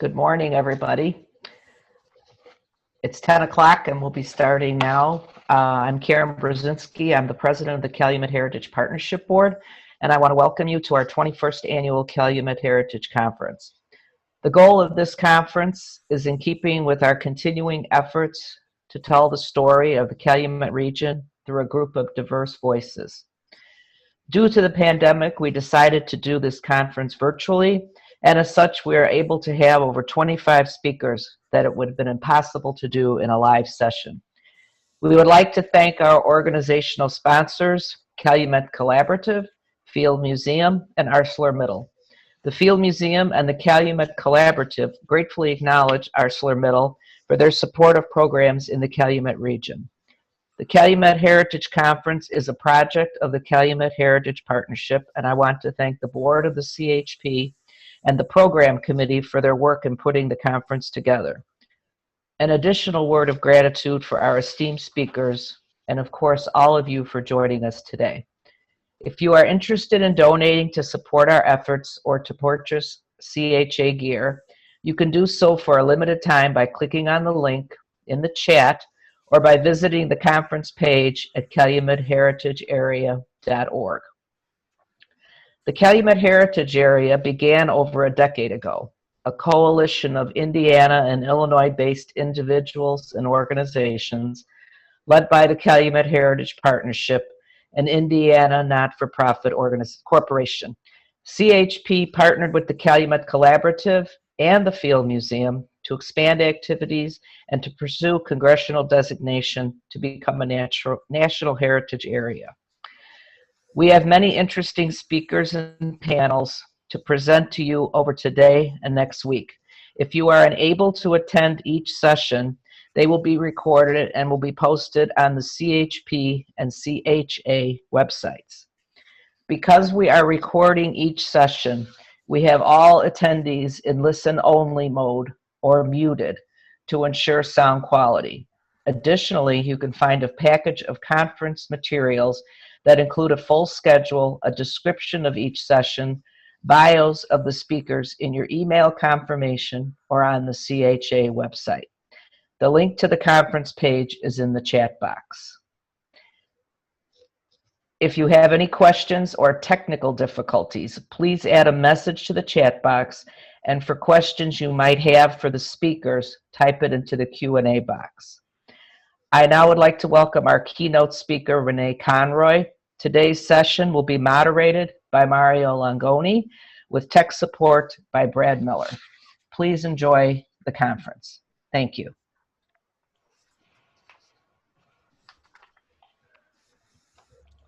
Good morning, everybody. It's 10 o'clock and we'll be starting now. I'm Karen Brzezinski. I'm the president of the Calumet Heritage Partnership Board, and I want to welcome you to our 21st annual Calumet Heritage Conference. The goal of this conference is in keeping with our continuing efforts to tell the story of the Calumet region through a group of diverse voices. Due to the pandemic, we decided to do this conference virtually, and as such, we are able to have over 25 speakers that it would have been impossible to do in a live session. We would like to thank our organizational sponsors, Calumet Collaborative, Field Museum, and ArcelorMittal. The Field Museum and the Calumet Collaborative gratefully acknowledge ArcelorMittal for their support of programs in the Calumet region. The Calumet Heritage Conference is a project of the Calumet Heritage Partnership, and I want to thank the board of the CHP and the program committee for their work in putting the conference together. An additional word of gratitude for our esteemed speakers, and of course, all of you for joining us today. If you are interested in donating to support our efforts or to purchase CHA gear, you can do so for a limited time by clicking on the link in the chat or by visiting the conference page at calumetheritagearea.org. The Calumet Heritage Area began over a decade ago, a coalition of Indiana and Illinois-based individuals and organizations led by the Calumet Heritage Partnership, an Indiana not-for-profit corporation. CHP partnered with the Calumet Collaborative and the Field Museum to expand activities and to pursue congressional designation to become a national heritage area. We have many interesting speakers and panels to present to you over today and next week. If you are unable to attend each session, they will be recorded and will be posted on the CHP and CHA websites. Because we are recording each session, we have all attendees in listen-only mode or muted to ensure sound quality. Additionally, you can find a package of conference materials that include a full schedule, a description of each session, bios of the speakers in your email confirmation or on the CHA website. The link to the conference page is in the chat box. If you have any questions or technical difficulties, please add a message to the chat box, and for questions you might have for the speakers, type it into the Q&A box. I now would like to welcome our keynote speaker, Renee Conroy. Today's session will be moderated by Mario Langoni with tech support by Brad Miller. Please enjoy the conference. Thank you.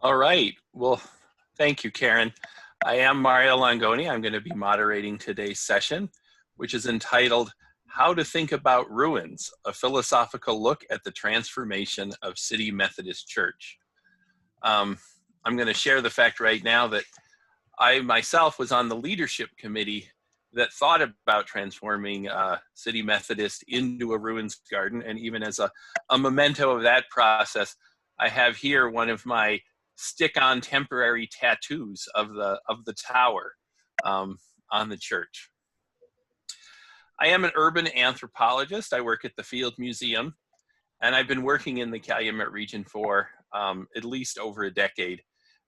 All right. Well, thank you, Karen. I am Mario Langoni. I'm going to be moderating today's session, which is entitled How to Think About Ruins, a Philosophical Look at the Transformation of City Methodist Church. I'm going to share the fact right now that I myself was on the leadership committee that thought about transforming City Methodist into a ruins garden. And even as a memento of that process, I have here one of my stick-on temporary tattoos of the tower on the church. I am an urban anthropologist. I work at the Field Museum, and I've been working in the Calumet region for at least over a decade.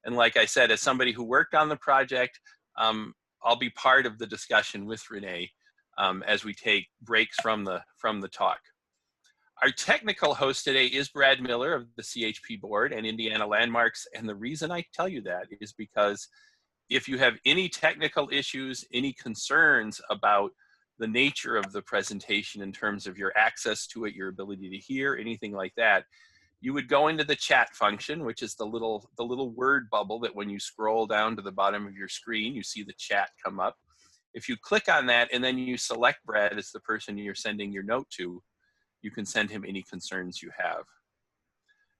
And like I said, as somebody who worked on the project, I'll be part of the discussion with Renee as we take breaks from the talk. Our technical host today is Brad Miller of the CHP board and Indiana Landmarks. And the reason I tell you that is because if you have any technical issues, any concerns about the nature of the presentation in terms of your access to it, your ability to hear, anything like that, you would go into the chat function, which is the little word bubble that when you scroll down to the bottom of your screen, you see the chat come up. If you click on that and then you select Brad as the person you're sending your note to, you can send him any concerns you have.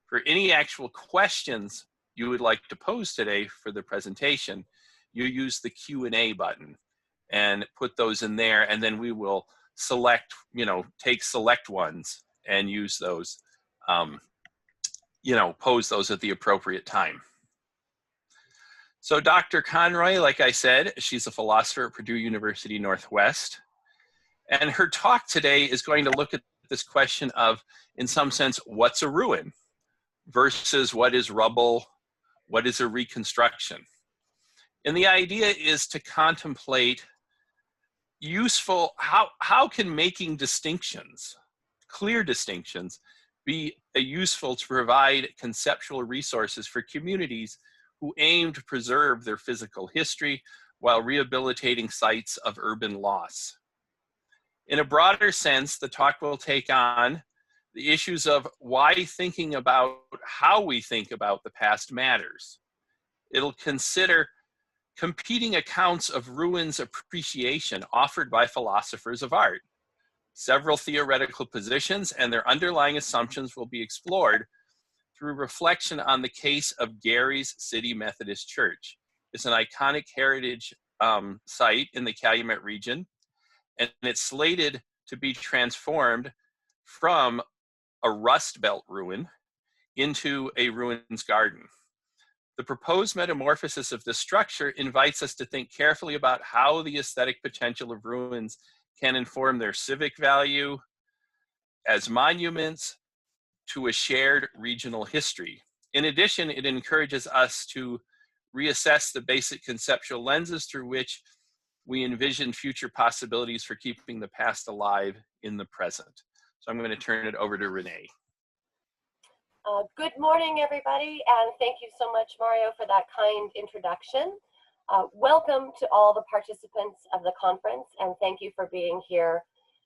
For any actual questions you would like to pose today for the presentation, you use the Q&A button and put those in there, and then we will select, take select ones and use those, pose those at the appropriate time. So Dr. Conroy, like I said, she's a philosopher at Purdue University Northwest. And her talk today is going to look at this question of, in some sense, what's a ruin versus what is rubble, what is a reconstruction. And the idea is to contemplate how can making distinctions, clear distinctions, be useful to provide conceptual resources for communities who aim to preserve their physical history while rehabilitating sites of urban loss. In a broader sense, the talk will take on the issues of why thinking about how we think about the past matters. It'll consider competing accounts of ruins appreciation offered by philosophers of art. Several theoretical positions and their underlying assumptions will be explored through reflection on the case of Gary's City Methodist Church. It's an iconic heritage site in the Calumet region, and it's slated to be transformed from a Rust Belt ruin into a ruins garden. The proposed metamorphosis of this structure invites us to think carefully about how the aesthetic potential of ruins can inform their civic value as monuments to a shared regional history. In addition, it encourages us to reassess the basic conceptual lenses through which we envision future possibilities for keeping the past alive in the present. So I'm going to turn it over to Renee. Good morning, everybody, and thank you so much, Mario, for that kind introduction. Welcome to all the participants of the conference, and thank you for being here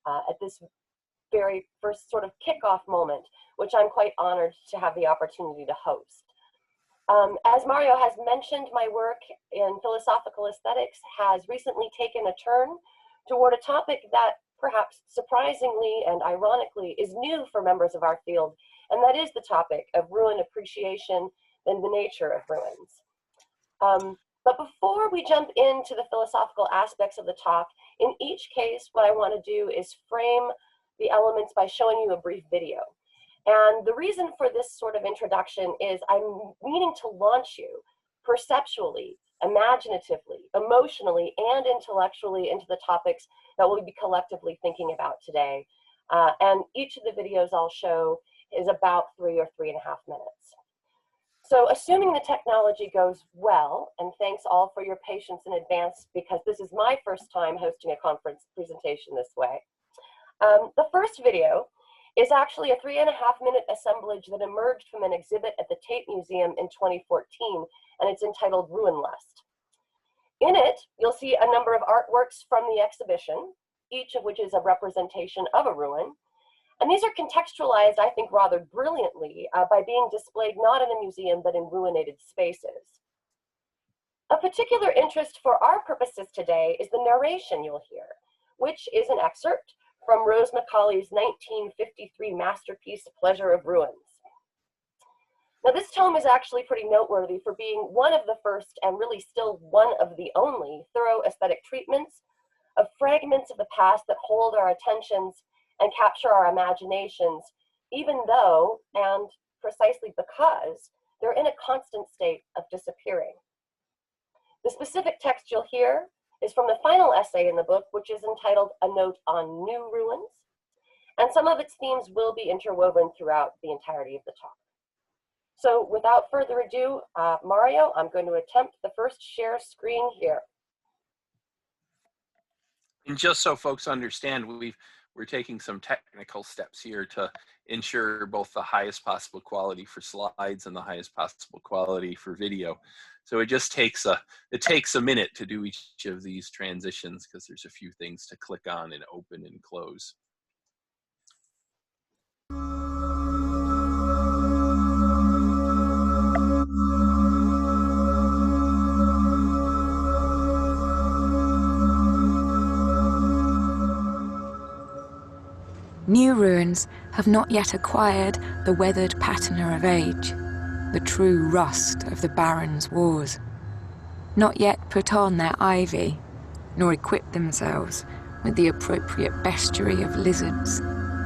at this very first sort of kickoff moment, which I'm quite honored to have the opportunity to host. As Mario has mentioned, my work in philosophical aesthetics has recently taken a turn toward a topic that perhaps surprisingly and ironically is new for members of our field, and that is the topic of ruin appreciation and the nature of ruins. But before we jump into the philosophical aspects of the talk, in each case, what I want to do is frame the elements by showing you a brief video. And the reason for this sort of introduction is I'm meaning to launch you perceptually, imaginatively, emotionally, and intellectually into the topics that we'll be collectively thinking about today. And each of the videos I'll show is about 3 or 3.5 minutes. So assuming the technology goes well, and thanks all for your patience in advance because this is my first time hosting a conference presentation this way. The first video is actually a 3.5-minute assemblage that emerged from an exhibit at the Tate Museum in 2014, and it's entitled Ruin Lust. In it, you'll see a number of artworks from the exhibition, each of which is a representation of a ruin. And these are contextualized, I think, rather brilliantly by being displayed not in a museum, but in ruinated spaces. Of particular interest for our purposes today is the narration you'll hear, which is an excerpt from Rose Macaulay's 1953 masterpiece, Pleasure of Ruins. Now, this tome is actually pretty noteworthy for being one of the first, and really still one of the only, thorough aesthetic treatments of fragments of the past that hold our attentions and capture our imaginations, even though, and precisely because, they're in a constant state of disappearing. The specific text you'll hear is from the final essay in the book, which is entitled A Note on New Ruins, and some of its themes will be interwoven throughout the entirety of the talk. So without further ado, Mario, I'm going to attempt the first share screen here. And just so folks understand, we're taking some technical steps here to ensure both the highest possible quality for slides and the highest possible quality for video. So it just takes a minute to do each of these transitions because there's a few things to click on and open and close. New ruins have not yet acquired the weathered patina of age, the true rust of the Barons' wars. Not yet put on their ivy, nor equipped themselves with the appropriate bestiary of lizards,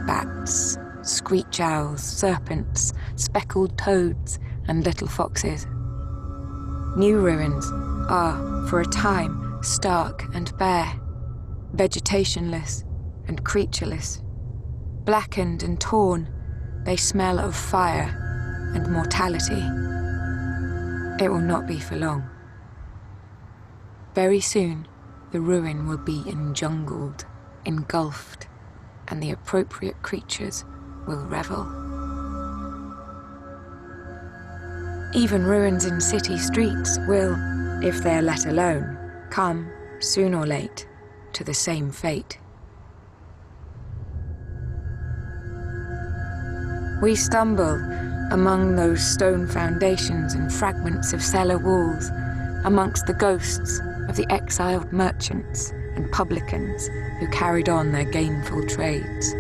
bats, screech owls, serpents, speckled toads, and little foxes. New ruins are, for a time, stark and bare, vegetationless, and creatureless. Blackened and torn, they smell of fire and mortality. It will not be for long. Very soon, the ruin will be enjungled, engulfed, and the appropriate creatures will revel. Even ruins in city streets will, if they're let alone, come, soon or late, to the same fate. We stumble among those stone foundations and fragments of cellar walls, amongst the ghosts of the exiled merchants and publicans who carried on their gainful trades.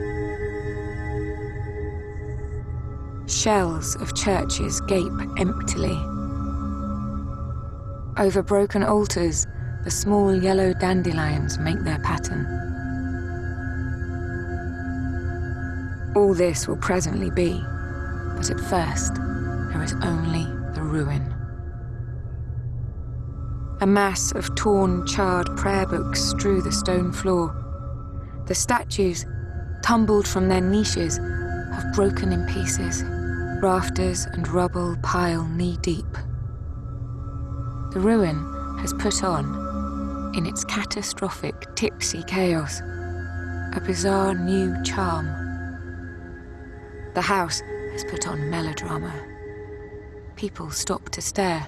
Shells of churches gape emptily. Over broken altars, the small yellow dandelions make their pattern. All this will presently be, but at first, there is only the ruin. A mass of torn, charred prayer books strew the stone floor. The statues, tumbled from their niches, have broken in pieces. Rafters and rubble pile knee-deep. The ruin has put on, in its catastrophic, tipsy chaos, a bizarre new charm. The house has put on melodrama. People stop to stare.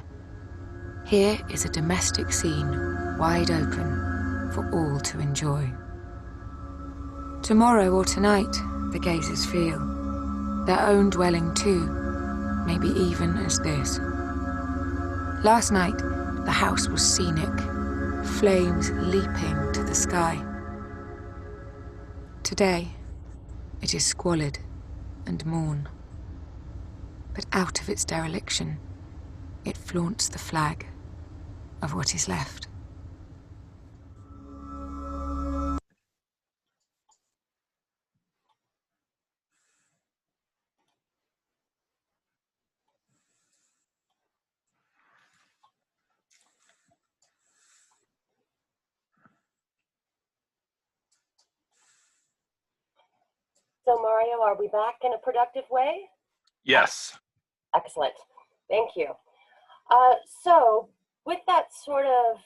Here is a domestic scene, wide open, for all to enjoy. Tomorrow or tonight, the gazers feel. Their own dwelling too, maybe even as this. Last night, the house was scenic, flames leaping to the sky. Today, it is squalid and mourn. But out of its dereliction, it flaunts the flag of what is left. So Mario, are we back in a productive way? Yes. Excellent. Thank you. So with that sort of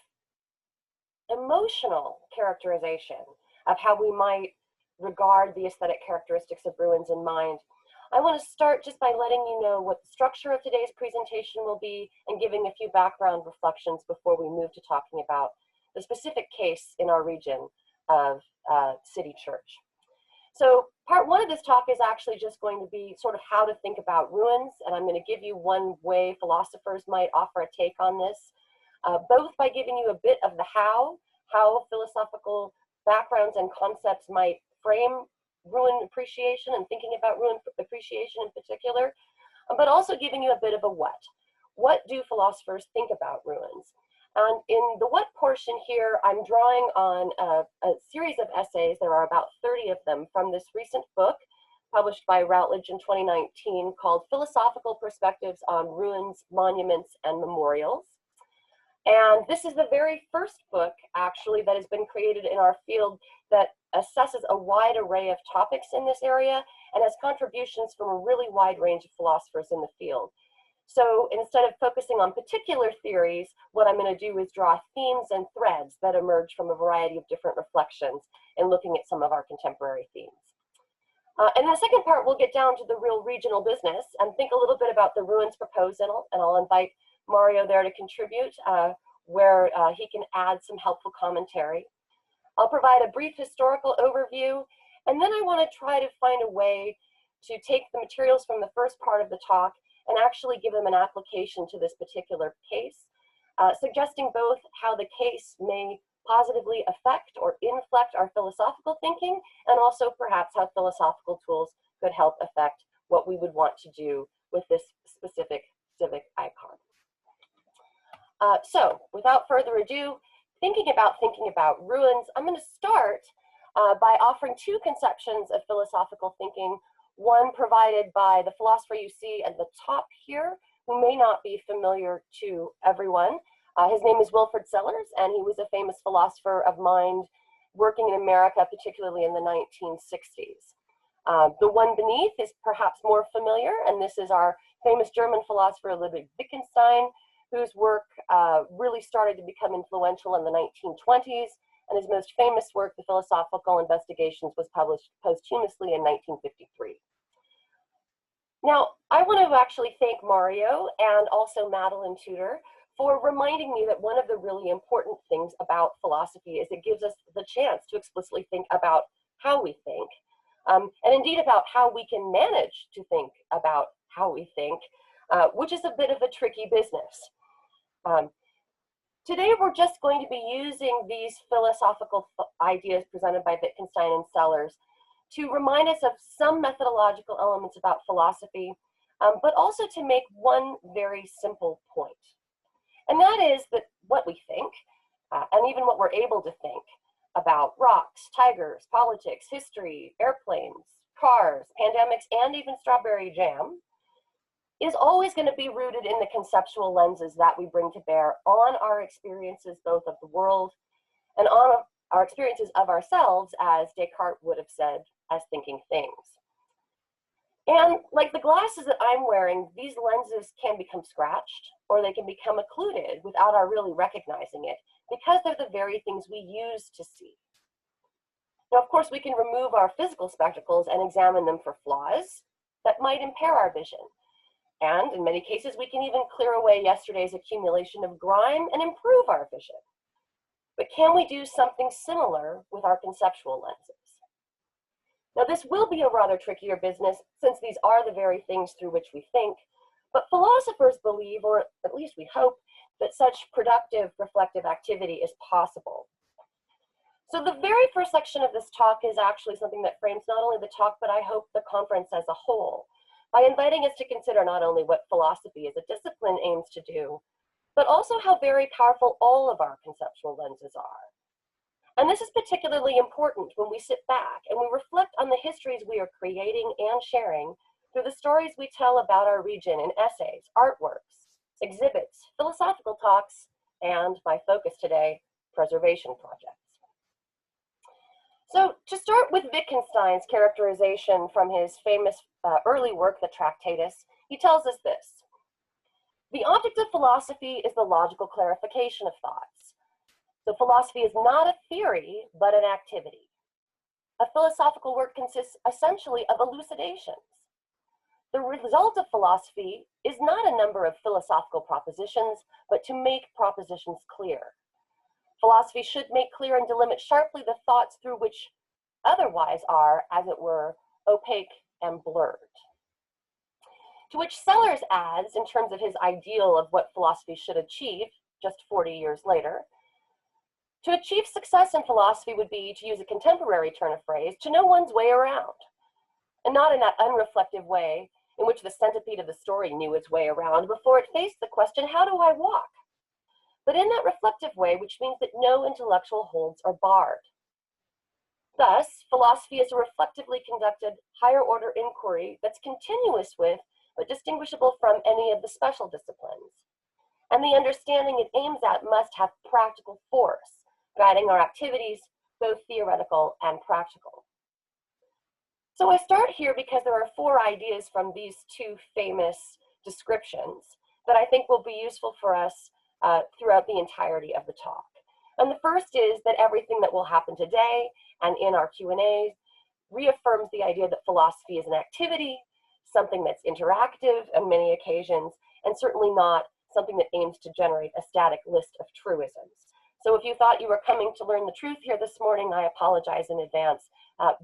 emotional characterization of how we might regard the aesthetic characteristics of ruins in mind, I want to start just by letting you know what the structure of today's presentation will be and giving a few background reflections before we move to talking about the specific case in our region of City Church. So part one of this talk is actually just going to be sort of how to think about ruins, and I'm going to give you one way philosophers might offer a take on this, both by giving you a bit of the how philosophical backgrounds and concepts might frame ruin appreciation and thinking about ruin appreciation in particular, but also giving you a bit of a what. What do philosophers think about ruins? And in the what portion here, I'm drawing on a series of essays, there are about 30 of them, from this recent book published by Routledge in 2019 called Philosophical Perspectives on Ruins, Monuments, and Memorials. And this is the very first book, actually, that has been created in our field that assesses a wide array of topics in this area and has contributions from a really wide range of philosophers in the field. So instead of focusing on particular theories, what I'm going to do is draw themes and threads that emerge from a variety of different reflections and looking at some of our contemporary themes. And in the second part, we'll get down to the real regional business and think a little bit about the ruins proposal, and I'll invite Mario there to contribute where he can add some helpful commentary. I'll provide a brief historical overview, and then I want to try to find a way to take the materials from the first part of the talk and actually give them an application to this particular case, suggesting both how the case may positively affect or inflect our philosophical thinking, and also perhaps how philosophical tools could help affect what we would want to do with this specific civic icon. So without further ado, thinking about ruins, I'm going to start by offering two conceptions of philosophical thinking, one provided by the philosopher you see at the top here, who may not be familiar to everyone. His name is Wilfrid Sellars, and he was a famous philosopher of mind working in America, particularly in the 1960s. The one beneath is perhaps more familiar, and this is our famous German philosopher Ludwig Wittgenstein, whose work really started to become influential in the 1920s, and his most famous work, The Philosophical Investigations, was published posthumously in 1953. Now, I want to actually thank Mario and also Madeline Tudor for reminding me that one of the really important things about philosophy is it gives us the chance to explicitly think about how we think, and indeed about how we can manage to think about how we think, which is a bit of a tricky business. Today, we're just going to be using these philosophical ideas presented by Wittgenstein and Sellers to remind us of some methodological elements about philosophy, but also to make one very simple point. And that is that what we think, and even what we're able to think about rocks, tigers, politics, history, airplanes, cars, pandemics, and even strawberry jam, is always going to be rooted in the conceptual lenses that we bring to bear on our experiences, both of the world and on our experiences of ourselves, as Descartes would have said, as thinking things. And like the glasses that I'm wearing, these lenses can become scratched or they can become occluded without our really recognizing it, because they're the very things we use to see. Now, of course, we can remove our physical spectacles and examine them for flaws that might impair our vision. And in many cases, we can even clear away yesterday's accumulation of grime and improve our vision. But can we do something similar with our conceptual lenses? Now, this will be a rather trickier business, since these are the very things through which we think, but philosophers believe, or at least we hope, that such productive reflective activity is possible. So the very first section of this talk is actually something that frames not only the talk, but I hope the conference as a whole, by inviting us to consider not only what philosophy as a discipline aims to do, but also how very powerful all of our conceptual lenses are. And this is particularly important when we sit back and we reflect on the histories we are creating and sharing through the stories we tell about our region in essays, artworks, exhibits, philosophical talks, and my focus today, preservation projects. So to start with Wittgenstein's characterization from his famous early work, the Tractatus, he tells us this: the object of philosophy is the logical clarification of thoughts. So philosophy is not a theory, but an activity. A philosophical work consists essentially of elucidations. The result of philosophy is not a number of philosophical propositions, but to make propositions clear. Philosophy should make clear and delimit sharply the thoughts through which otherwise are, as it were, opaque and blurred. To which Sellers adds, in terms of his ideal of what philosophy should achieve just 40 years later, to achieve success in philosophy would be, to use a contemporary turn of phrase, to know one's way around, and not in that unreflective way in which the centipede of the story knew its way around before it faced the question, how do I walk? But in that reflective way, which means that no intellectual holds are barred. Thus, philosophy is a reflectively conducted higher order inquiry that's continuous with, but distinguishable from, any of the special disciplines. And the understanding it aims at must have practical force, guiding our activities, both theoretical and practical. So I start here because there are 4 ideas from these 2 famous descriptions that I think will be useful for us throughout the entirety of the talk. And the first is that everything that will happen today and in our Q&As reaffirms the idea that philosophy is an activity, something that's interactive on many occasions, and certainly not something that aims to generate a static list of truisms. So if you thought you were coming to learn the truth here this morning, I apologize in advance.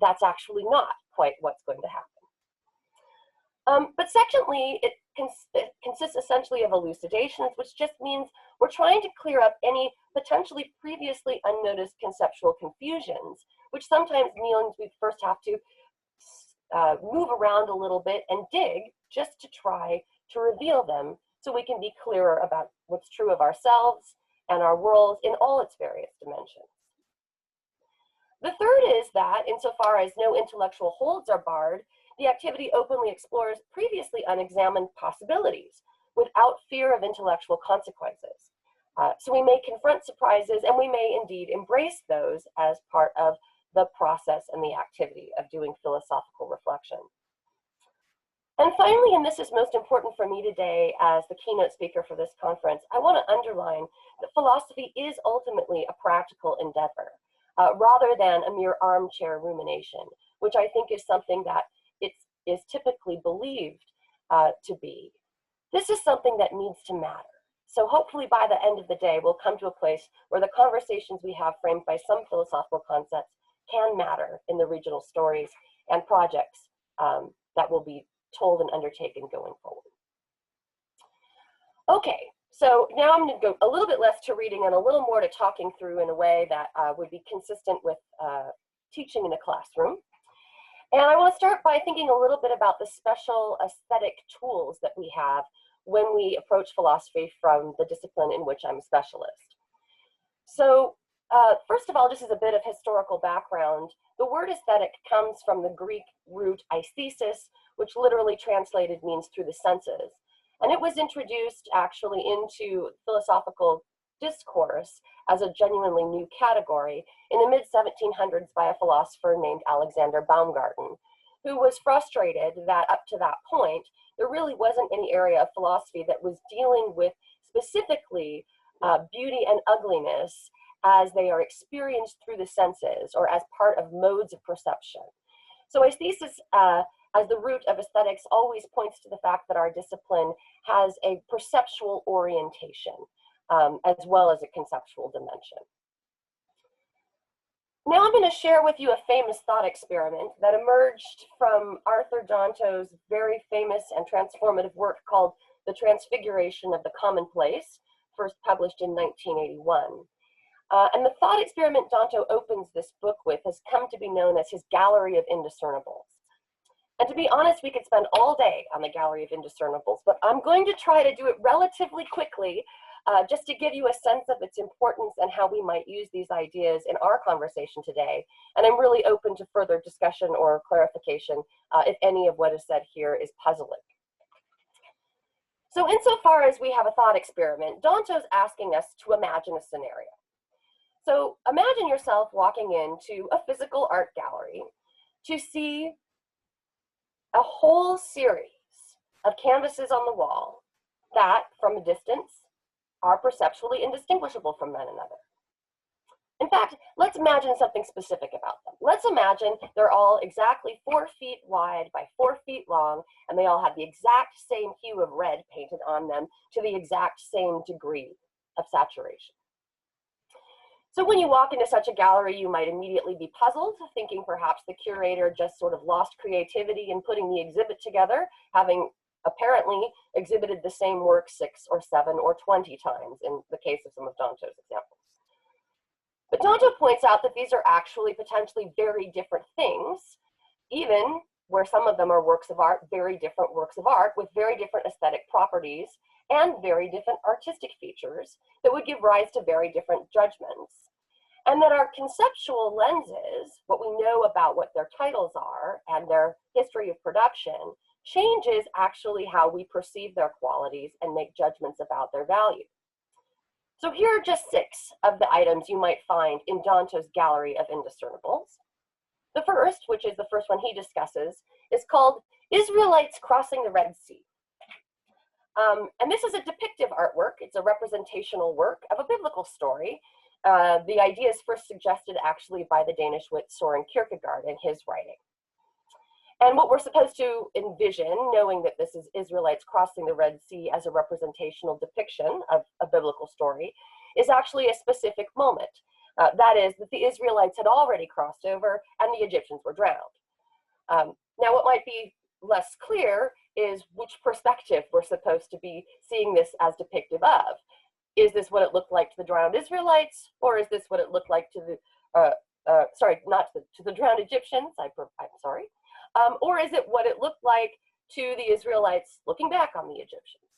That's actually not quite what's going to happen. But secondly, it consists essentially of elucidations, which just means we're trying to clear up any potentially previously unnoticed conceptual confusions, which sometimes means we first have to move around a little bit and dig just to try to reveal them so we can be clearer about what's true of ourselves and our world in all its various dimensions. The third is that, insofar as no intellectual holds are barred, the activity openly explores previously unexamined possibilities without fear of intellectual consequences. So we may confront surprises, and we may indeed embrace those as part of the process and the activity of doing philosophical reflection. And finally, and this is most important for me today as the keynote speaker for this conference, I want to underline that philosophy is ultimately a practical endeavor, rather than a mere armchair rumination, which I think is something that it is typically believed to be. This is something that needs to matter. So hopefully by the end of the day, we'll come to a place where the conversations we have framed by some philosophical concepts can matter in the regional stories and projects that will be told and undertaken going forward. Okay, so now I'm going to go a little bit less to reading and a little more to talking through in a way that would be consistent with teaching in a classroom. And I want to start by thinking a little bit about the special aesthetic tools that we have when we approach philosophy from the discipline in which I'm a specialist. So first of all, just as a bit of historical background, the word aesthetic comes from the Greek root aesthesis, which literally translated means through the senses. And it was introduced actually into philosophical discourse as a genuinely new category in the mid-1700s by a philosopher named Alexander Baumgarten, who was frustrated that up to that point, there really wasn't any area of philosophy that was dealing with specifically beauty and ugliness as they are experienced through the senses or as part of modes of perception. So aesthesis, as the root of aesthetics, always points to the fact that our discipline has a perceptual orientation as well as a conceptual dimension. Now I'm going to share with you a famous thought experiment that emerged from Arthur Danto's very famous and transformative work called The Transfiguration of the Commonplace, first published in 1981. And the thought experiment Danto opens this book with has come to be known as his Gallery of Indiscernibles. And to be honest, we could spend all day on the Gallery of Indiscernibles, but I'm going to try to do it relatively quickly just to give you a sense of its importance and how we might use these ideas in our conversation today. And I'm really open to further discussion or clarification if any of what is said here is puzzling. So insofar as we have a thought experiment, Danto's asking us to imagine a scenario. So imagine yourself walking into a physical art gallery to see a whole series of canvases on the wall that, from a distance, are perceptually indistinguishable from one another. In fact, let's imagine something specific about them. Let's imagine they're all exactly 4 feet wide by 4 feet long, and they all have the exact same hue of red painted on them to the exact same degree of saturation. So when you walk into such a gallery, you might immediately be puzzled, thinking perhaps the curator just sort of lost creativity in putting the exhibit together, having apparently exhibited the same work 6 or 7 or 20 times in the case of some of Danto's examples. But Danto points out that these are actually potentially very different things, even where some of them are works of art, very different works of art with very different aesthetic properties and very different artistic features that would give rise to very different judgments. And that our conceptual lenses, what we know about what their titles are and their history of production, changes actually how we perceive their qualities and make judgments about their value. So here are just 6 of the items you might find in Danto's Gallery of Indiscernibles. The first, which is the first one he discusses, is called Israelites Crossing the Red Sea. And this is a depictive artwork. It's a representational work of a biblical story. The idea is first suggested actually by the Danish wit Søren Kierkegaard in his writing. And what we're supposed to envision, knowing that this is Israelites crossing the Red Sea as a representational depiction of a biblical story, is actually a specific moment. That is, that the Israelites had already crossed over and the Egyptians were drowned. Now, what might be less clear is which perspective we're supposed to be seeing this as depictive of. Is this what it looked like to the drowned Israelites, or is this what it looked like to the, sorry, not to the drowned Egyptians, I'm sorry, or is it what it looked like to the Israelites looking back on the Egyptians?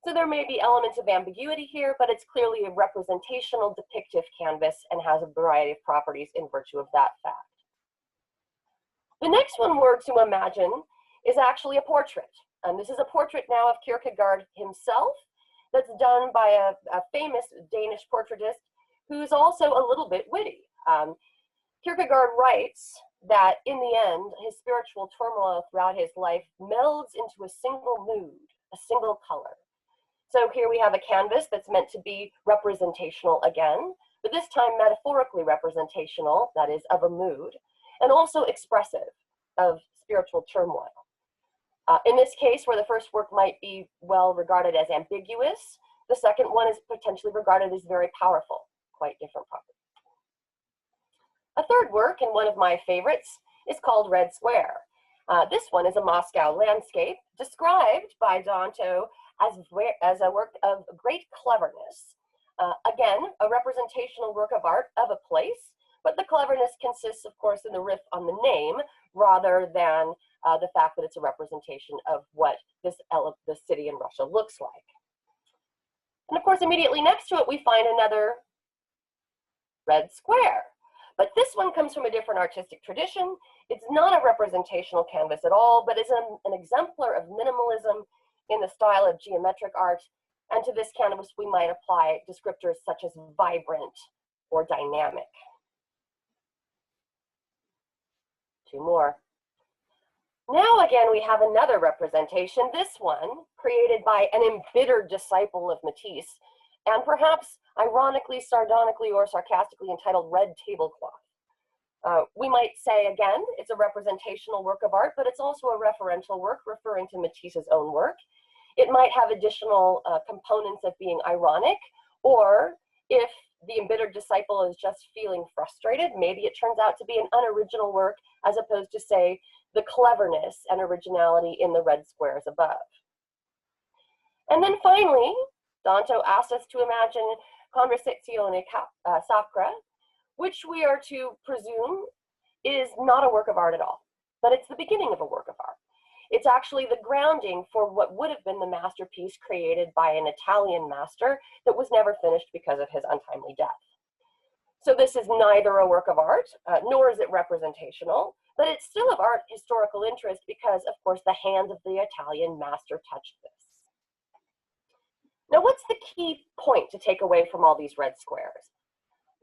So there may be elements of ambiguity here, but it's clearly a representational depictive canvas and has a variety of properties in virtue of that fact. The next one we're to imagine is actually a portrait. And this is a portrait now of Kierkegaard himself that's done by a famous Danish portraitist who's also a little bit witty. Kierkegaard writes that in the end, his spiritual turmoil throughout his life melds into a single mood, a single color. So here we have a canvas that's meant to be representational again, but this time metaphorically representational, that is, of a mood, and also expressive of spiritual turmoil. In this case, where the first work might be well regarded as ambiguous, the second one is potentially regarded as very powerful, quite different properties. A third work, and one of my favorites, is called Red Square. This one is a Moscow landscape described by Dante as a work of great cleverness. Again, a representational work of art of a place, but the cleverness consists, of course, in the riff on the name rather than the fact that it's a representation of what the city in Russia looks like. And of course, immediately next to it, we find another Red Square. But this one comes from a different artistic tradition. It's not a representational canvas at all, but is an exemplar of minimalism in the style of geometric art. And to this canvas, we might apply descriptors such as vibrant or dynamic. Two more. Now again, we have another representation, this one created by an embittered disciple of Matisse, and perhaps ironically, sardonically, or sarcastically entitled Red Tablecloth. We might say, again, it's a representational work of art, but it's also a referential work referring to Matisse's own work. It might have additional components of being ironic, or if the embittered disciple is just feeling frustrated, maybe it turns out to be an unoriginal work as opposed to, say, the cleverness and originality in the red squares above. And then finally, Dante asks us to imagine conversazione sacra, which we are to presume is not a work of art at all, but it's the beginning of a work of art. It's actually the grounding for what would have been the masterpiece created by an Italian master that was never finished because of his untimely death. So this is neither a work of art, nor is it representational, but it's still of art historical interest because, of course, the hand of the Italian master touched this. Now, what's the key point to take away from all these red squares?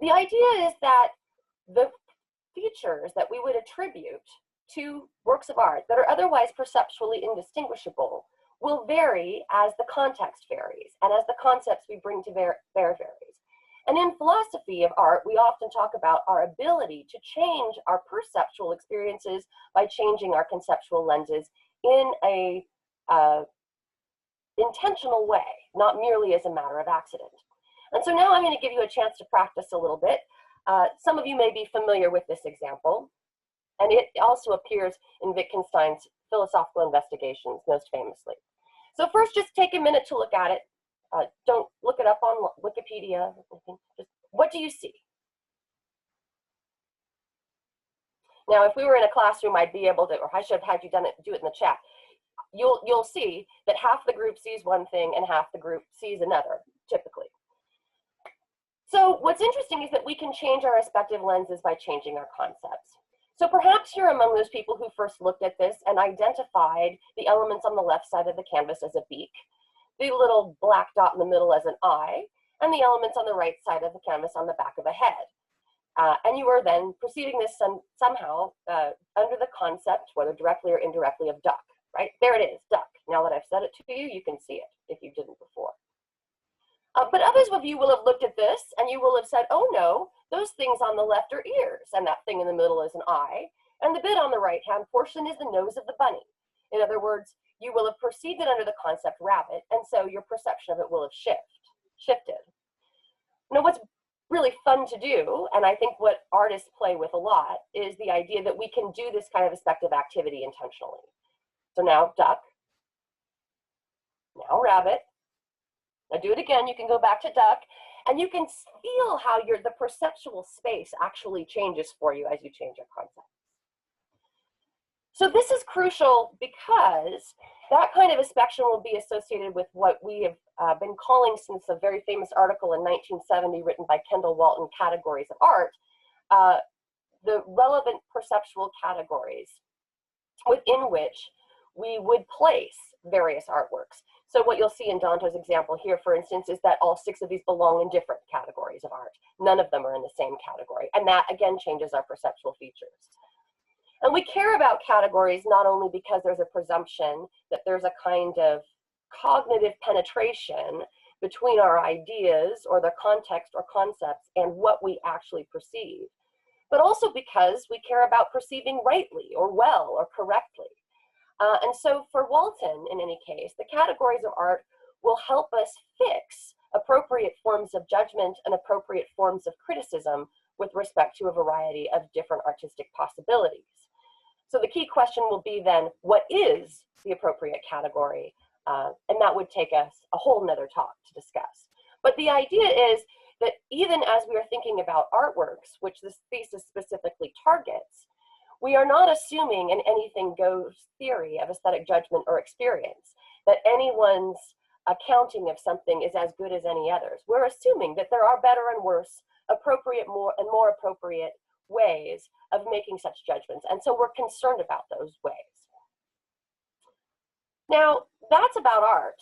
The idea is that the features that we would attribute to works of art that are otherwise perceptually indistinguishable will vary as the context varies and as the concepts we bring to bear varies. And in philosophy of art, we often talk about our ability to change our perceptual experiences by changing our conceptual lenses in a intentional way, not merely as a matter of accident. And so now I'm going to give you a chance to practice a little bit. Some of you may be familiar with this example, and it also appears in Wittgenstein's Philosophical Investigations most famously. So first, just take a minute to look at it. Don't look it up on Wikipedia. Just, what do you see? Now, if we were in a classroom, I'd be able to, or I should have had you do it in the chat. You'll see that half the group sees one thing and half the group sees another, typically. So what's interesting is that we can change our respective lenses by changing our concepts. So perhaps you're among those people who first looked at this and identified the elements on the left side of the canvas as a beak, the little black dot in the middle as an eye, and the elements on the right side of the canvas on the back of a head. And you are then perceiving this somehow under the concept, whether directly or indirectly, of duck, right? There it is, duck. Now that I've said it to you, you can see it if you didn't before. But others of you will have looked at this and you will have said, oh no, those things on the left are ears, and that thing in the middle is an eye, and the bit on the right-hand portion is the nose of the bunny. In other words, you will have perceived it under the concept rabbit, and so your perception of it will have shifted. Now, what's really fun to do, and I think what artists play with a lot, is the idea that we can do this kind of aspective activity intentionally. So now duck, now rabbit. Now do it again, you can go back to duck, and you can feel how the perceptual space actually changes for you as you change your concept. So this is crucial because that kind of inspection will be associated with what we have been calling, since a very famous article in 1970 written by Kendall Walton, Categories of Art, the relevant perceptual categories within which we would place various artworks. So what you'll see in Danto's example here, for instance, is that all 6 of these belong in different categories of art. None of them are in the same category. And that, again, changes our perceptual features. And we care about categories not only because there's a presumption that there's a kind of cognitive penetration between our ideas or their context or concepts and what we actually perceive, but also because we care about perceiving rightly or well or correctly. And so for Walton, in any case, the categories of art will help us fix appropriate forms of judgment and appropriate forms of criticism with respect to a variety of different artistic possibilities. So the key question will be then, what is the appropriate category? And that would take us a whole nother talk to discuss. But the idea is that even as we are thinking about artworks, which this thesis specifically targets, we are not assuming an anything goes theory of aesthetic judgment or experience, that anyone's accounting of something is as good as any others. We're assuming that there are better and worse, appropriate and more appropriate ways of making such judgments. And so we're concerned about those ways. Now, that's about art,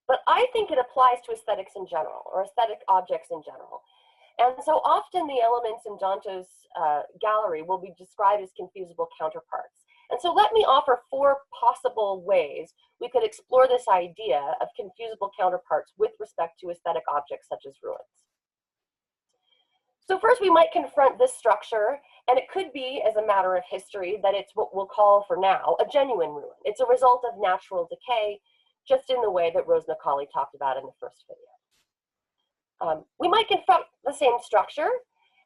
but I think it applies to aesthetics in general, or aesthetic objects in general. And so often the elements in Danto's gallery will be described as confusable counterparts. And so let me offer 4 possible ways we could explore this idea of confusable counterparts with respect to aesthetic objects such as ruins. So first we might confront this structure, and it could be, as a matter of history, that it's what we'll call for now a genuine ruin. It's a result of natural decay, just in the way that Rose Macaulay talked about in the first video. We might confront the same structure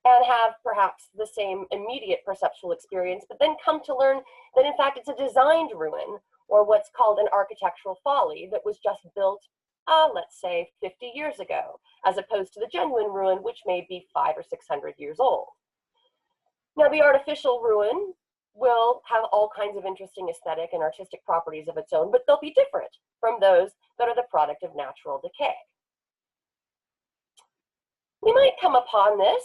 and have perhaps the same immediate perceptual experience, but then come to learn that in fact it's a designed ruin, or what's called an architectural folly, that was just built, let's say 50 years ago, as opposed to the genuine ruin, which may be 500 or 600 years old. Now, the artificial ruin will have all kinds of interesting aesthetic and artistic properties of its own, but they'll be different from those that are the product of natural decay. We might come upon this,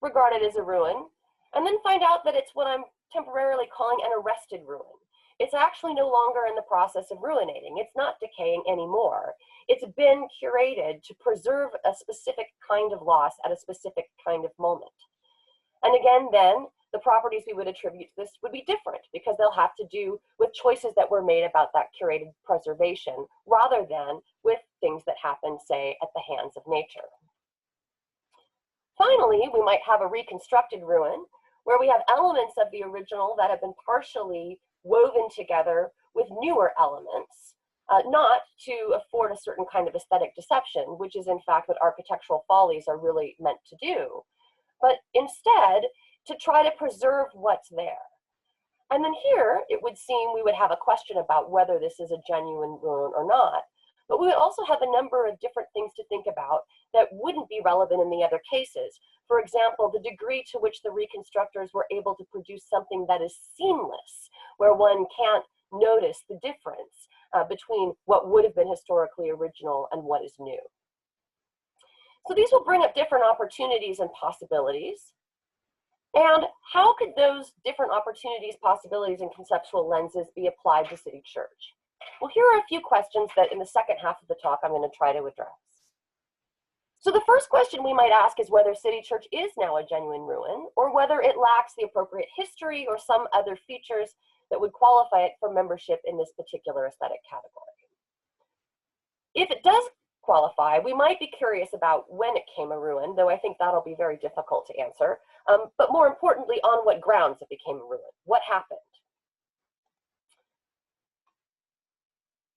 regard it as a ruin, and then find out that it's what I'm temporarily calling an arrested ruin. It's actually no longer in the process of ruinating. It's not decaying anymore. It's been curated to preserve a specific kind of loss at a specific kind of moment. And again, then, the properties we would attribute to this would be different, because they'll have to do with choices that were made about that curated preservation, rather than with things that happen, say, at the hands of nature. Finally, we might have a reconstructed ruin, where we have elements of the original that have been partially woven together with newer elements, not to afford a certain kind of aesthetic deception, which is in fact what architectural follies are really meant to do, but instead to try to preserve what's there. And then here, it would seem we would have a question about whether this is a genuine ruin or not, but we would also have a number of different things to think about that wouldn't be relevant in the other cases. For example, the degree to which the reconstructors were able to produce something that is seamless, where one can't notice the difference between what would have been historically original and what is new. So these will bring up different opportunities and possibilities. And how could those different opportunities, possibilities, and conceptual lenses be applied to City Church? Well, here are a few questions that in the second half of the talk I'm going to try to address. So the first question we might ask is whether City Church is now a genuine ruin, or whether it lacks the appropriate history or some other features that would qualify it for membership in this particular aesthetic category. If it does qualify, we might be curious about when it became a ruin, though I think that'll be very difficult to answer, but more importantly, on what grounds it became a ruin. What happened?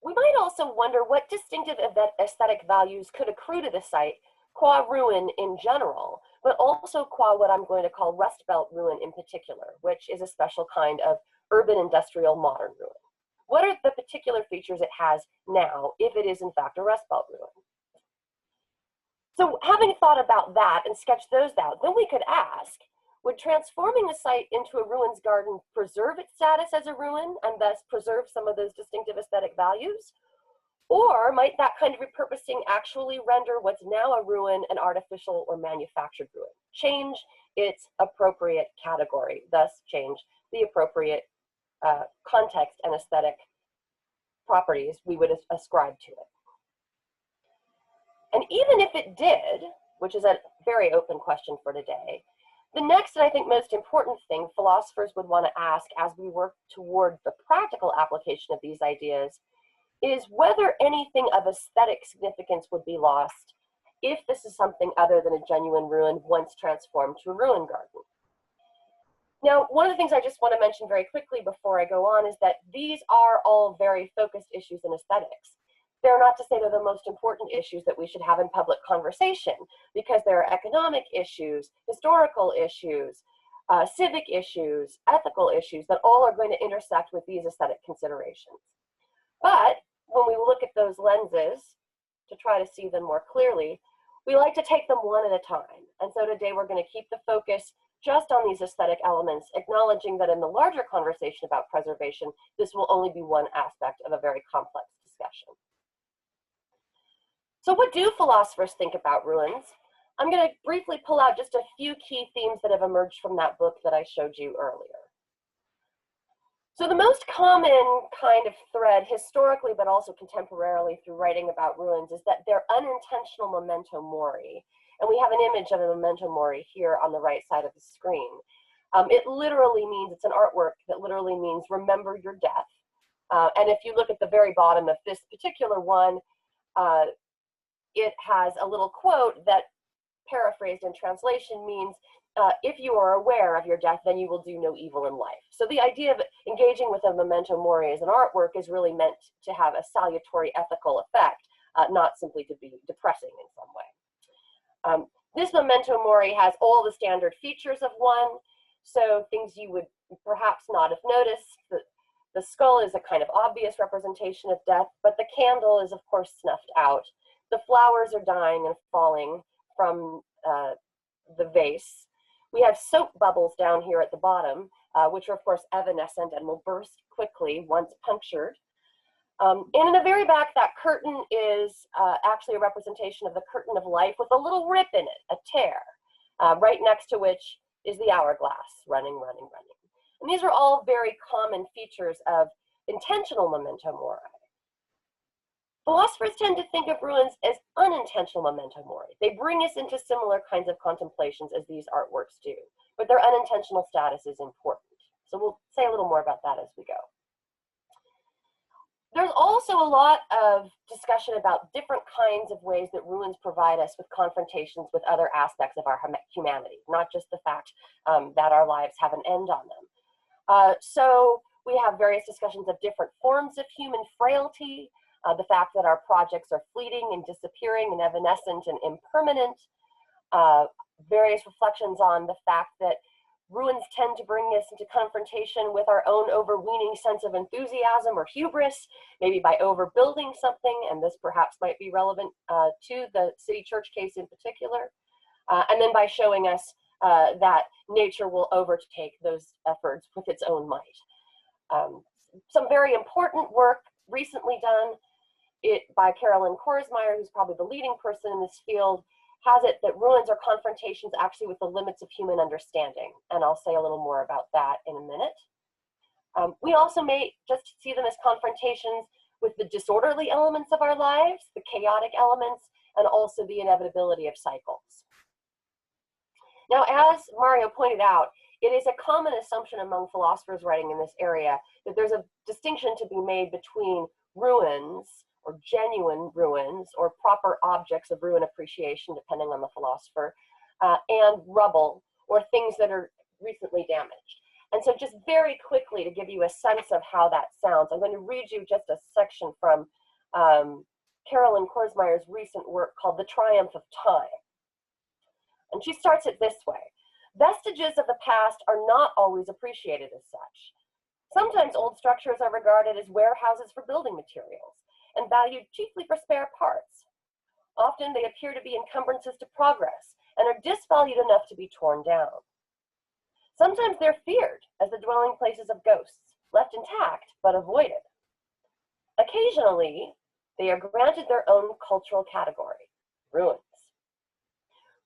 We might also wonder what distinctive aesthetic values could accrue to the site qua ruin in general, but also qua what I'm going to call Rust Belt ruin in particular, which is a special kind of urban industrial modern ruin. What are the particular features it has now, if it is in fact a Rust Belt ruin? So having thought about that and sketched those out, then we could ask, would transforming the site into a ruins garden preserve its status as a ruin and thus preserve some of those distinctive aesthetic values? Or might that kind of repurposing actually render what's now a ruin an artificial or manufactured ruin? Change its appropriate category, thus change the appropriate context and aesthetic properties we would ascribe to it. And even if it did, which is a very open question for today, the next and I think most important thing philosophers would want to ask as we work toward the practical application of these ideas is whether anything of aesthetic significance would be lost if this is something other than a genuine ruin once transformed to a ruin garden. Now, one of the things I just want to mention very quickly before I go on is that these are all very focused issues in aesthetics. They're not to say they're the most important issues that we should have in public conversation, because there are economic issues, historical issues, civic issues, ethical issues that all are going to intersect with these aesthetic considerations. But when we look at those lenses to try to see them more clearly, we like to take them one at a time. And so today we're going to keep the focus just on these aesthetic elements, acknowledging that in the larger conversation about preservation, this will only be one aspect of a very complex discussion. So what do philosophers think about ruins? I'm going to briefly pull out just a few key themes that have emerged from that book that I showed you earlier. So the most common kind of thread historically, but also contemporarily through writing about ruins, is that they're unintentional memento mori. And we have an image of a memento mori here on the right side of the screen. It literally means, it's an artwork that literally means remember your death. And if you look at the very bottom of this particular one, it has a little quote that, paraphrased in translation, means if you are aware of your death, then you will do no evil in life. So the idea of engaging with a memento mori as an artwork is really meant to have a salutary ethical effect, not simply to be depressing in some way. This memento mori has all the standard features of one, so things you would perhaps not have noticed. The skull is a kind of obvious representation of death, but the candle is of course snuffed out. The flowers are dying and falling from the vase. We have soap bubbles down here at the bottom, which are of course evanescent and will burst quickly once punctured. And in the very back, that curtain is actually a representation of the curtain of life with a little rip in it, a tear, right next to which is the hourglass, running, running, running. And these are all very common features of intentional memento mori. Philosophers tend to think of ruins as unintentional memento mori. They bring us into similar kinds of contemplations as these artworks do, but their unintentional status is important. So we'll say a little more about that as we go. There's also a lot of discussion about different kinds of ways that ruins provide us with confrontations with other aspects of our humanity, not just the fact that our lives have an end on them. So we have various discussions of different forms of human frailty, the fact that our projects are fleeting and disappearing and evanescent and impermanent, various reflections on the fact that ruins tend to bring us into confrontation with our own overweening sense of enthusiasm or hubris, maybe by overbuilding something, and this perhaps might be relevant to the city church case in particular, and then by showing us that nature will overtake those efforts with its own might. Some very important work recently done by Carolyn Korsmeyer, who's probably the leading person in this field, has it that ruins are confrontations actually with the limits of human understanding. And I'll say a little more about that in a minute. We also may just see them as confrontations with the disorderly elements of our lives, the chaotic elements, and also the inevitability of cycles. Now, as Mario pointed out, it is a common assumption among philosophers writing in this area that there's a distinction to be made between ruins, or genuine ruins, or proper objects of ruin appreciation, depending on the philosopher, and rubble, or things that are recently damaged. And so just very quickly to give you a sense of how that sounds, I'm going to read you just a section from Carolyn Korsmeyer's recent work called The Triumph of Time. And she starts it this way: vestiges of the past are not always appreciated as such. Sometimes old structures are regarded as warehouses for building materials, and valued chiefly for spare parts. Often they appear to be encumbrances to progress and are disvalued enough to be torn down. Sometimes they're feared as the dwelling places of ghosts, left intact but avoided. Occasionally, they are granted their own cultural category, ruins.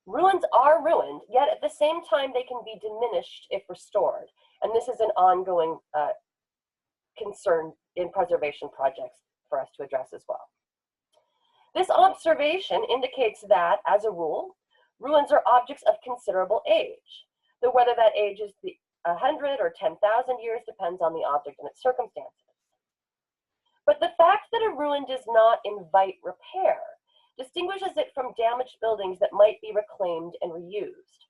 Ruins are ruined, yet at the same time they can be diminished if restored. And this is an ongoing concern in preservation projects for us to address as well. This observation indicates that, as a rule, ruins are objects of considerable age, though whether that age is 100 or 10,000 years depends on the object and its circumstances. But the fact that a ruin does not invite repair distinguishes it from damaged buildings that might be reclaimed and reused.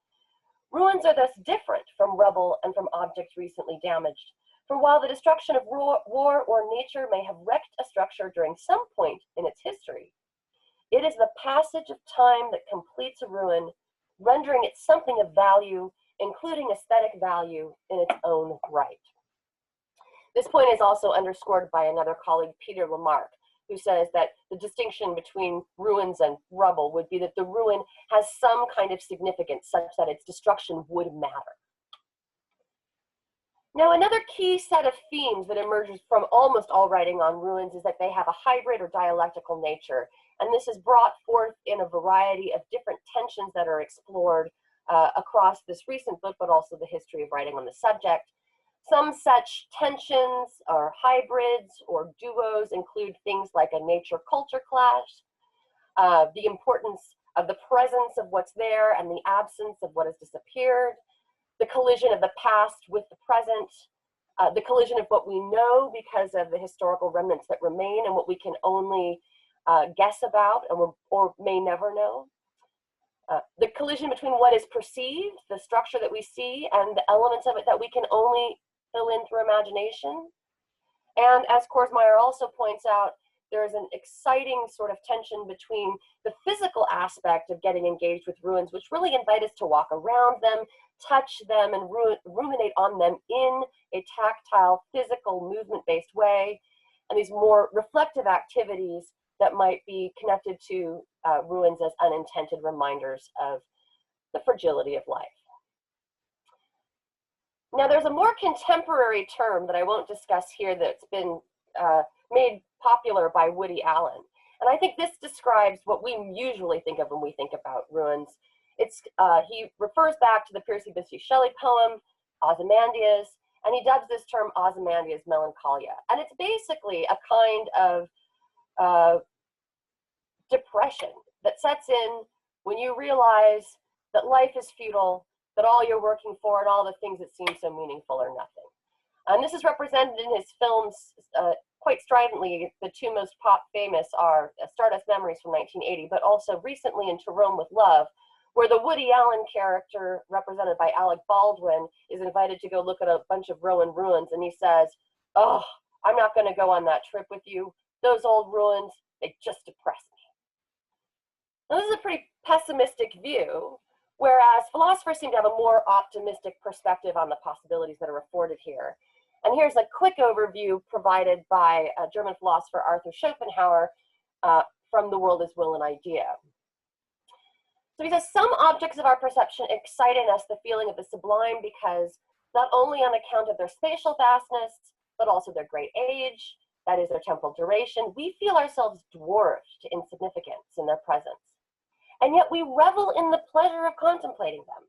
Ruins are thus different from rubble and from objects recently damaged, for while the destruction of war or nature may have wrecked a structure during some point in its history, it is the passage of time that completes a ruin, rendering it something of value, including aesthetic value in its own right. This point is also underscored by another colleague, Peter Lamarck, who says that the distinction between ruins and rubble would be that the ruin has some kind of significance such that its destruction would matter. Now, another key set of themes that emerges from almost all writing on ruins is that they have a hybrid or dialectical nature, and this is brought forth in a variety of different tensions that are explored across this recent book, but also the history of writing on the subject. Some such tensions or hybrids or duos include things like a nature-culture clash, the importance of the presence of what's there and the absence of what has disappeared, the collision of the past with the present, the collision of what we know because of the historical remnants that remain and what we can only guess about or may never know. The collision between what is perceived, the structure that we see, and the elements of it that we can only fill in through imagination. And as Korsmeyer also points out, there is an exciting sort of tension between the physical aspect of getting engaged with ruins, which really invite us to walk around them, touch them, and ruminate on them in a tactile, physical, movement-based way, and these more reflective activities that might be connected to ruins as unintended reminders of the fragility of life. Now, there's a more contemporary term that I won't discuss here that's been made popular by Woody Allen. And I think this describes what we usually think of when we think about ruins. He refers back to the Percy Bysshe Shelley poem, Ozymandias, and he dubs this term Ozymandias melancholia. And it's basically a kind of depression that sets in when you realize that life is futile, that all you're working for and all the things that seem so meaningful are nothing. And this is represented in his films quite stridently. The two most pop famous are Stardust Memories from 1980, but also recently in To Rome with Love, where the Woody Allen character, represented by Alec Baldwin, is invited to go look at a bunch of Roman ruins, and he says, "Oh, I'm not going to go on that trip with you. Those old ruins, they just depress me." Now, this is a pretty pessimistic view, whereas philosophers seem to have a more optimistic perspective on the possibilities that are afforded here. And here's a quick overview provided by German philosopher Arthur Schopenhauer from The World as Will and Idea. So he says, some objects of our perception excite in us the feeling of the sublime because not only on account of their spatial vastness, but also their great age, that is their temporal duration, we feel ourselves dwarfed to insignificance in their presence. And yet we revel in the pleasure of contemplating them.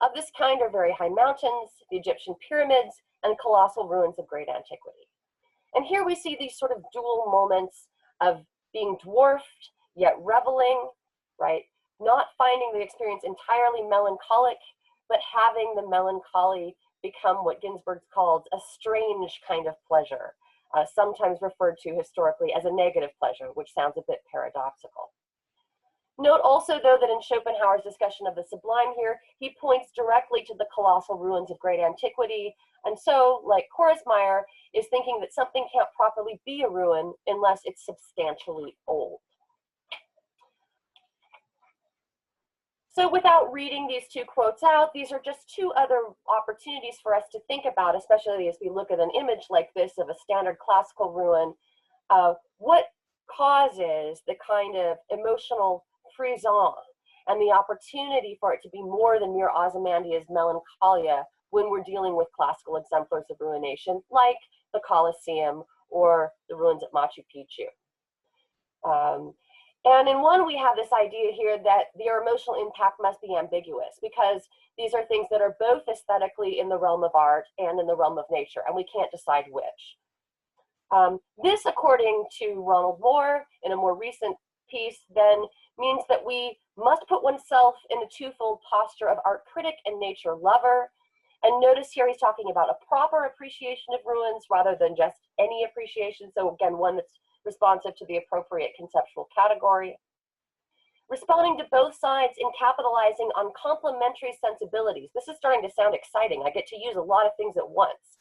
Of this kind are very high mountains, the Egyptian pyramids, and colossal ruins of great antiquity. And here we see these sort of dual moments of being dwarfed, yet reveling, right? Not finding the experience entirely melancholic, but having the melancholy become what Ginsberg called a strange kind of pleasure, sometimes referred to historically as a negative pleasure, which sounds a bit paradoxical. Note also, though, that in Schopenhauer's discussion of the sublime here, he points directly to the colossal ruins of great antiquity, and so, like Korsmeyer, is thinking that something can't properly be a ruin unless it's substantially old. So without reading these two quotes out, these are just two other opportunities for us to think about, especially as we look at an image like this of a standard classical ruin, what causes the kind of emotional frisson and the opportunity for it to be more than mere Ozymandias melancholia when we're dealing with classical exemplars of ruination, like the Colosseum or the ruins at Machu Picchu. And in one, we have this idea here that their emotional impact must be ambiguous because these are things that are both aesthetically in the realm of art and in the realm of nature, and we can't decide which. This, according to Ronald Moore, in a more recent piece, then means that we must put oneself in a twofold posture of art critic and nature lover. And notice here he's talking about a proper appreciation of ruins rather than just any appreciation. So again, one that's responsive to the appropriate conceptual category. Responding to both sides in capitalizing on complementary sensibilities. This is starting to sound exciting. I get to use a lot of things at once.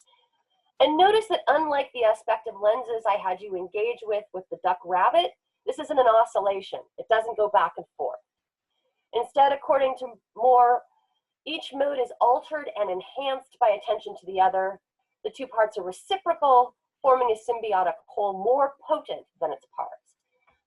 And notice that unlike the aspect of lenses I had you engage with the duck rabbit, this isn't an oscillation. It doesn't go back and forth. Instead, according to Moore, each mode is altered and enhanced by attention to the other. The two parts are reciprocal, forming a symbiotic whole more potent than its parts.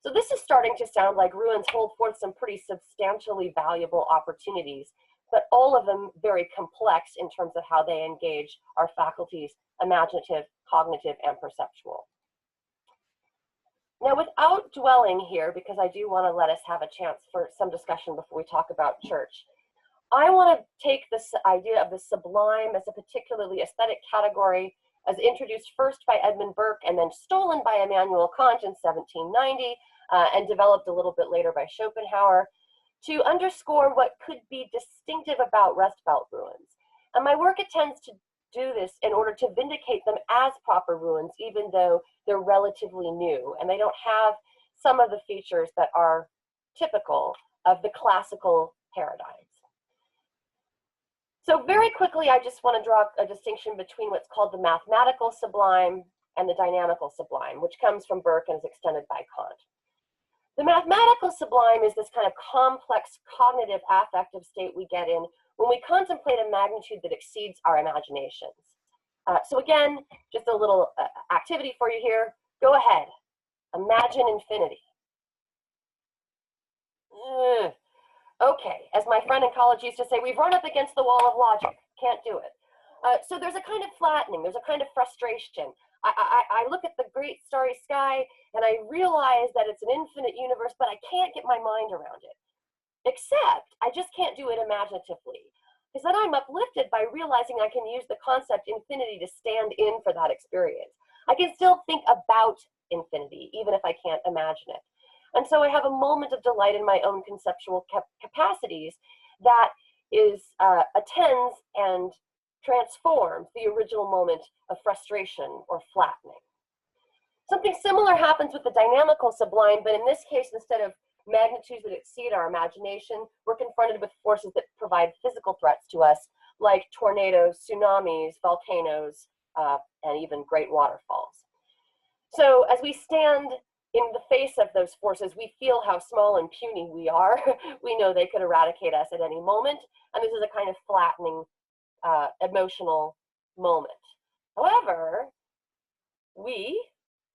So this is starting to sound like ruins hold forth some pretty substantially valuable opportunities, but all of them very complex in terms of how they engage our faculties, imaginative, cognitive, and perceptual. Now, without dwelling here, because I do want to let us have a chance for some discussion before we talk about church, I want to take this idea of the sublime as a particularly aesthetic category as introduced first by Edmund Burke and then stolen by Immanuel Kant in 1790 and developed a little bit later by Schopenhauer to underscore what could be distinctive about Rust Belt ruins. And my work intends to do this in order to vindicate them as proper ruins, even though they're relatively new and they don't have some of the features that are typical of the classical paradigms. So very quickly, I just want to draw a distinction between what's called the mathematical sublime and the dynamical sublime, which comes from Burke and is extended by Kant. The mathematical sublime is this kind of complex cognitive affective state we get in when we contemplate a magnitude that exceeds our imaginations. So again, just a little activity for you here. Go ahead, imagine infinity. Okay, as my friend in college used to say, we've run up against the wall of logic, can't do it. So there's a kind of flattening, there's a kind of frustration. I look at the great starry sky and I realize that it's an infinite universe, but I can't get my mind around it. Except I just can't do it imaginatively. Because then I'm uplifted by realizing I can use the concept infinity to stand in for that experience. I can still think about infinity, even if I can't imagine it. And so I have a moment of delight in my own conceptual capacities that is attends and transforms the original moment of frustration or flattening. Something similar happens with the dynamical sublime, but in this case, instead of magnitudes that exceed our imagination, we're confronted with forces that provide physical threats to us, like tornadoes, tsunamis, volcanoes, and even great waterfalls. So as we stand in the face of those forces, we feel how small and puny we are. We know they could eradicate us at any moment, and this is a kind of flattening emotional moment. However, we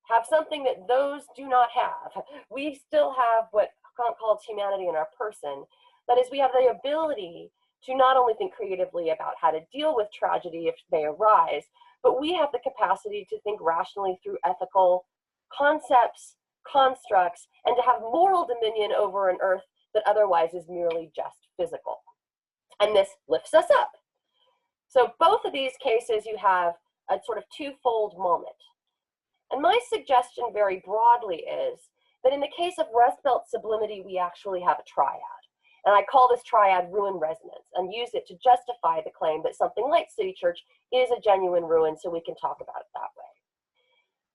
have something that those do not have. We still have what Kant calls humanity in our person. That is, we have the ability to not only think creatively about how to deal with tragedy if they arise, but we have the capacity to think rationally through ethical concepts, constructs, and to have moral dominion over an earth that otherwise is merely just physical. And this lifts us up. So both of these cases, you have a sort of twofold moment. And my suggestion very broadly is that in the case of Rust Belt sublimity, we actually have a triad. And I call this triad ruin resonance and use it to justify the claim that something like City Church is a genuine ruin, so we can talk about it that way.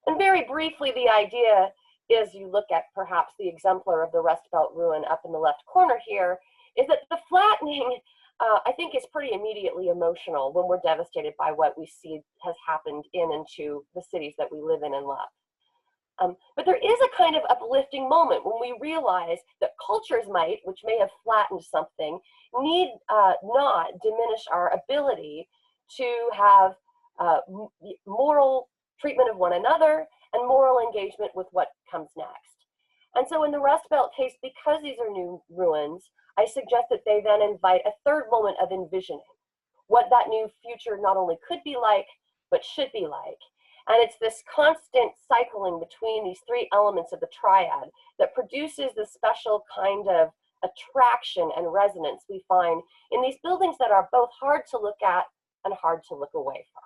And very briefly, the idea is, you look at perhaps the exemplar of the Rust Belt ruin up in the left corner here, is that the flattening, I think, is pretty immediately emotional when we're devastated by what we see has happened in and to the cities that we live in and love. But there is a kind of uplifting moment when we realize that cultures might, which may have flattened something, need not diminish our ability to have moral treatment of one another and moral engagement with what comes next. And so in the Rust Belt case, because these are new ruins, I suggest that they then invite a third moment of envisioning what that new future not only could be like, but should be like. And it's this constant cycling between these three elements of the triad that produces this special kind of attraction and resonance we find in these buildings that are both hard to look at and hard to look away from.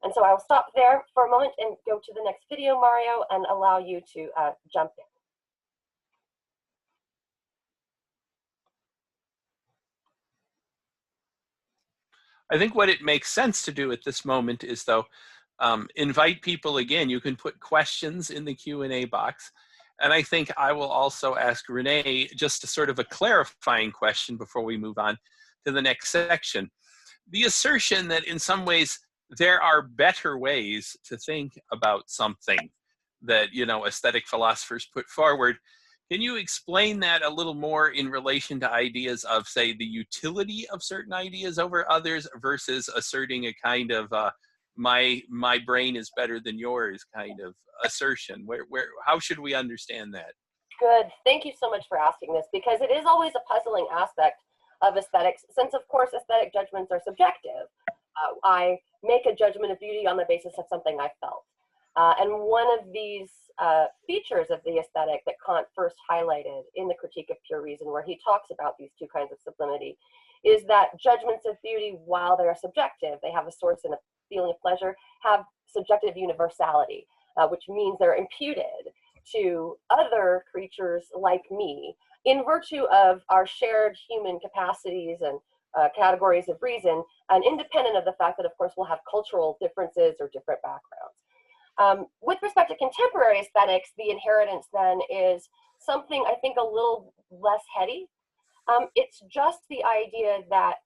And so I will stop there for a moment and go to the next video, Mario, and allow you to jump in. I think what it makes sense to do at this moment is, though, invite people again. You can put questions in the Q&A box. And I think I will also ask Renee just a sort of a clarifying question before we move on to the next section. The assertion that in some ways there are better ways to think about something that, you know, aesthetic philosophers put forward. Can you explain that a little more in relation to ideas of, say, the utility of certain ideas over others versus asserting a kind of my brain is better than yours kind of assertion? How should we understand that? Good. Thank you so much for asking this, because it is always a puzzling aspect of aesthetics, since of course aesthetic judgments are subjective. I make a judgment of beauty on the basis of something I felt. And one of these features of the aesthetic that Kant first highlighted in the Critique of Pure Reason, where he talks about these two kinds of sublimity, is that judgments of beauty, while they are subjective, they have a source in a feeling of pleasure, have subjective universality, which means they're imputed to other creatures like me in virtue of our shared human capacities and categories of reason, and independent of the fact that, of course, we'll have cultural differences or different backgrounds. With respect to contemporary aesthetics, the inheritance then is something I think a little less heady. It's just the idea that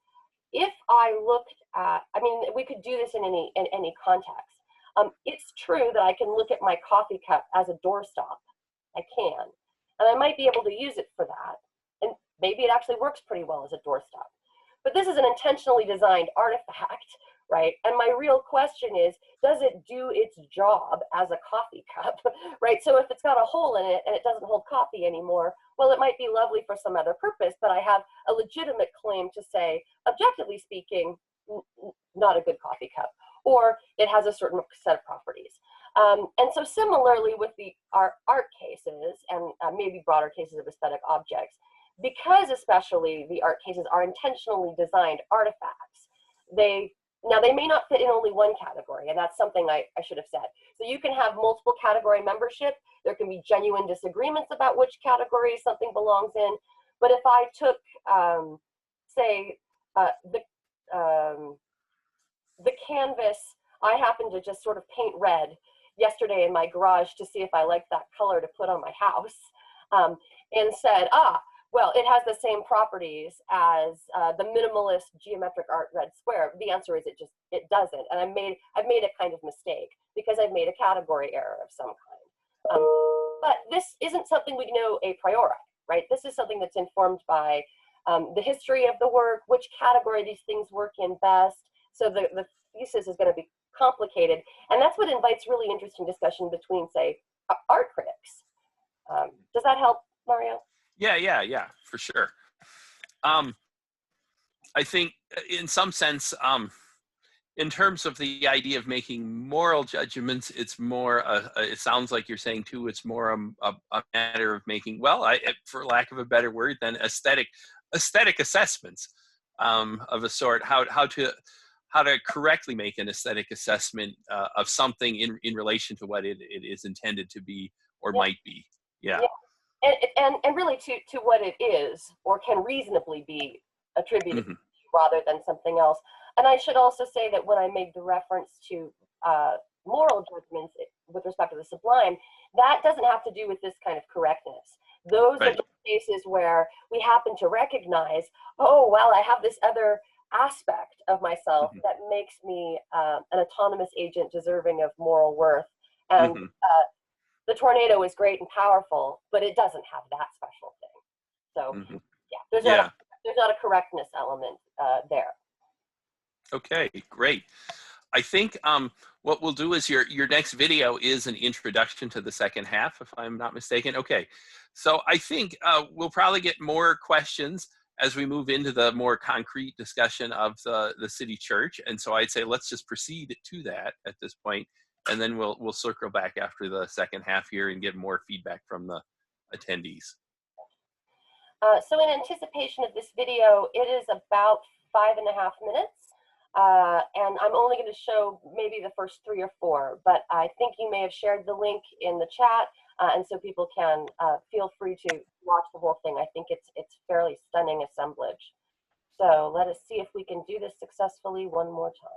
if I looked at, I mean, we could do this in any context. It's true that I can look at my coffee cup as a doorstop. I can. And I might be able to use it for that. And maybe it actually works pretty well as a doorstop. But this is an intentionally designed artifact, right? And my real question is, does it do its job as a coffee cup, right? So if it's got a hole in it and it doesn't hold coffee anymore, well, it might be lovely for some other purpose, but I have a legitimate claim to say, objectively speaking, not a good coffee cup, or it has a certain set of properties. And so similarly with our art cases and maybe broader cases of aesthetic objects, because especially the art cases are intentionally designed artifacts, they may not fit in only one category, and that's something I should have said. So you can have multiple category membership. There can be genuine disagreements about which category something belongs in. But if I took, say, the canvas I happened to just sort of paint red yesterday in my garage to see if I liked that color to put on my house, and said, well, it has the same properties as the minimalist geometric art red square. The answer is it doesn't. And I've made a kind of mistake because I've made a category error of some kind. But this isn't something we know a priori, right? This is something that's informed by the history of the work, which category these things work in best. So the thesis is going to be complicated. And that's what invites really interesting discussion between, say, art critics. Does that help, Mario? Yeah, for sure. I think in some sense, in terms of the idea of making moral judgments, it's more, it sounds like you're saying too, it's more a matter of making, well, for lack of a better word, than aesthetic assessments of a sort, how to correctly make an aesthetic assessment of something in relation to what it is intended to be or might be. Yeah. And really to what it is or can reasonably be attributed to rather than something else. And I should also say that when I made the reference to moral judgments with respect to the sublime, that doesn't have to do with this kind of correctness. Those are just cases where we happen to recognize, oh, well, I have this other aspect of myself that makes me an autonomous agent deserving of moral worth. And the tornado is great and powerful, but it doesn't have that special thing. So there's not a correctness element there. Okay, great. I think what we'll do is your next video is an introduction to the second half, if I'm not mistaken. Okay, so I think we'll probably get more questions as we move into the more concrete discussion of the city church. And so I'd say let's just proceed to that at this point, and then we'll circle back after the second half here and get more feedback from the attendees. So in anticipation of this video, it is about 5.5 minutes. And I'm only going to show maybe the first 3 or 4, but I think you may have shared the link in the chat, and so people can feel free to watch the whole thing. I think it's fairly stunning assemblage. So let us see if we can do this successfully one more time.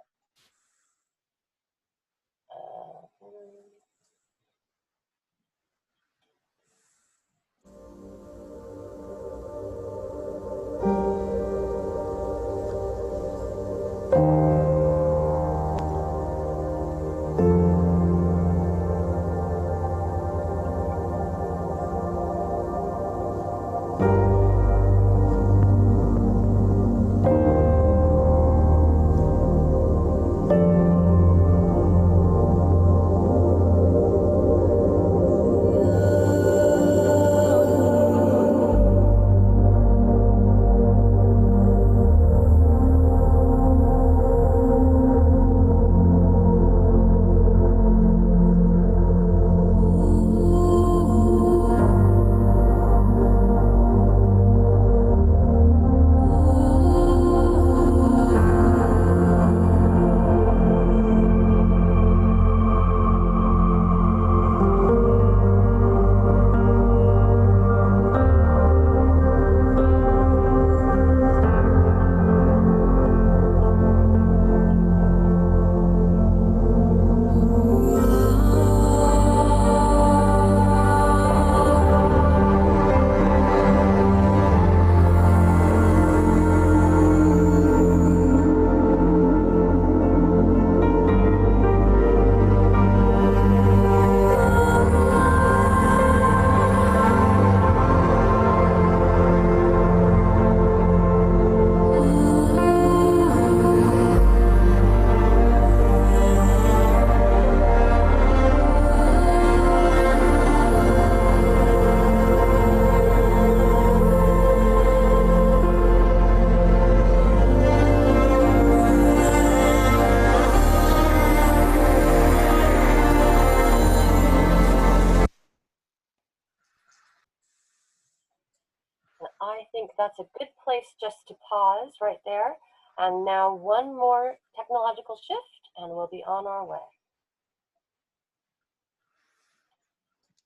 I think that's a good place just to pause right there. And now one more technological shift and we'll be on our way.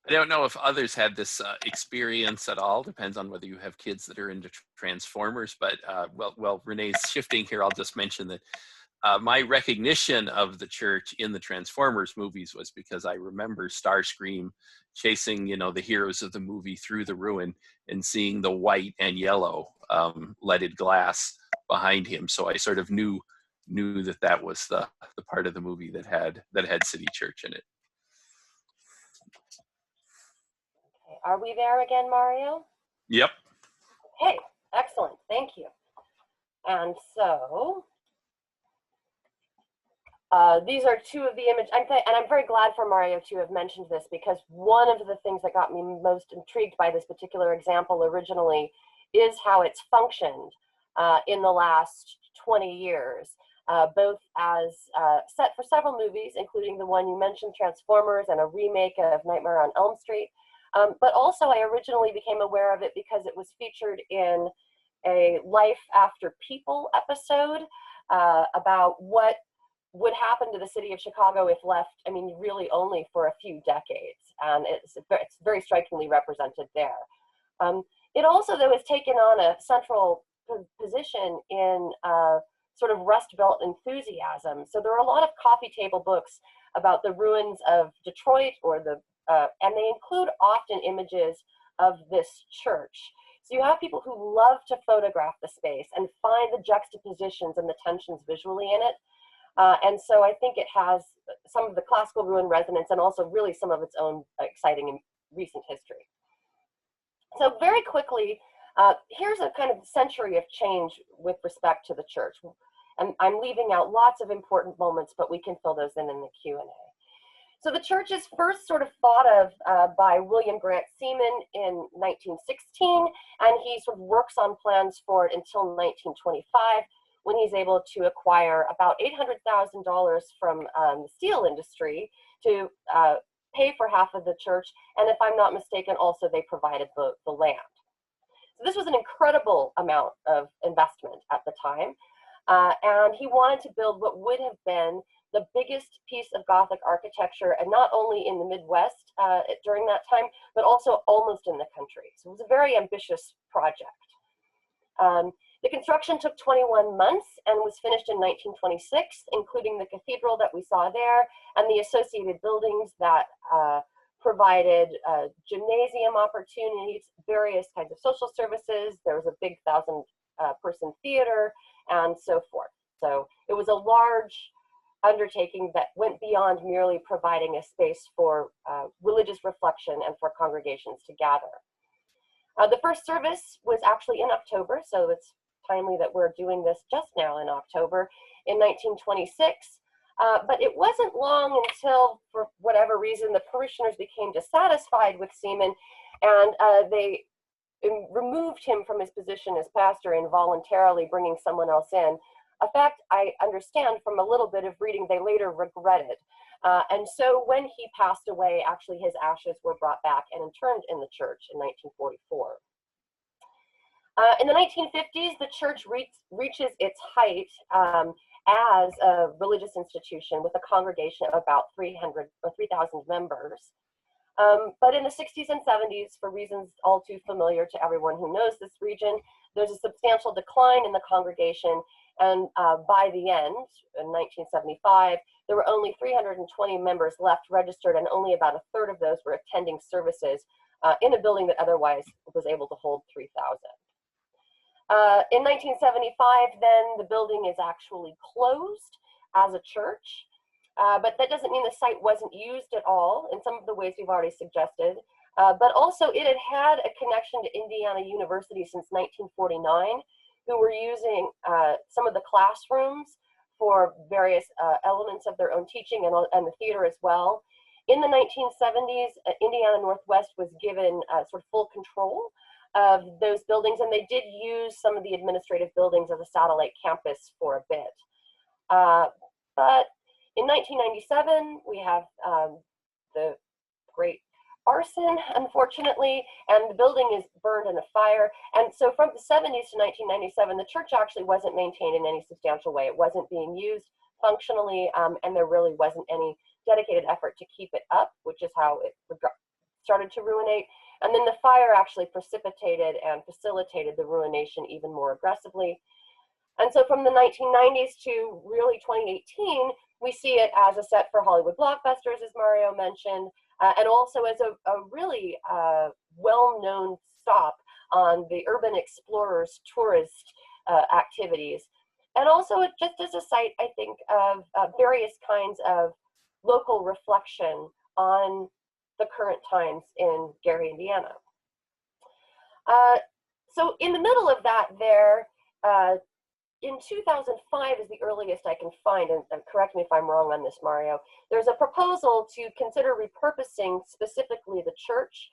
I don't know if others had this experience at all. Depends on whether you have kids that are into Transformers. But well, Renee's shifting here. I'll just mention that my recognition of the church in the Transformers movies was because I remember Starscream chasing, the heroes of the movie through the ruin and seeing the white and yellow leaded glass behind him. So I sort of knew that was the part of the movie that had City Church in it. Are we there again, Mario? Yep. Okay, excellent. Thank you. And so these are 2 of the images, and I'm very glad for Mario to have mentioned this, because one of the things that got me most intrigued by this particular example originally is how it's functioned in the last 20 years, both as set for several movies, including the one you mentioned, Transformers, and a remake of Nightmare on Elm Street. But also I originally became aware of it because it was featured in a Life After People episode about what would happen to the city of Chicago if left, really only for a few decades. And it's very strikingly represented there. It also, though, has taken on a central position in sort of Rust Belt enthusiasm. So there are a lot of coffee table books about the ruins of Detroit, and they include often images of this church. So you have people who love to photograph the space and find the juxtapositions and the tensions visually in it. And so I think it has some of the classical ruin resonance and also really some of its own exciting and recent history. So very quickly, here's a kind of century of change with respect to the church. And I'm leaving out lots of important moments, but we can fill those in the Q&A. So the church is first sort of thought of by William Grant Seaman in 1916, and he sort of works on plans for it until 1925, when he's able to acquire about $800,000 from the steel industry to pay for half of the church, and if I'm not mistaken, also they provided the land. So this was an incredible amount of investment at the time. And he wanted to build what would have been the biggest piece of Gothic architecture, and not only in the Midwest during that time, but also almost in the country. So it was a very ambitious project. The construction took 21 months and was finished in 1926, including the cathedral that we saw there and the associated buildings that provided gymnasium opportunities, various kinds of social services. There was a big 1,000-person theater and so forth. So it was a large undertaking that went beyond merely providing a space for religious reflection and for congregations to gather. The first service was actually in October, so it's timely that we're doing this just now in October in 1926. But it wasn't long until, for whatever reason, the parishioners became dissatisfied with Seaman, and they removed him from his position as pastor, involuntarily bringing someone else in. A fact I understand from a little bit of reading they later regretted. And so when he passed away, actually his ashes were brought back and interned in the church in 1944. In the 1950s, the church reaches its height as a religious institution with a congregation of about 300 or 3,000 members. But in the 60s and 70s, for reasons all too familiar to everyone who knows this region, there's a substantial decline in the congregation. And by the end, in 1975, there were only 320 members left registered, and only about a third of those were attending services in a building that otherwise was able to hold 3,000. In 1975, then, the building is actually closed as a church, but that doesn't mean the site wasn't used at all in some of the ways we've already suggested. But also, it had a connection to Indiana University since 1949, who were using some of the classrooms for various elements of their own teaching and the theater as well. In the 1970s, Indiana Northwest was given sort of full control of those buildings, and they did use some of the administrative buildings of the satellite campus for a bit. But in 1997, we have the great arson, unfortunately, and the building is burned in a fire. And so from the 70s to 1997, the church actually wasn't maintained in any substantial way. It wasn't being used functionally, and there really wasn't any dedicated effort to keep it up, which is how it started to ruinate. And then the fire actually precipitated and facilitated the ruination even more aggressively. And so from the 1990s to really 2018, we see it as a set for Hollywood blockbusters, as Mario mentioned, and also as a really well-known stop on the urban explorers' tourist activities. And also just as a site, I think, of various kinds of local reflection on the current times in Gary, Indiana. So in the middle of that there, in 2005 is the earliest I can find, and correct me if I'm wrong on this, Mario, there's a proposal to consider repurposing specifically the church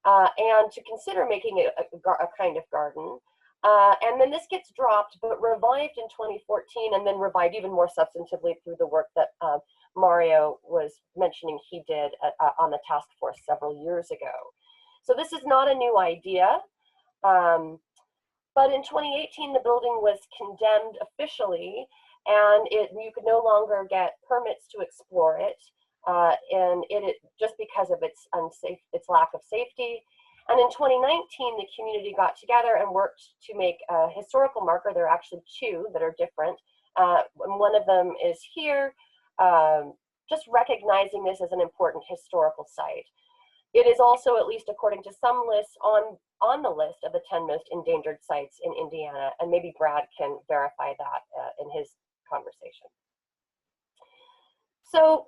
and to consider making it a kind of garden. And then this gets dropped, but revived in 2014, and then revived even more substantively through the work that Mario was mentioning he did on the task force several years ago. So this is not a new idea. But in 2018, the building was condemned officially, and you could no longer get permits to explore it, and just because of its lack of safety. And in 2019, the community got together and worked to make a historical marker. There are actually two that are different. And one of them is here, just recognizing this as an important historical site. It is also, at least according to some lists, on the list of the 10 most endangered sites in Indiana, and maybe Brad can verify that in his conversation. So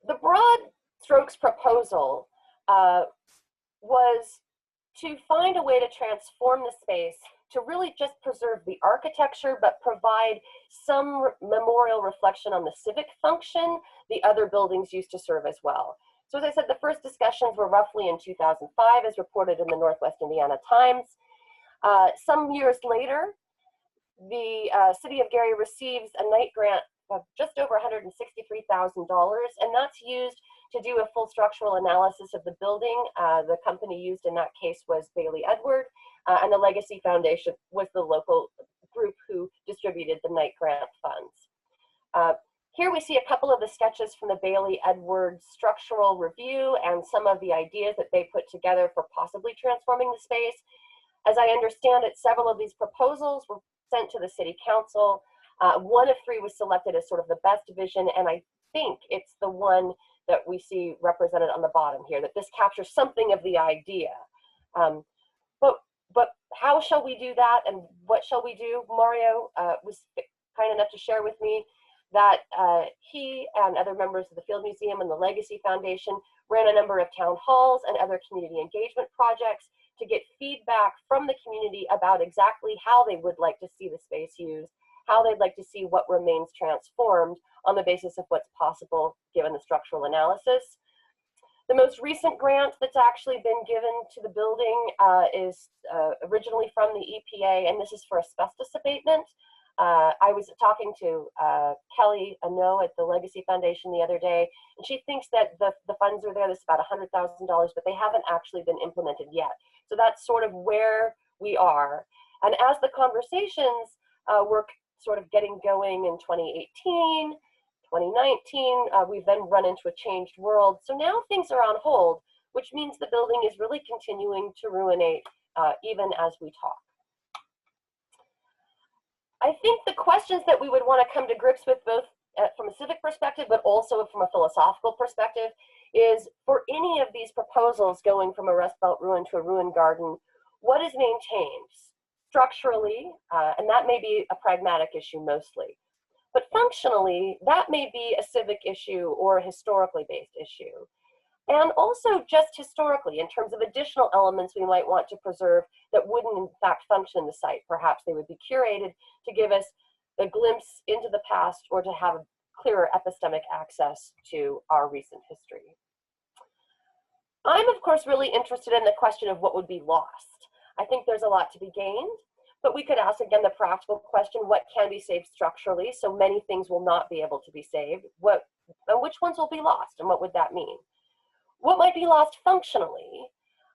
the broad strokes proposal was to find a way to transform the space to really just preserve the architecture, but provide some memorial reflection on the civic function the other buildings used to serve as well. So as I said, the first discussions were roughly in 2005, as reported in the Northwest Indiana Times. Some years later, the city of Gary receives a night grant of just over $163,000, and that's used to do a full structural analysis of the building. The company used in that case was Bailey Edward, and the Legacy Foundation was the local group who distributed the night grant funds. Here we see a couple of the sketches from the Bailey Edwards structural review and some of the ideas that they put together for possibly transforming the space. As I understand it, several of these proposals were sent to the City Council. One of three was selected as sort of the best vision, and I think it's the one that we see represented on the bottom here, that this captures something of the idea. But how shall we do that, and what shall we do? Mario was kind enough to share with me that he and other members of the Field Museum and the Legacy Foundation ran a number of town halls and other community engagement projects to get feedback from the community about exactly how they would like to see the space used, how they'd like to see what remains transformed on the basis of what's possible given the structural analysis. The most recent grant that's actually been given to the building is originally from the EPA, and this is for asbestos abatement. I was talking to Kelly Ano at the Legacy Foundation the other day, and she thinks that the funds are there. This is about $100,000, but they haven't actually been implemented yet. So that's sort of where we are. And as the conversations were sort of getting going in 2018, 2019, we've then run into a changed world. So now things are on hold, which means the building is really continuing to ruinate even as we talk. I think the questions that we would want to come to grips with, both from a civic perspective, but also from a philosophical perspective, is for any of these proposals going from a Rust Belt ruin to a ruin garden, what is maintained structurally, and that may be a pragmatic issue mostly, but functionally, that may be a civic issue or a historically based issue. And also just historically, in terms of additional elements we might want to preserve that wouldn't in fact function in the site. Perhaps they would be curated to give us a glimpse into the past or to have clearer epistemic access to our recent history. I'm of course really interested in the question of what would be lost. I think there's a lot to be gained, but we could ask again the practical question, what can be saved structurally? So many things will not be able to be saved. Which ones will be lost, and what would that mean? What might be lost functionally?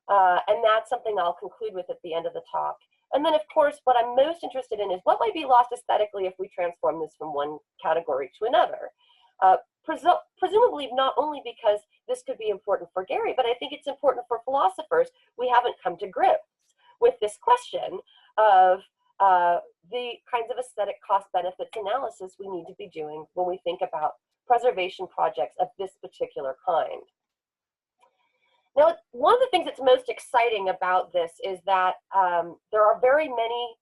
And that's something I'll conclude with at the end of the talk. And then of course, what I'm most interested in is what might be lost aesthetically if we transform this from one category to another. Presumably not only because this could be important for Gary, but I think it's important for philosophers. We haven't come to grips with this question of the kinds of aesthetic cost benefits analysis we need to be doing when we think about preservation projects of this particular kind. Now, one of the things that's most exciting about this is that there are very many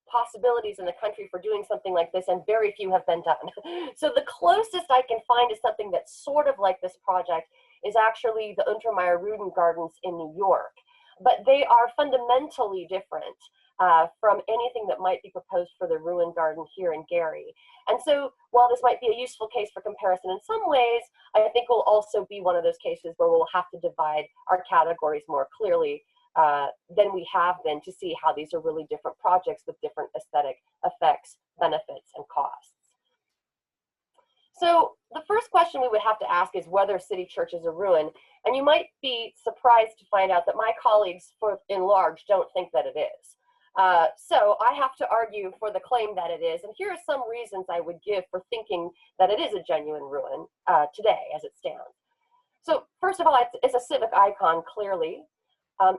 possibilities in the country for doing something like this, and very few have been done. So the closest I can find to something that's sort of like this project is actually the Untermeyer Ruden Gardens in New York. But they are fundamentally different from anything that might be proposed for the Ruin Garden here in Gary. And so while this might be a useful case for comparison in some ways, I think will also be one of those cases where we'll have to divide our categories more clearly than we have been to see how these are really different projects with different aesthetic effects, benefits, and costs. So the first question we would have to ask is whether City Church is a ruin. And you might be surprised to find out that my colleagues, in large, don't think that it is. So I have to argue for the claim that it is. And here are some reasons I would give for thinking that it is a genuine ruin today as it stands. So first of all, it's a civic icon, clearly.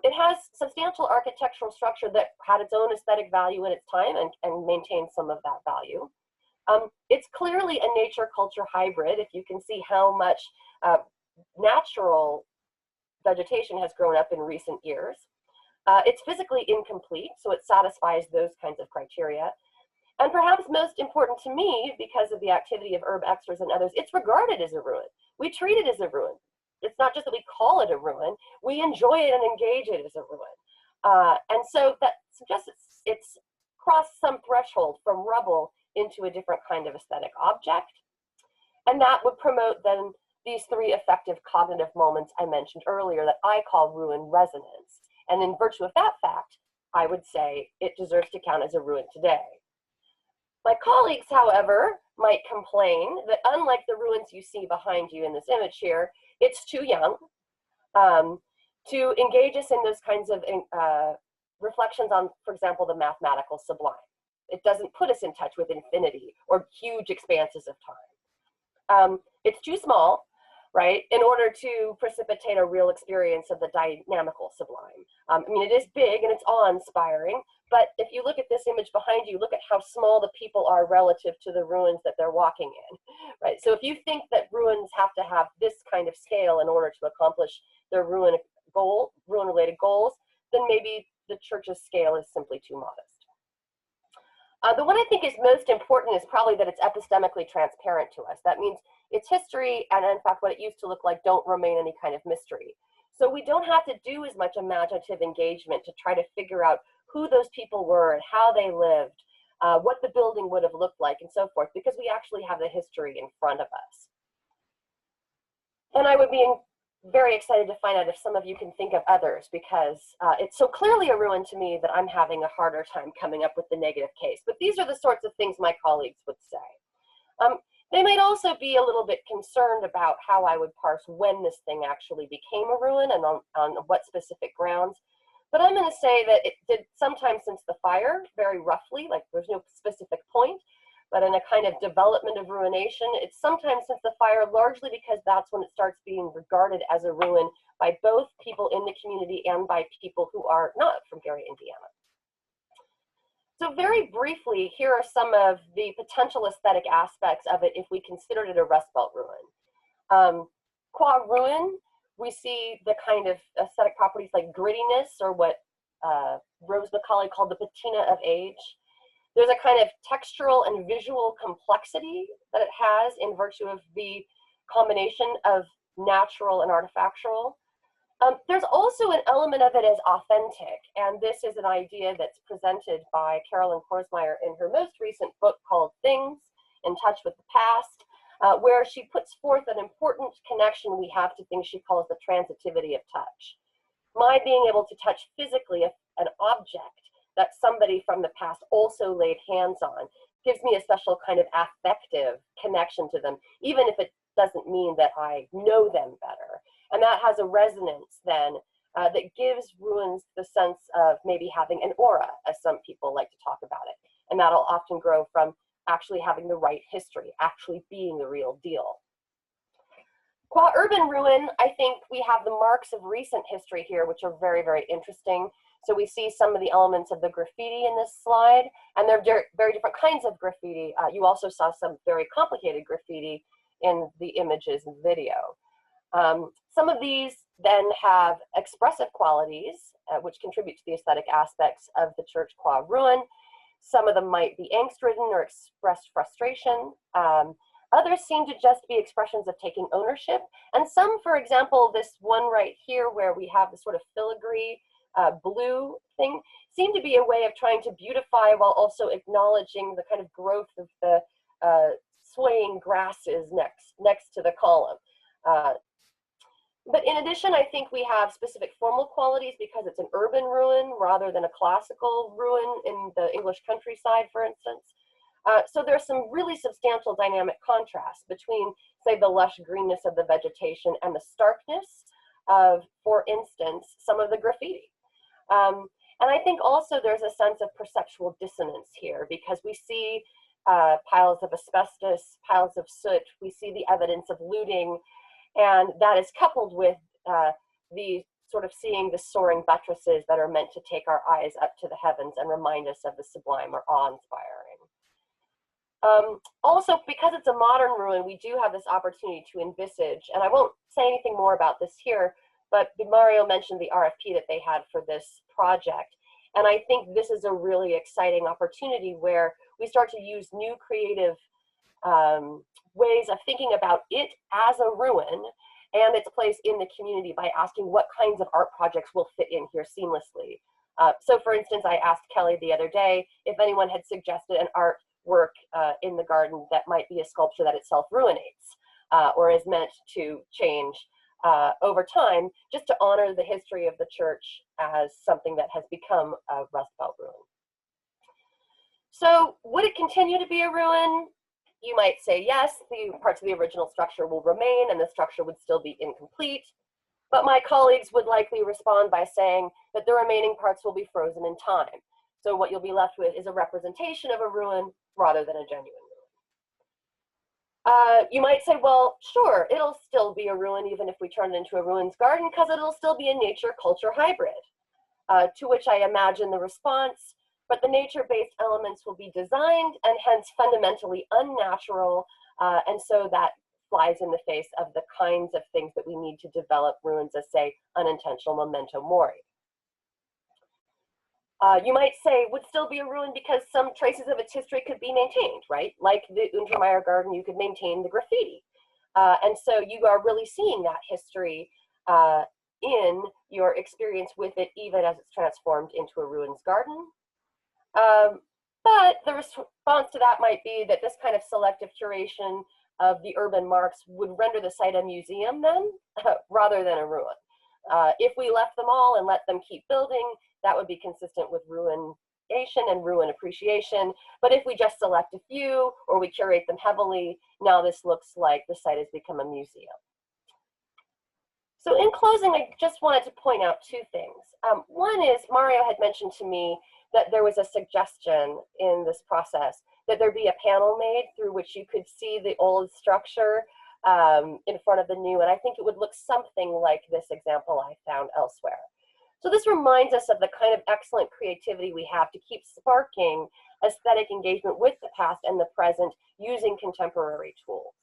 It has substantial architectural structure that had its own aesthetic value in its time and maintains some of that value. It's clearly a nature-culture hybrid, if you can see how much natural vegetation has grown up in recent years. It's physically incomplete, so it satisfies those kinds of criteria. And perhaps most important to me, because of the activity of urbexers and others, it's regarded as a ruin. We treat it as a ruin. It's not just that we call it a ruin, we enjoy it and engage it as a ruin. And so that suggests it's crossed some threshold from rubble into a different kind of aesthetic object. And that would promote then these three effective cognitive moments I mentioned earlier that I call ruin resonance. And in virtue of that fact, I would say it deserves to count as a ruin today. My colleagues, however, might complain that unlike the ruins you see behind you in this image here, it's too young to engage us in those kinds of reflections on, for example, the mathematical sublime. It doesn't put us in touch with infinity or huge expanses of time. It's too small, right, in order to precipitate a real experience of the dynamical sublime. I mean, it is big and it's awe-inspiring, but if you look at this image behind you, look at how small the people are relative to the ruins that they're walking in, right? So if you think that ruins have to have this kind of scale in order to accomplish their ruin-related goals, then maybe the church's scale is simply too modest. The one I think is most important is probably that it's epistemically transparent to us. That means its history and, in fact, what it used to look like don't remain any kind of mystery. So we don't have to do as much imaginative engagement to try to figure out who those people were and how they lived, what the building would have looked like, and so forth, because we actually have the history in front of us. And I would be very excited to find out if some of you can think of others, because it's so clearly a ruin to me that I'm having a harder time coming up with the negative case. But these are the sorts of things my colleagues would say. They might also be a little bit concerned about how I would parse when this thing actually became a ruin and on what specific grounds. But I'm going to say that it did sometime since the fire, very roughly, like there's no specific point. But in a kind of development of ruination, it's sometimes since the fire, largely because that's when it starts being regarded as a ruin by both people in the community and by people who are not from Gary, Indiana. So very briefly, here are some of the potential aesthetic aspects of it if we considered it a Rust Belt ruin. Qua ruin, we see the kind of aesthetic properties like grittiness, or what Rose Macaulay called the patina of age. There's a kind of textural and visual complexity that it has in virtue of the combination of natural and artifactual. There's also an element of it as authentic, and this is an idea that's presented by Carolyn Korsmeyer in her most recent book called Things, In Touch with the Past, where she puts forth an important connection we have to things she calls the transitivity of touch. My being able to touch physically an object that somebody from the past also laid hands on gives me a special kind of affective connection to them, even if it doesn't mean that I know them better. And that has a resonance then that gives ruins the sense of maybe having an aura, as some people like to talk about it. And that'll often grow from actually having the right history, actually being the real deal. Qua urban ruin, I think we have the marks of recent history here, which are very, very interesting. So we see some of the elements of the graffiti in this slide, and they're very different kinds of graffiti. You also saw some very complicated graffiti in the images and video. Some of these then have expressive qualities, which contribute to the aesthetic aspects of the church qua ruin. Some of them might be angst-ridden or express frustration. Others seem to just be expressions of taking ownership. And some, for example, this one right here where we have the sort of filigree blue thing, seem to be a way of trying to beautify while also acknowledging the kind of growth of the swaying grasses next to the column. But in addition, I think we have specific formal qualities because it's an urban ruin rather than a classical ruin in the English countryside, for instance. So there's some really substantial dynamic contrast between, say, the lush greenness of the vegetation and the starkness of, for instance, some of the graffiti. And I think also there's a sense of perceptual dissonance here because we see piles of asbestos, piles of soot, we see the evidence of looting, and that is coupled with the sort of seeing the soaring buttresses that are meant to take our eyes up to the heavens and remind us of the sublime or awe-inspiring. Also, because it's a modern ruin, we do have this opportunity to envisage, and I won't say anything more about this here, but Mario mentioned the RFP that they had for this project. And I think this is a really exciting opportunity where we start to use new creative ways of thinking about it as a ruin and its place in the community by asking what kinds of art projects will fit in here seamlessly. So for instance, I asked Kelly the other day if anyone had suggested an artwork in the garden that might be a sculpture that itself ruinates or is meant to change over time, just to honor the history of the church as something that has become a Rust Belt ruin. So would it continue to be a ruin? You might say yes, the parts of the original structure will remain and the structure would still be incomplete. But my colleagues would likely respond by saying that the remaining parts will be frozen in time. So what you'll be left with is a representation of a ruin rather than a genuine ruin. You might say, well, sure, it'll still be a ruin even if we turn it into a ruins garden, because it'll still be a nature-culture hybrid. To which I imagine the response, but the nature-based elements will be designed and hence fundamentally unnatural, and so that flies in the face of the kinds of things that we need to develop ruins as, say, unintentional memento mori. You might say would still be a ruin because some traces of its history could be maintained, right? Like the Untermeyer Garden, you could maintain the graffiti. And so you are really seeing that history in your experience with it, even as it's transformed into a ruins garden. But the response to that might be that this kind of selective curation of the urban marks would render the site a museum then, rather than a ruin. If we left them all and let them keep building, that would be consistent with ruination and ruin appreciation. But if we just select a few or we curate them heavily, now this looks like the site has become a museum. So in closing, I just wanted to point out two things. One is Mario had mentioned to me that there was a suggestion in this process that there be a panel made through which you could see the old structure in front of the new, and I think it would look something like this example I found elsewhere. So this reminds us of the kind of excellent creativity we have to keep sparking aesthetic engagement with the past and the present using contemporary tools.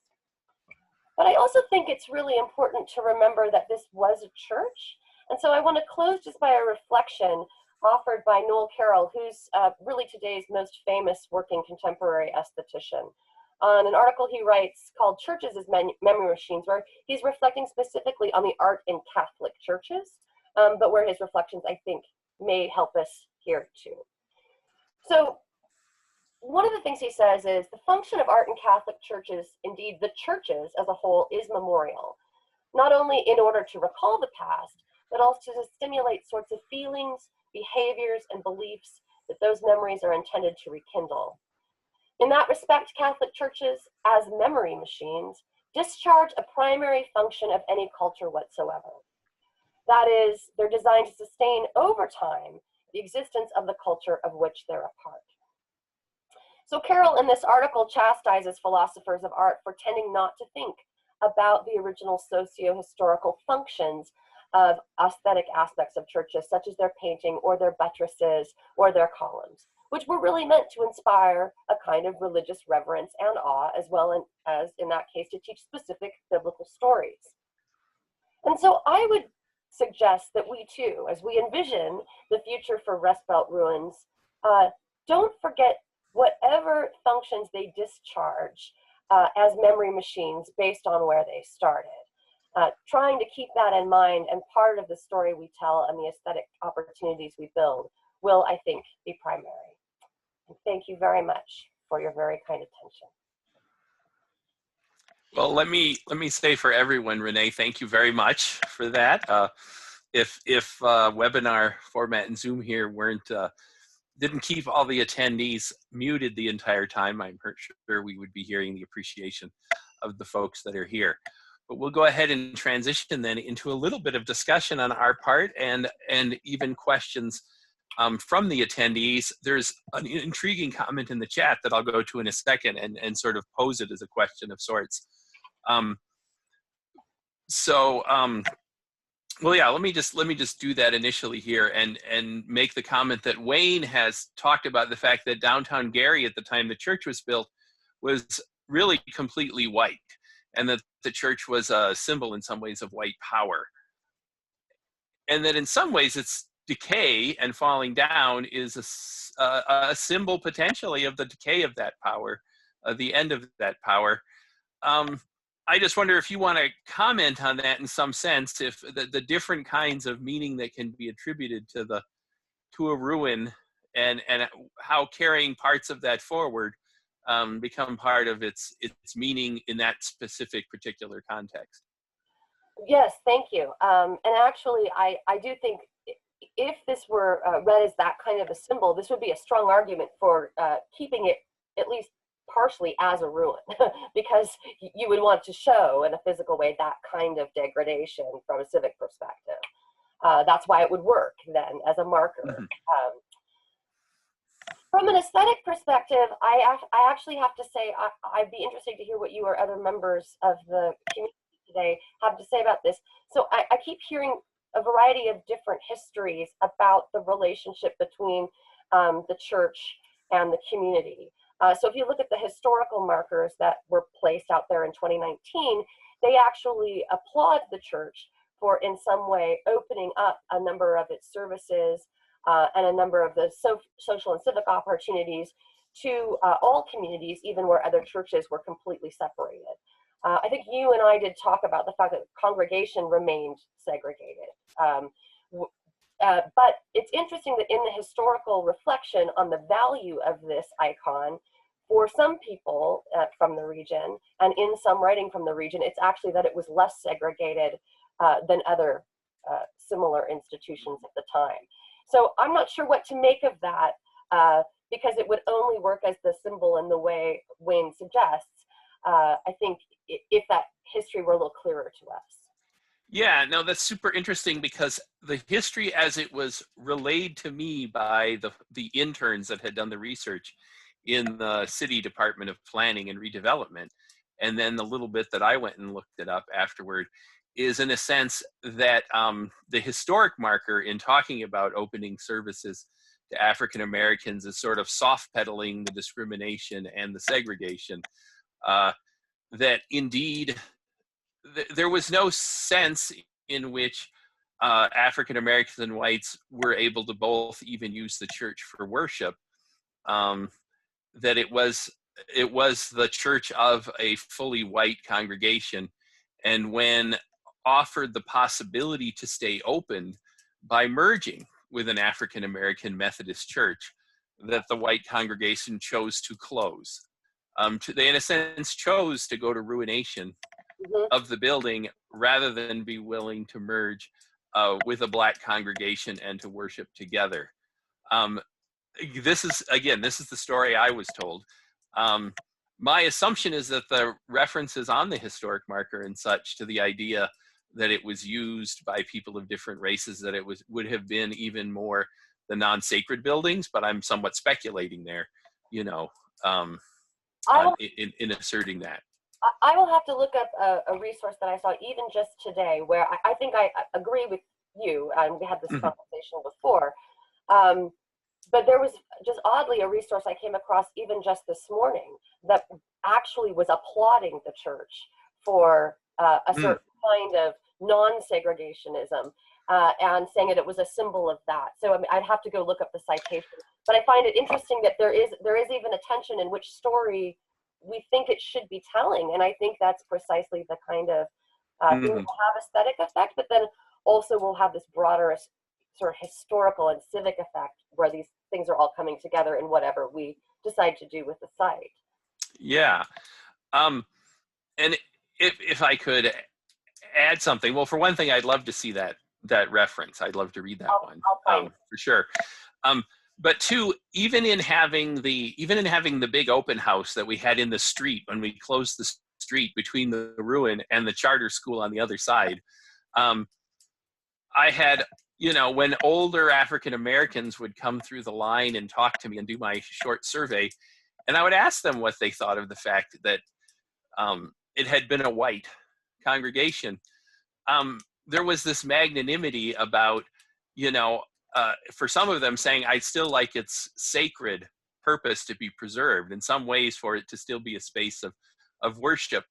But I also think it's really important to remember that this was a church, and so I want to close just by a reflection offered by Noel Carroll, who's really today's most famous working contemporary esthetician, on an article he writes called Churches as Memory Machines, where he's reflecting specifically on the art in Catholic churches, but where his reflections, I think, may help us here too. So one of the things he says is the function of art in Catholic churches, indeed the churches as a whole, is memorial, not only in order to recall the past, but also to stimulate sorts of feelings, behaviors, and beliefs that those memories are intended to rekindle. In that respect, Catholic churches, as memory machines, discharge a primary function of any culture whatsoever. That is, they're designed to sustain over time the existence of the culture of which they're a part. So Carroll in this article chastises philosophers of art for tending not to think about the original socio-historical functions of aesthetic aspects of churches, such as their painting or their buttresses or their columns, which were really meant to inspire a kind of religious reverence and awe, as well as, in that case, to teach specific biblical stories. And so I would suggest that we too, as we envision the future for Rust Belt ruins, don't forget whatever functions they discharge as memory machines based on where they started. Trying to keep that in mind, and part of the story we tell and the aesthetic opportunities we build will, I think, be primary. And thank you very much for your very kind attention. Well, let me say for everyone, Renee, thank you very much for that. If webinar format and Zoom here didn't keep all the attendees muted the entire time, I'm sure we would be hearing the appreciation of the folks that are here. But we'll go ahead and transition then into a little bit of discussion on our part and even questions from the attendees. There's an intriguing comment in the chat that I'll go to in a second and sort of pose it as a question of sorts. Well, yeah, let me just do that initially here and make the comment that Wayne has talked about the fact that downtown Gary at the time the church was built was really completely white, and that the church was a symbol in some ways of white power. And that in some ways its decay and falling down is a symbol potentially of the decay of that power, the end of that power. I just wonder if you want to comment on that in some sense, if the different kinds of meaning that can be attributed to a ruin and how carrying parts of that forward become part of its meaning in that specific particular context. Yes, thank you. And actually, I do think if this were read as that kind of a symbol, this would be a strong argument for keeping it at least partially as a ruin because you would want to show in a physical way that kind of degradation from a civic perspective. That's why it would work then as a marker. Mm-hmm. From an aesthetic perspective, I actually have to say I'd be interested to hear what you or other members of the community today have to say about this. So I keep hearing a variety of different histories about the relationship between the church and the community. So if you look at the historical markers that were placed out there in 2019, they actually applaud the church for in some way opening up a number of its services and a number of the social and civic opportunities to all communities, even where other churches were completely separated. I think you and I did talk about the fact that congregation remained segregated. But it's interesting that in the historical reflection on the value of this icon, for some people from the region, and in some writing from the region, it's actually that it was less segregated than other similar institutions at the time. So I'm not sure what to make of that, because it would only work as the symbol in the way Wayne suggests. I think if that history were a little clearer to us. Yeah, no, that's super interesting because the history as it was relayed to me by the interns that had done the research in the City Department of Planning and Redevelopment, and then the little bit that I went and looked it up afterward, is in a sense that the historic marker in talking about opening services to African Americans is sort of soft pedaling the discrimination and the segregation. That indeed there was no sense in which African Americans and whites were able to both even use the church for worship. That it was the church of a fully white congregation, and when offered the possibility to stay open by merging with an African American Methodist church, that the white congregation chose to close. They, in a sense, chose to go to ruination of the building rather than be willing to merge with a black congregation and to worship together. This is the story I was told. My assumption is that the references on the historic marker and such to the idea that it was used by people of different races, that it would have been even more the non-sacred buildings, but I'm somewhat speculating there, in asserting that. I will have to look up a resource that I saw even just today where I think I agree with you, and we had this conversation before, but there was just oddly a resource I came across even just this morning that actually was applauding the church for a certain kind of non-segregationism and saying that it was a symbol of that. So I mean, I'd have to go look up the citation, but I find it interesting that there is even a tension in which story we think it should be telling, and I think that's precisely the kind of thing that will have aesthetic effect, but then also will have this broader sort of historical and civic effect where these things are all coming together in whatever we decide to do with the site. Yeah, and if I could add something, well, for one thing, I'd love to see that reference. I'd love to read that one for sure. But two, even in having the big open house that we had in the street when we closed the street between the ruin and the charter school on the other side, I had, when older African Americans would come through the line and talk to me and do my short survey, and I would ask them what they thought of the fact that it had been a white congregation. There was this magnanimity about, for some of them saying, I still like its sacred purpose to be preserved, in some ways for it to still be a space of worship.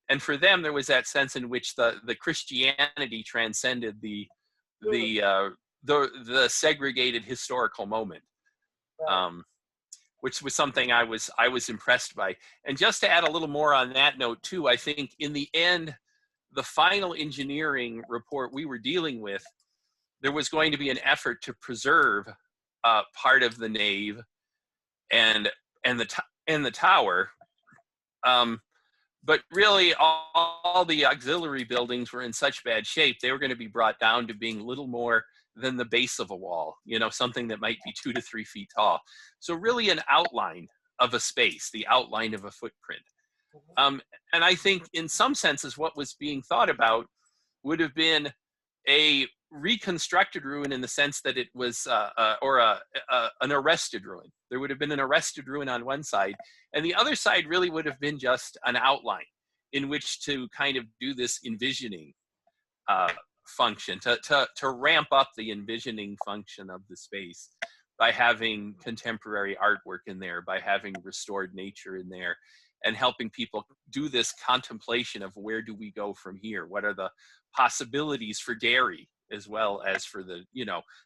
And for them, there was that sense in which the Christianity transcended the segregated historical moment, which was something I was impressed by. And just to add a little more on that note too, I think in the end, the final engineering report we were dealing with, there was going to be an effort to preserve part of the nave and the tower, but really all the auxiliary buildings were in such bad shape they were going to be brought down to being little more than the base of a wall, something that might be 2 to 3 feet tall. So really an outline of a space, the outline of a footprint. And I think in some senses what was being thought about would have been a reconstructed ruin in the sense that it was, an arrested ruin. There would have been an arrested ruin on one side, and the other side really would have been just an outline in which to kind of do this envisioning function, to ramp up the envisioning function of the space by having contemporary artwork in there, by having restored nature in there, and helping people do this contemplation of where do we go from here? What are the possibilities for dairy as well as for the,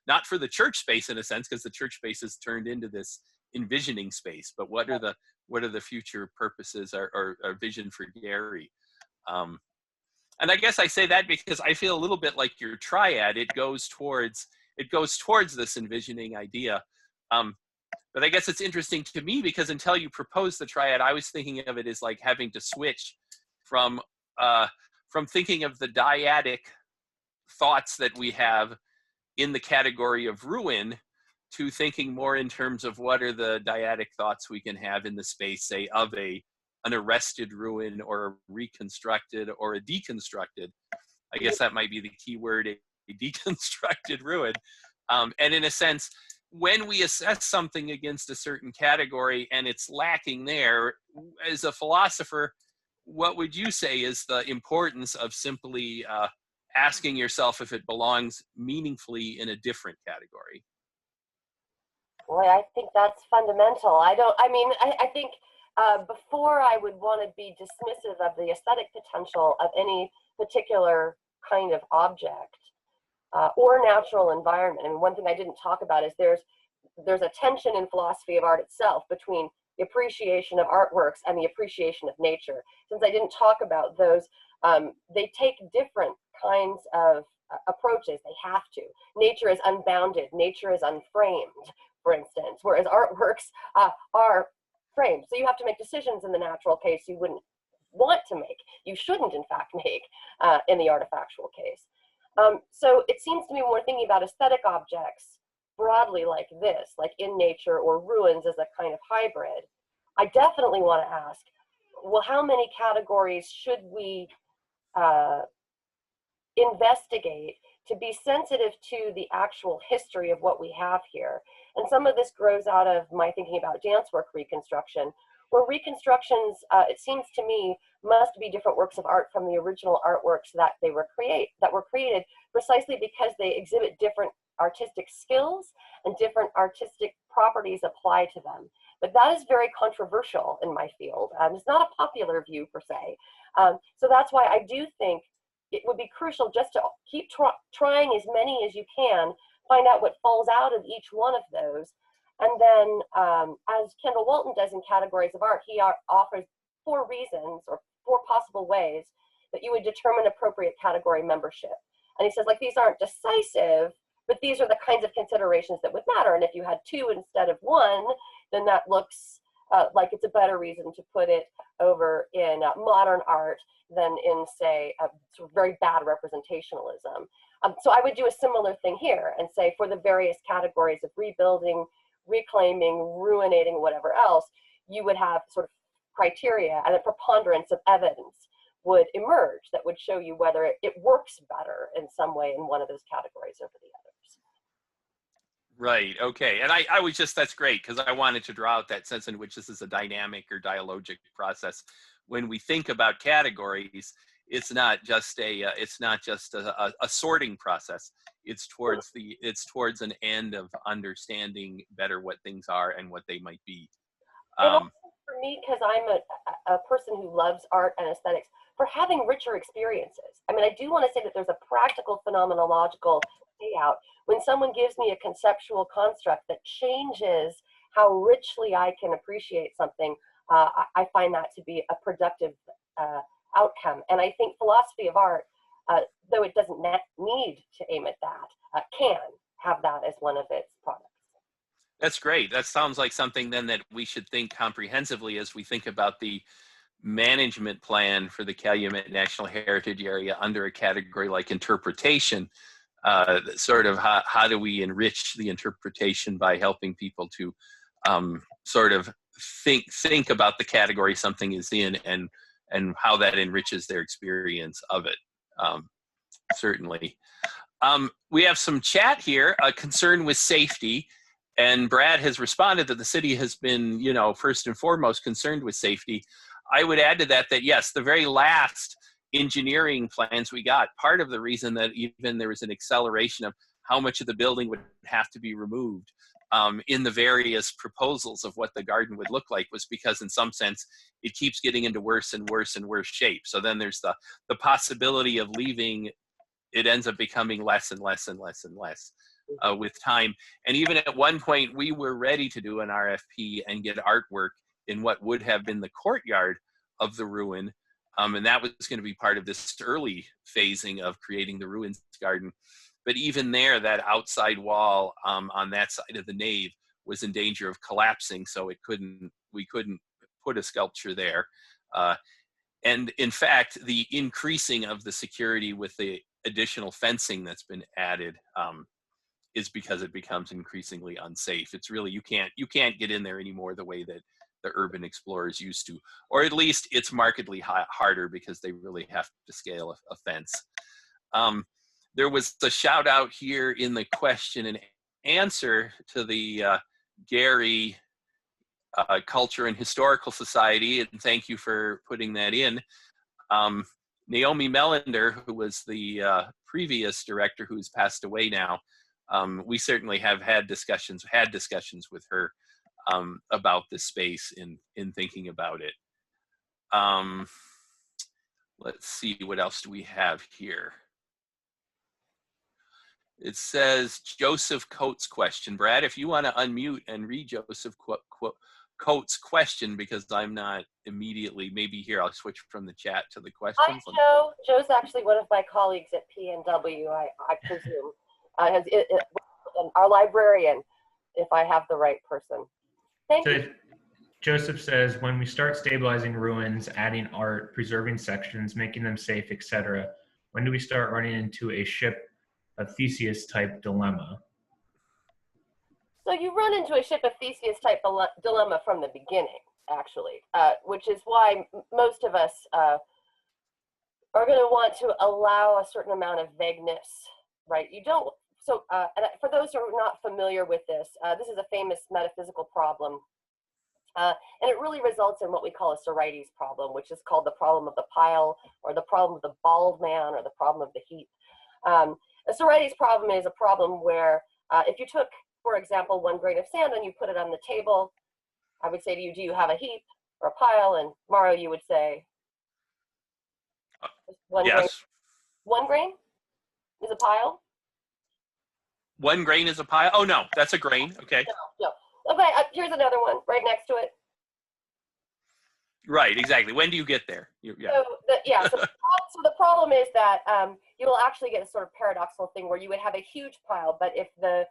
not for the church space in a sense, because the church space is turned into this envisioning space, but what are the future purposes or vision for dairy? And I guess I say that because I feel a little bit like your triad. It goes towards this envisioning idea. But I guess it's interesting to me because until you proposed the triad, I was thinking of it as like having to switch from thinking of the dyadic thoughts that we have in the category of ruin to thinking more in terms of what are the dyadic thoughts we can have in the space, say, of an arrested ruin or a reconstructed or a deconstructed. I guess that might be the key word, a deconstructed ruin. And in a sense, when we assess something against a certain category and it's lacking there, as a philosopher, what would you say is the importance of simply asking yourself if it belongs meaningfully in a different category? Boy, I think that's fundamental. I think before I would want to be dismissive of the aesthetic potential of any particular kind of object or natural environment. And one thing I didn't talk about is there's a tension in philosophy of art itself between the appreciation of artworks and the appreciation of nature. Since I didn't talk about those, they take different kinds of approaches. They have to. Nature is unbounded. Nature is unframed, for instance, whereas artworks are framed. So you have to make decisions in the natural case you wouldn't want to make. You shouldn't, in fact, make in the artifactual case. So it seems to me when we're thinking about aesthetic objects broadly like this, like in nature or ruins as a kind of hybrid, I definitely want to ask, well, how many categories should we investigate to be sensitive to the actual history of what we have here? And some of this grows out of my thinking about dance work reconstruction, where reconstructions, it seems to me, must be different works of art from the original artworks that were created precisely because they exhibit different artistic skills and different artistic properties apply to them. But that is very controversial in my field. It's not a popular view per se. So that's why I do think it would be crucial just to keep trying as many as you can, find out what falls out of each one of those. And then, as Kendall Walton does in Categories of Art, he offers 4 reasons or 4 possible ways that you would determine appropriate category membership. And he says, like, these aren't decisive, but these are the kinds of considerations that would matter. And if you had 2 instead of 1, then that looks like it's a better reason to put it over in modern art than in, say, sort of very bad representationalism. So I would do a similar thing here and say for the various categories of rebuilding, reclaiming, ruinating, whatever else, you would have sort of criteria and a preponderance of evidence would emerge that would show you whether it works better in some way in one of those categories over the others. Right, okay. And I was just, that's great, because I wanted to draw out that sense in which this is a dynamic or dialogic process. When we think about categories, it's not just a sorting process. It's towards an end of understanding better what things are and what they might be. And also for me, because I'm a person who loves art and aesthetics, for having richer experiences. I mean, I do want to say that there's a practical phenomenological payout when someone gives me a conceptual construct that changes how richly I can appreciate something. I find that to be a productive outcome. And I think philosophy of art, though it doesn't need to aim at that, can have that as one of its products. That's great. That sounds like something then that we should think comprehensively as we think about the management plan for the Calumet National Heritage Area under a category like interpretation. Sort of how do we enrich the interpretation by helping people to sort of think about the category something is in and how that enriches their experience of it. Certainly. We have some chat here, a concern with safety, and Brad has responded that the city has been, you know, first and foremost concerned with safety. I would add to that yes, the very last engineering plans we got, part of the reason that even there was an acceleration of how much of the building would have to be removed in the various proposals of what the garden would look like was because in some sense it keeps getting into worse and worse and worse shape. So then there's the possibility of leaving, it ends up becoming less and less and less and less with time. And even at one point we were ready to do an RFP and get artwork in what would have been the courtyard of the ruin. And that was going to be part of this early phasing of creating the ruins garden. But even there, that outside wall on that side of the nave was in danger of collapsing, so we couldn't put a sculpture there. And in fact, the increasing of the security with the additional fencing that's been added is because it becomes increasingly unsafe. It's really, you can't get in there anymore the way that the urban explorers used to, or at least it's markedly harder because they really have to scale a fence. There was a shout out here in the question and answer to the Gary Culture and Historical Society, and thank you for putting that in. Naomi Melander, who was the previous director who's passed away now, we certainly have had discussions with her about this space in thinking about it. Let's see, what else do we have here? It says Joseph Coates' question. Brad, if you want to unmute and read Joseph Coates' question, because I'm not immediately, maybe here, I'll switch from the chat to the questions. Hi, Joe. Joe's actually one of my colleagues at PNW, I presume. Our librarian, if I have the right person. Thank you. Joseph says, when we start stabilizing ruins, adding art, preserving sections, making them safe, etc., when do we start running into a ship of Theseus type dilemma? So you run into a ship of Theseus type dilemma from the beginning, actually, which is why most of us are going to want to allow a certain amount of vagueness, right? You don't, so and for those who are not familiar with this, this is a famous metaphysical problem. And it really results in what we call a Sorites problem, which is called the problem of the pile, or the problem of the bald man, or the problem of the heap. A Sorites problem is a problem where if you took, for example, 1 grain of sand and you put it on the table, I would say to you, do you have a heap or a pile? And Mario, you would say, yes. Grain. 1 grain is a pile? 1 grain is a pile? Oh, no, that's a grain. Okay. No. Okay, here's another one right next to it. Right, exactly. When do you get there? Yeah. So the problem is that you will actually get a sort of paradoxical thing where you would have a huge pile, but if the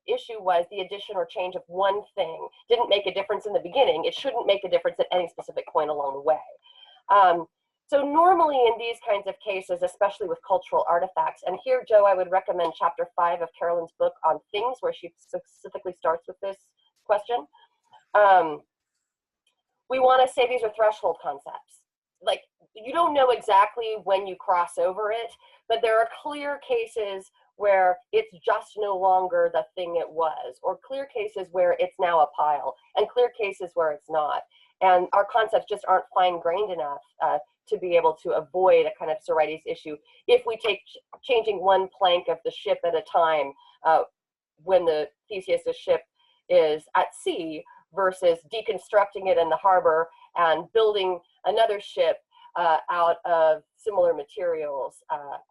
issue was the addition or change of one thing didn't make a difference in the beginning, it shouldn't make a difference at any specific point along the way. So normally in these kinds of cases, especially with cultural artifacts, and here, Joe, I would recommend chapter 5 of Carolyn's book on things, where she specifically starts with this question. We want to say these are threshold concepts. Like, you don't know exactly when you cross over it, but there are clear cases where it's just no longer the thing it was, or clear cases where it's now a pile, and clear cases where it's not. And our concepts just aren't fine-grained enough to be able to avoid a kind of Sorites issue if we take changing one plank of the ship at a time when the Theseus' ship is at sea, versus deconstructing it in the harbor and building another ship out of similar materials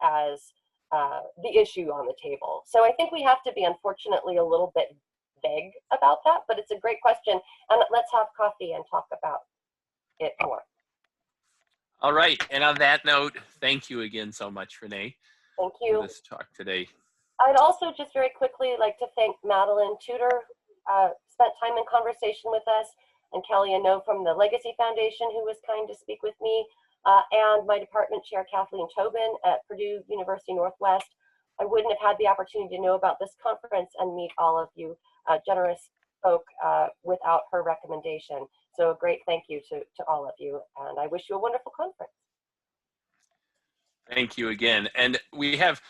as the issue on the table. So I think we have to be, unfortunately, a little bit vague about that, but it's a great question, and let's have coffee and talk about it more. All right, and on that note, thank you again so much, Renee. Thank you. For this talk today. I'd also just very quickly like to thank Madeline Tudor, spent time in conversation with us, and Kelly Ano from the Legacy Foundation, who was kind to speak with me, and my department chair, Kathleen Tobin at Purdue University Northwest. I wouldn't have had the opportunity to know about this conference and meet all of you generous spoke without her recommendation. So a great thank you to all of you, and I wish you a wonderful conference. Thank you again. And we have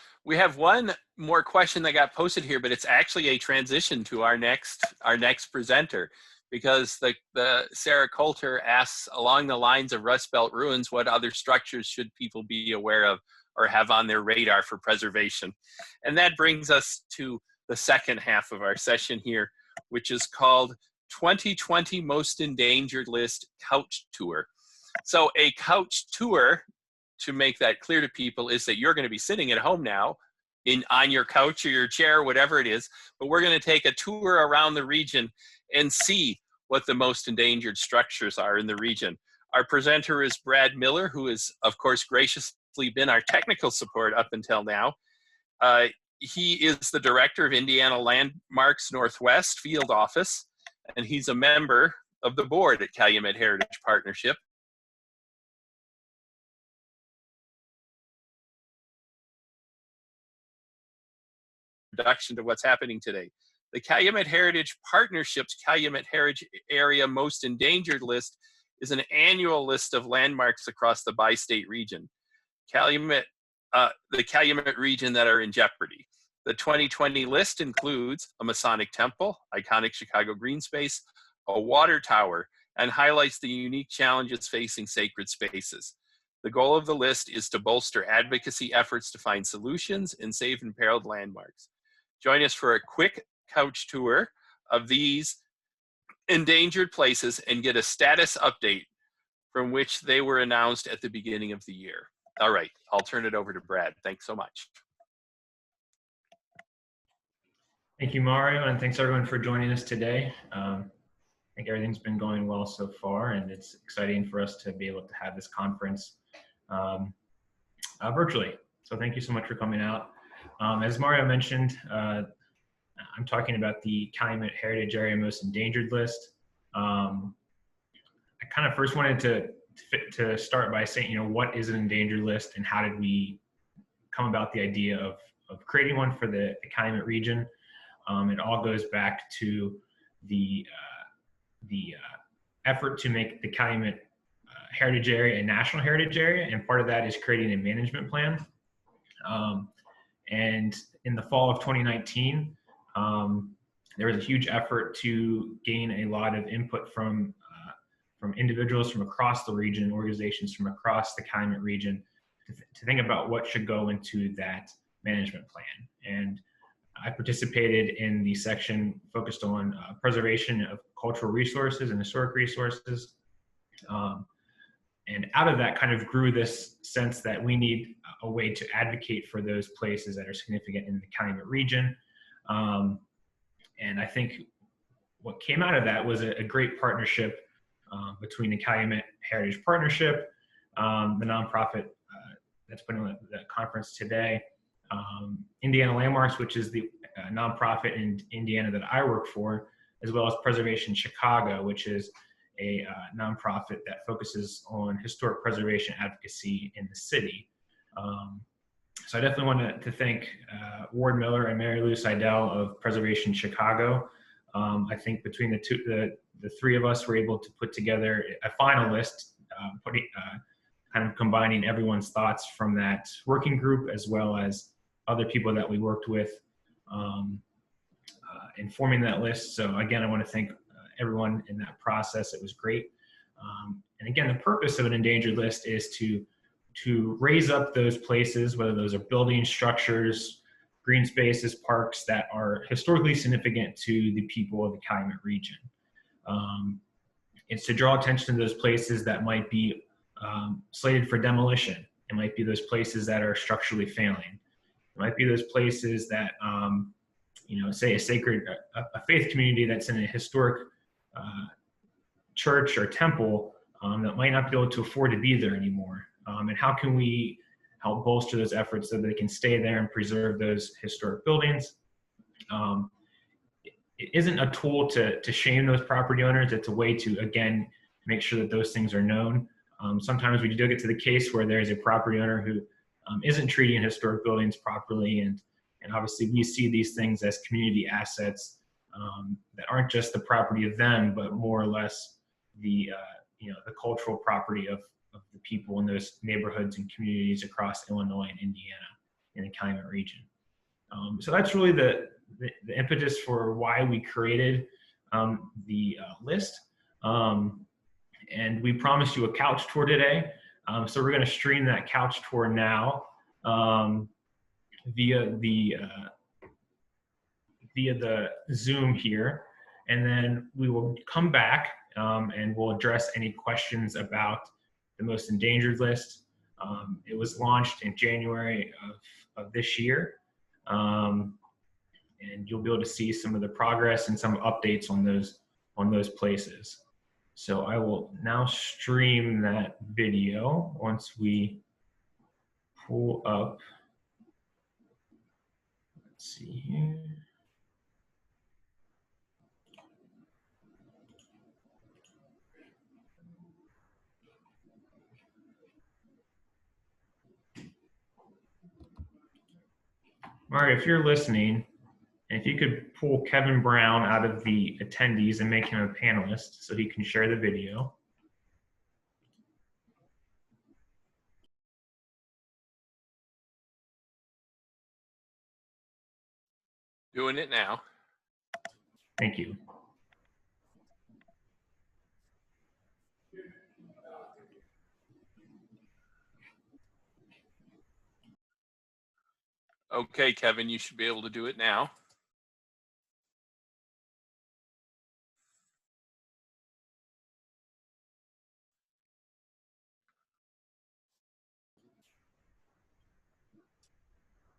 one more question that got posted here, but it's actually a transition to our next presenter, because the Sarah Coulter asks, along the lines of Rust Belt ruins, what other structures should people be aware of or have on their radar for preservation? And that brings us to the second half of our session here, which is called 2020 Most Endangered List Couch Tour. So a couch tour, to make that clear to people, is that you're going to be sitting at home now on your couch or your chair, whatever it is, but we're going to take a tour around the region and see what the most endangered structures are in the region. Our presenter is Brad Miller, who has, of course, graciously been our technical support up until now. He is the director of Indiana Landmarks Northwest Field Office, and he's a member of the board at Calumet Heritage Partnership. Introduction to what's happening today. The Calumet Heritage Partnership's Calumet Heritage Area Most Endangered List is an annual list of landmarks across the bi-state region. The Calumet region that are in jeopardy. The 2020 list includes a Masonic temple, iconic Chicago green space, a water tower, and highlights the unique challenges facing sacred spaces. The goal of the list is to bolster advocacy efforts to find solutions and save imperiled landmarks. Join us for a quick couch tour of these endangered places and get a status update from which they were announced at the beginning of the year. All right, I'll turn it over to Brad. Thanks so much. Thank you, Mario, and thanks everyone for joining us today. I think everything's been going well so far, and it's exciting for us to be able to have this conference virtually. So thank you so much for coming out. As Mario mentioned, I'm talking about the Calumet Heritage Area Most Endangered List. I kind of first wanted to start by saying, what is an endangered list and how did we come about the idea of creating one for the Calumet region? It all goes back to the effort to make the Calumet Heritage Area a national heritage area, and part of that is creating a management plan. And in the fall of 2019, there was a huge effort to gain a lot of input from individuals from across the region, organizations from across the Calumet region, to think about what should go into that management plan. And I participated in the section focused on preservation of cultural resources and historic resources. And out of that kind of grew this sense that we need a way to advocate for those places that are significant in the Calumet region. And I think what came out of that was a great partnership between the Calumet Heritage Partnership, the nonprofit that's putting on the conference today, Indiana Landmarks, which is the nonprofit in Indiana that I work for, as well as Preservation Chicago, which is a nonprofit that focuses on historic preservation advocacy in the city. So I definitely want to thank Ward Miller and Mary Lou Seidel of Preservation Chicago. I think between the three of us were able to put together a final list, kind of combining everyone's thoughts from that working group as well as other people that we worked with in forming that list. So again, I want to thank everyone in that process. It was great. And again, the purpose of an endangered list is to raise up those places, whether those are buildings, structures, green spaces, parks that are historically significant to the people of the Calumet region. It's to draw attention to those places that might be slated for demolition. It might be those places that are structurally failing. It might be those places that, say a faith community that's in a historic church or temple that might not be able to afford to be there anymore. And how can we help bolster those efforts so that they can stay there and preserve those historic buildings? It isn't a tool to shame those property owners. It's a way to, again, make sure that those things are known. Sometimes we do get to the case where there's a property owner who isn't treating historic buildings properly, and obviously we see these things as community assets that aren't just the property of them, but more or less the the cultural property of the people in those neighborhoods and communities across Illinois and Indiana in the Calumet region. So that's really the impetus for why we created the list. And we promised you a couch tour today. So we're going to stream that couch tour now via the Zoom here. And then we will come back and we'll address any questions about the most endangered list. It was launched in January of this year. And you'll be able to see some of the progress and some updates on those places. So I will now stream that video once we pull up. Let's see here. Mario, if you're listening, and if you could pull Kevin Brown out of the attendees and make him a panelist so he can share the video. Doing it now. Thank you. Okay, Kevin, you should be able to do it now.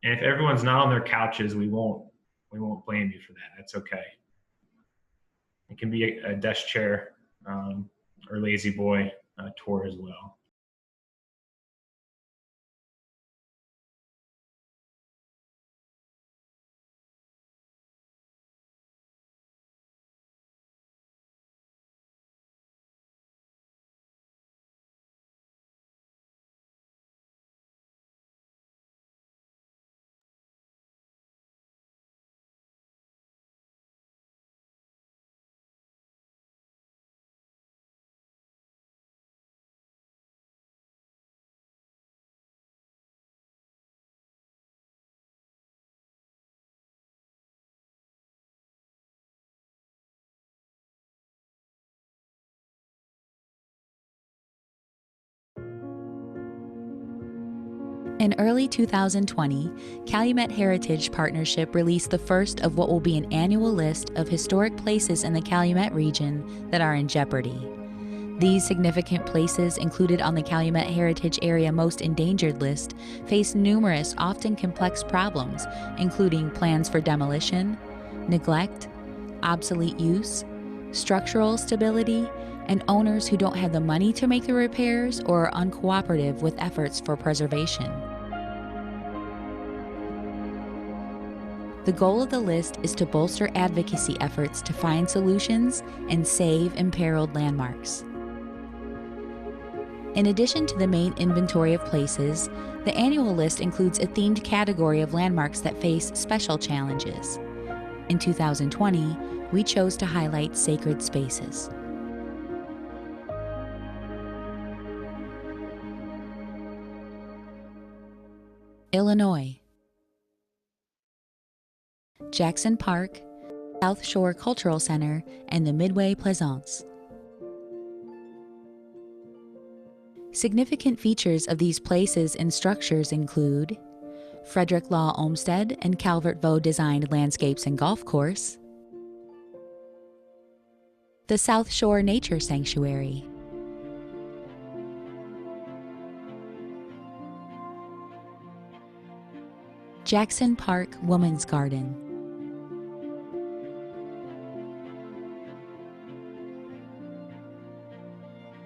And if everyone's not on their couches, we won't blame you for that. That's okay. It can be a desk chair or lazy boy tour as well. In early 2020, Calumet Heritage Partnership released the first of what will be an annual list of historic places in the Calumet region that are in jeopardy. These significant places included on the Calumet Heritage Area Most Endangered list face numerous, often complex problems, including plans for demolition, neglect, obsolete use, structural stability, and owners who don't have the money to make the repairs or are uncooperative with efforts for preservation. The goal of the list is to bolster advocacy efforts to find solutions and save imperiled landmarks. In addition to the main inventory of places, the annual list includes a themed category of landmarks that face special challenges. In 2020, we chose to highlight sacred spaces. Illinois. Jackson Park, South Shore Cultural Center, and the Midway Plaisance. Significant features of these places and structures include Frederick Law Olmsted and Calvert Vaux designed landscapes and golf course, the South Shore Nature Sanctuary, Jackson Park Women's Garden,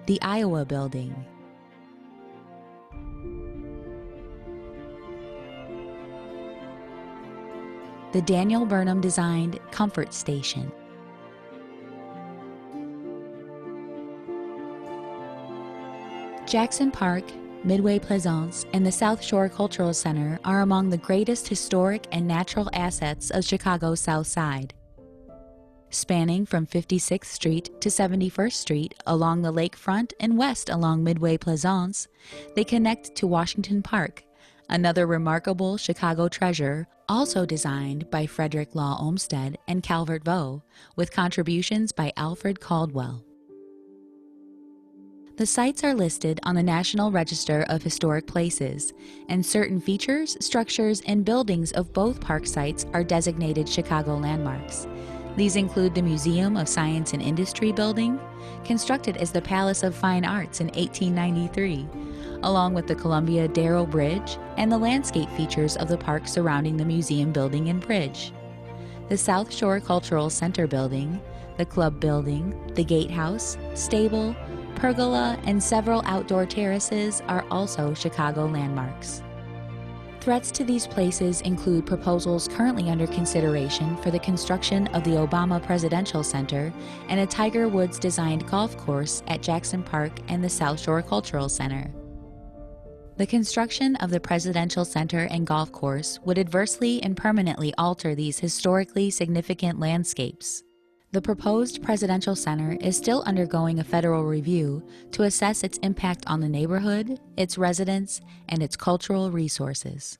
the Iowa Building, the Daniel Burnham designed Comfort Station, Jackson Park, Midway Plaisance, and the South Shore Cultural Center are among the greatest historic and natural assets of Chicago's South Side. Spanning from 56th Street to 71st Street along the lakefront and west along Midway Plaisance, they connect to Washington Park, another remarkable Chicago treasure, also designed by Frederick Law Olmsted and Calvert Vaux, with contributions by Alfred Caldwell. The sites are listed on the National Register of Historic Places, and certain features, structures, and buildings of both park sites are designated Chicago landmarks. These include the Museum of Science and Industry building, constructed as the Palace of Fine Arts in 1893, along with the Columbia Darrow Bridge and the landscape features of the park surrounding the museum building and bridge. The South Shore Cultural Center building, the club building, the gatehouse, stable, pergola, and several outdoor terraces are also Chicago landmarks. Threats to these places include proposals currently under consideration for the construction of the Obama Presidential Center and a Tiger Woods-designed golf course at Jackson Park and the South Shore Cultural Center. The construction of the Presidential Center and golf course would adversely and permanently alter these historically significant landscapes. The proposed Presidential Center is still undergoing a federal review to assess its impact on the neighborhood, its residents, and its cultural resources.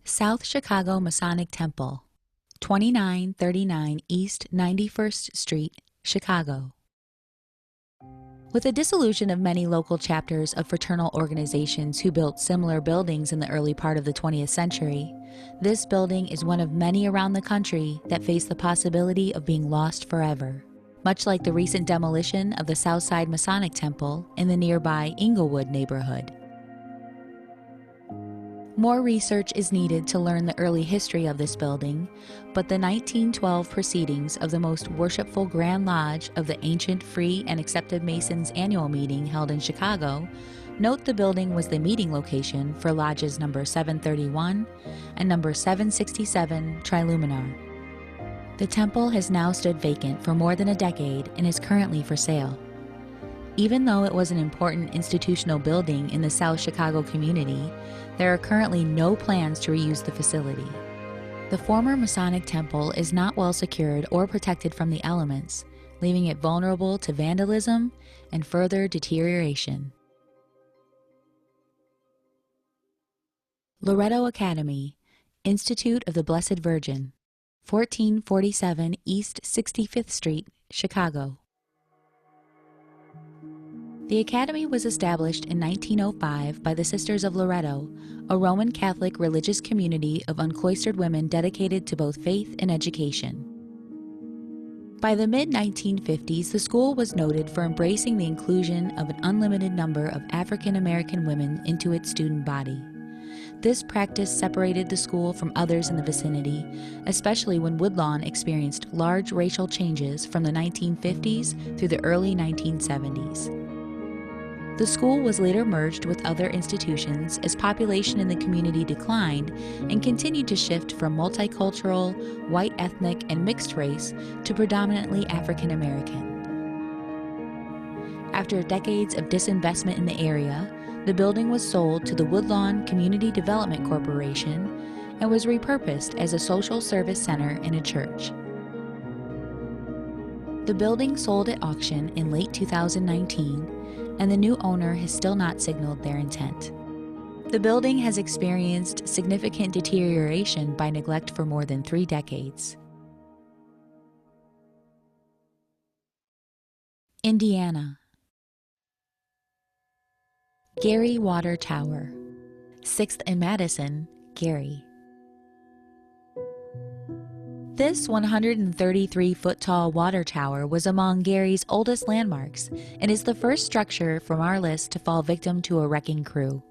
South Chicago Masonic Temple, 2939 East 91st Street, Chicago. With the dissolution of many local chapters of fraternal organizations who built similar buildings in the early part of the 20th century, this building is one of many around the country that face the possibility of being lost forever, much like the recent demolition of the Southside Masonic Temple in the nearby Inglewood neighborhood. More research is needed to learn the early history of this building, but the 1912 proceedings of the Most Worshipful Grand Lodge of the Ancient Free and Accepted Masons annual meeting held in Chicago note the building was the meeting location for lodges number 731 and number 767 Triluminar. The temple has now stood vacant for more than a decade and is currently for sale. Even though it was an important institutional building in the South Chicago community, there are currently no plans to reuse the facility. The former Masonic Temple is not well secured or protected from the elements, leaving it vulnerable to vandalism and further deterioration. Loretto Academy, Institute of the Blessed Virgin, 1447 East 65th Street, Chicago. The Academy was established in 1905 by the Sisters of Loretto, a Roman Catholic religious community of uncloistered women dedicated to both faith and education. By the mid-1950s, the school was noted for embracing the inclusion of an unlimited number of African American women into its student body. This practice separated the school from others in the vicinity, especially when Woodlawn experienced large racial changes from the 1950s through the early 1970s. The school was later merged with other institutions as population in the community declined and continued to shift from multicultural, white ethnic, and mixed race to predominantly African American. After decades of disinvestment in the area, the building was sold to the Woodlawn Community Development Corporation and was repurposed as a social service center and a church. The building sold at auction in late 2019, and the new owner has still not signaled their intent. The building has experienced significant deterioration by neglect for more than 3 decades. Indiana. Gary Water Tower, 6th and Madison, Gary. This 133-foot-tall water tower was among Gary's oldest landmarks and is the first structure from our list to fall victim to a wrecking crew.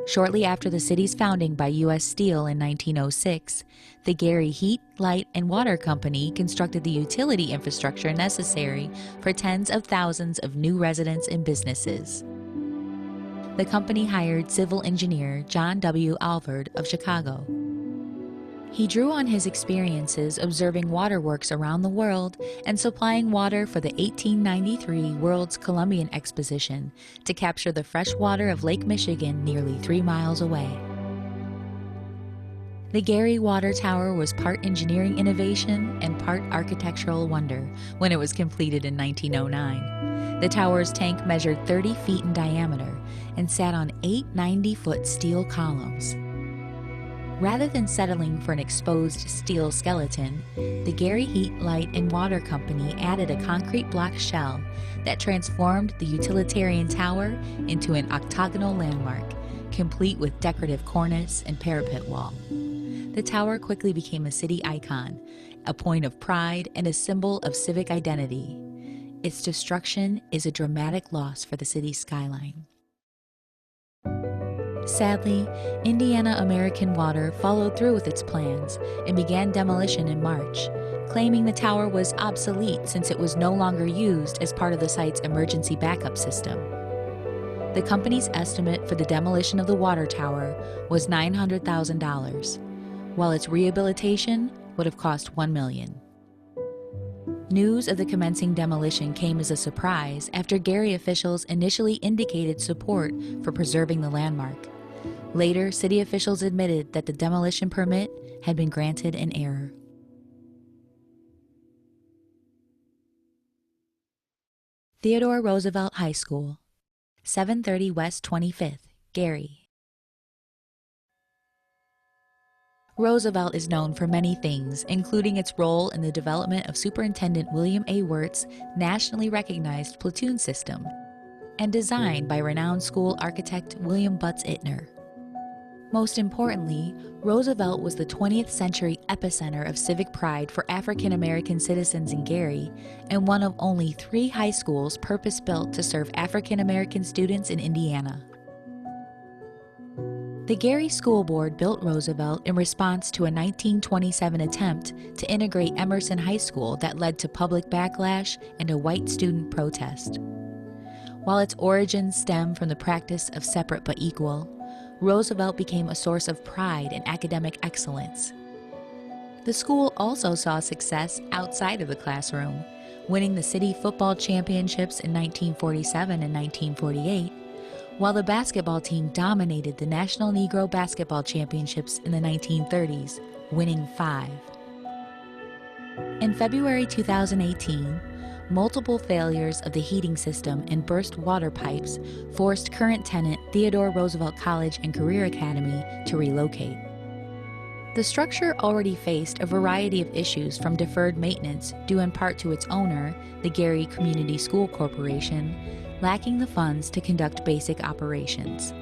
Shortly after the city's founding by U.S. Steel in 1906, the Gary Heat, Light, and Water Company constructed the utility infrastructure necessary for tens of thousands of new residents and businesses. The company hired civil engineer John W. Alvord of Chicago. He drew on his experiences observing waterworks around the world and supplying water for the 1893 World's Columbian Exposition to capture the fresh water of Lake Michigan nearly 3 miles away. The Gary Water Tower was part engineering innovation and part architectural wonder when it was completed in 1909. The tower's tank measured 30 feet in diameter and sat on 8 90-foot steel columns. Rather than settling for an exposed steel skeleton, the Gary Heat, Light, and Water Company added a concrete block shell that transformed the utilitarian tower into an octagonal landmark, complete with decorative cornice and parapet wall. The tower quickly became a city icon, a point of pride and a symbol of civic identity. Its destruction is a dramatic loss for the city's skyline. Sadly, Indiana American Water followed through with its plans and began demolition in March, claiming the tower was obsolete since it was no longer used as part of the site's emergency backup system. The company's estimate for the demolition of the water tower was $900,000, while its rehabilitation would have cost $1 million. News of the commencing demolition came as a surprise after Gary officials initially indicated support for preserving the landmark. Later, city officials admitted that the demolition permit had been granted in error. Theodore Roosevelt High School, 730 West 25th, Gary. Roosevelt is known for many things, including its role in the development of Superintendent William A. Wirt's nationally recognized platoon system, and designed by renowned school architect William Butts Ittner. Most importantly, Roosevelt was the 20th century epicenter of civic pride for African American citizens in Gary, and one of only 3 high schools purpose-built to serve African American students in Indiana. The Gary School Board built Roosevelt in response to a 1927 attempt to integrate Emerson High School that led to public backlash and a white student protest. While its origins stem from the practice of separate but equal, Roosevelt became a source of pride and academic excellence. The school also saw success outside of the classroom, winning the city football championships in 1947 and 1948, while the basketball team dominated the National Negro Basketball Championships in the 1930s, winning 5. In February 2018, multiple failures of the heating system and burst water pipes forced current tenant Theodore Roosevelt College and Career Academy to relocate. The structure already faced a variety of issues from deferred maintenance due in part to its owner, the Gary Community School Corporation, lacking the funds to conduct basic operations.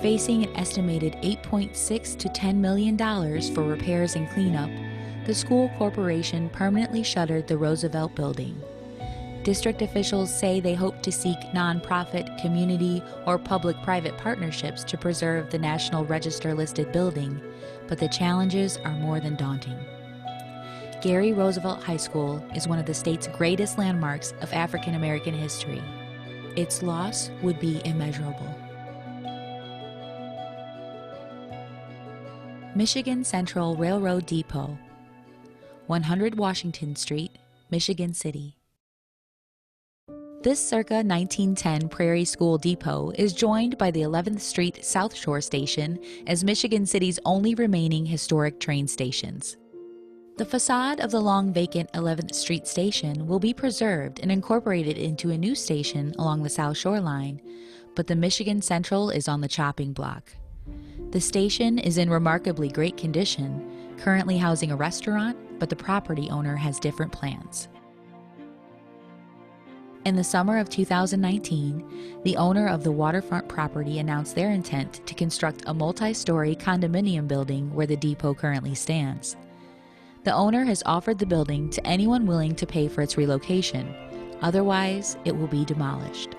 Facing an estimated $8.6 to $10 million for repairs and cleanup, the school corporation permanently shuttered the Roosevelt building. District officials say they hope to seek nonprofit, community, or public-private partnerships to preserve the National Register-listed building, but the challenges are more than daunting. Gary Roosevelt High School is one of the state's greatest landmarks of African American history. Its loss would be immeasurable. Michigan Central Railroad Depot, 100 Washington Street, Michigan City. This circa 1910 Prairie School Depot is joined by the 11th Street South Shore Station as Michigan City's only remaining historic train stations. The facade of the long vacant 11th Street Station will be preserved and incorporated into a new station along the South Shore line, but the Michigan Central is on the chopping block. The station is in remarkably great condition, currently housing a restaurant, but the property owner has different plans. In the summer of 2019, the owner of the waterfront property announced their intent to construct a multi-story condominium building where the depot currently stands. The owner has offered the building to anyone willing to pay for its relocation. Otherwise, it will be demolished.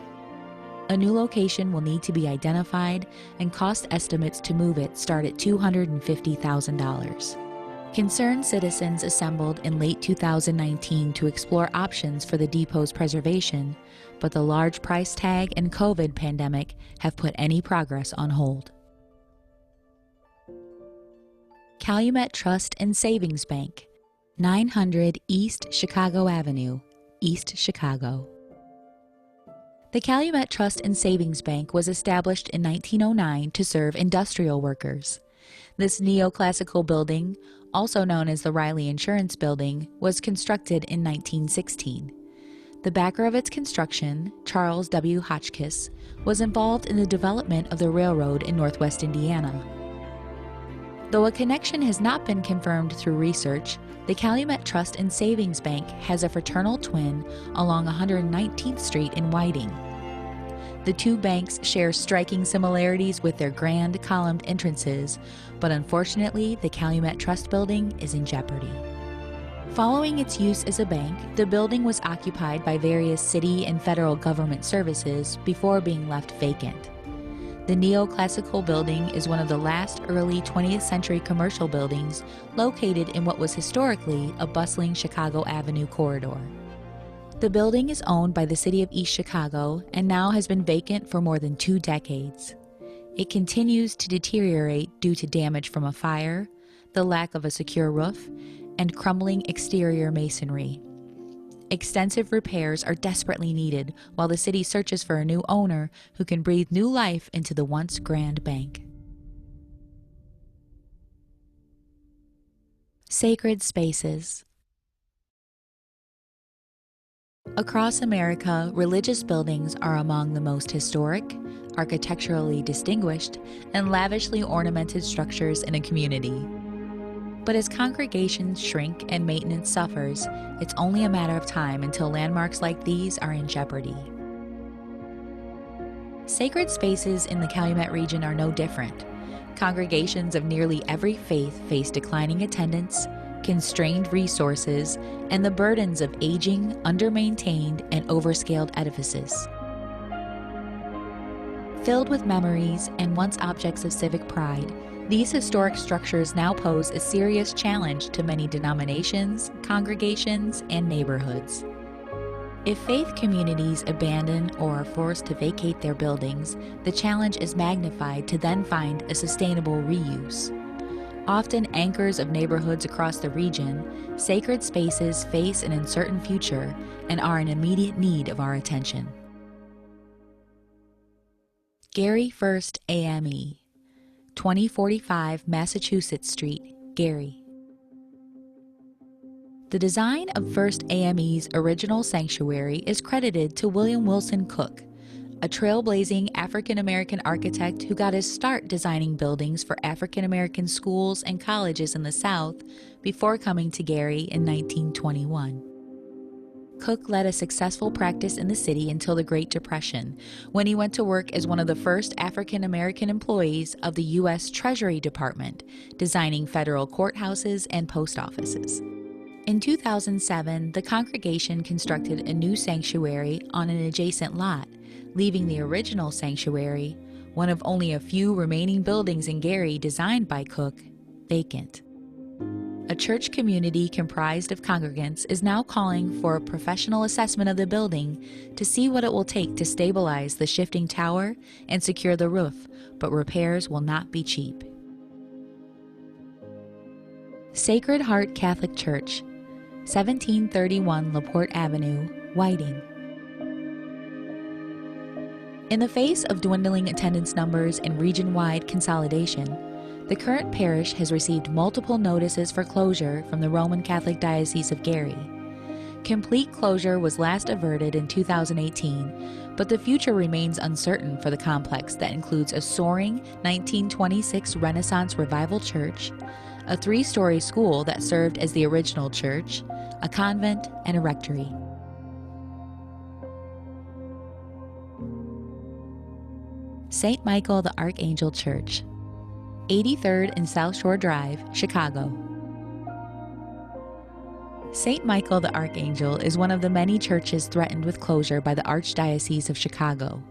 A new location will need to be identified, and cost estimates to move it start at $250,000. Concerned citizens assembled in late 2019 to explore options for the depot's preservation, but the large price tag and COVID pandemic have put any progress on hold. Calumet Trust and Savings Bank, 900 East Chicago Avenue, East Chicago. The Calumet Trust and Savings Bank was established in 1909 to serve industrial workers. This neoclassical building, also known as the Riley Insurance Building, was constructed in 1916. The backer of its construction, Charles W. Hotchkiss, was involved in the development of the railroad in northwest Indiana. Though a connection has not been confirmed through research, the Calumet Trust and Savings Bank has a fraternal twin along 119th Street in Whiting. The two banks share striking similarities with their grand columned entrances, but unfortunately, the Calumet Trust Building is in jeopardy. Following its use as a bank, the building was occupied by various city and federal government services before being left vacant. The neoclassical building is one of the last early 20th century commercial buildings located in what was historically a bustling Chicago Avenue corridor. The building is owned by the City of East Chicago and now has been vacant for more than 2 decades. It continues to deteriorate due to damage from a fire, the lack of a secure roof, and crumbling exterior masonry. Extensive repairs are desperately needed while the city searches for a new owner who can breathe new life into the once grand bank. Sacred spaces. Across America, religious buildings are among the most historic, architecturally distinguished, and lavishly ornamented structures in a community. But as congregations shrink and maintenance suffers, it's only a matter of time until landmarks like these are in jeopardy. Sacred spaces in the Calumet region are no different. Congregations of nearly every faith face declining attendance, constrained resources, and the burdens of aging, under-maintained, and overscaled edifices. Filled with memories and once objects of civic pride, these historic structures now pose a serious challenge to many denominations, congregations, and neighborhoods. If faith communities abandon or are forced to vacate their buildings, the challenge is magnified to then find a sustainable reuse. Often anchors of neighborhoods across the region, sacred spaces face an uncertain future and are in immediate need of our attention. Gary First AME, 2045 Massachusetts Street, Gary. The design of First AME's original sanctuary is credited to William Wilson Cook, a trailblazing African-American architect who got his start designing buildings for African-American schools and colleges in the South before coming to Gary in 1921. Cook led a successful practice in the city until the Great Depression, when he went to work as one of the first African-American employees of the U.S. Treasury Department, designing federal courthouses and post offices. In 2007, the congregation constructed a new sanctuary on an adjacent lot, leaving the original sanctuary, one of only a few remaining buildings in Gary designed by Cook, vacant. A church community comprised of congregants is now calling for a professional assessment of the building to see what it will take to stabilize the shifting tower and secure the roof, but repairs will not be cheap. Sacred Heart Catholic Church, 1731 LaPorte Avenue, Whiting. In the face of dwindling attendance numbers and region-wide consolidation, the current parish has received multiple notices for closure from the Roman Catholic Diocese of Gary. Complete closure was last averted in 2018, but the future remains uncertain for the complex that includes a soaring 1926 Renaissance Revival church, a 3-story school that served as the original church, a convent, and a rectory. St. Michael the Archangel Church, 83rd and South Shore Drive, Chicago. St. Michael the Archangel is one of the many churches threatened with closure by the Archdiocese of Chicago.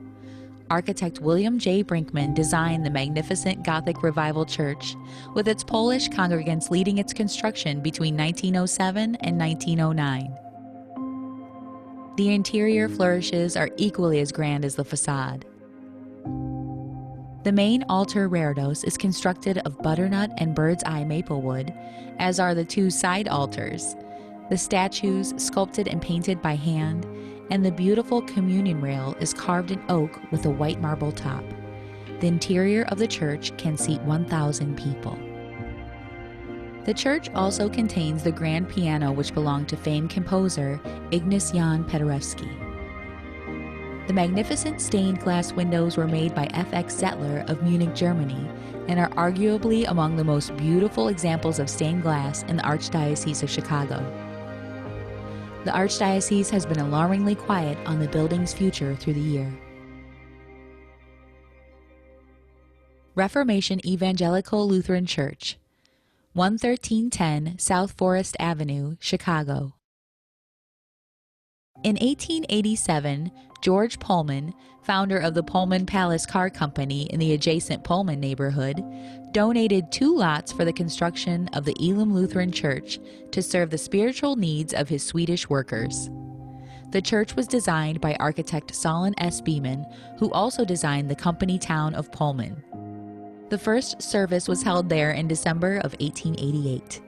Architect William J. Brinkman designed the magnificent Gothic Revival Church, with its Polish congregants leading its construction between 1907 and 1909. The interior flourishes are equally as grand as the facade. The main altar reredos is constructed of butternut and bird's eye maple wood, as are the 2 side altars, the statues sculpted and painted by hand, and the beautiful communion rail is carved in oak with a white marble top. The interior of the church can seat 1,000 people. The church also contains the grand piano which belonged to famed composer Ignaz Jan Paderewski. The magnificent stained glass windows were made by F.X. Zettler of Munich, Germany, and are arguably among the most beautiful examples of stained glass in the Archdiocese of Chicago. The Archdiocese has been alarmingly quiet on the building's future through the year. Reformation Evangelical Lutheran Church, 11310 South Forest Avenue, Chicago. In 1887, George Pullman, founder of the Pullman Palace Car Company in the adjacent Pullman neighborhood, donated 2 lots for the construction of the Elam Lutheran Church to serve the spiritual needs of his Swedish workers. The church was designed by architect Solon S. Beeman, who also designed the company town of Pullman. The first service was held there in December of 1888.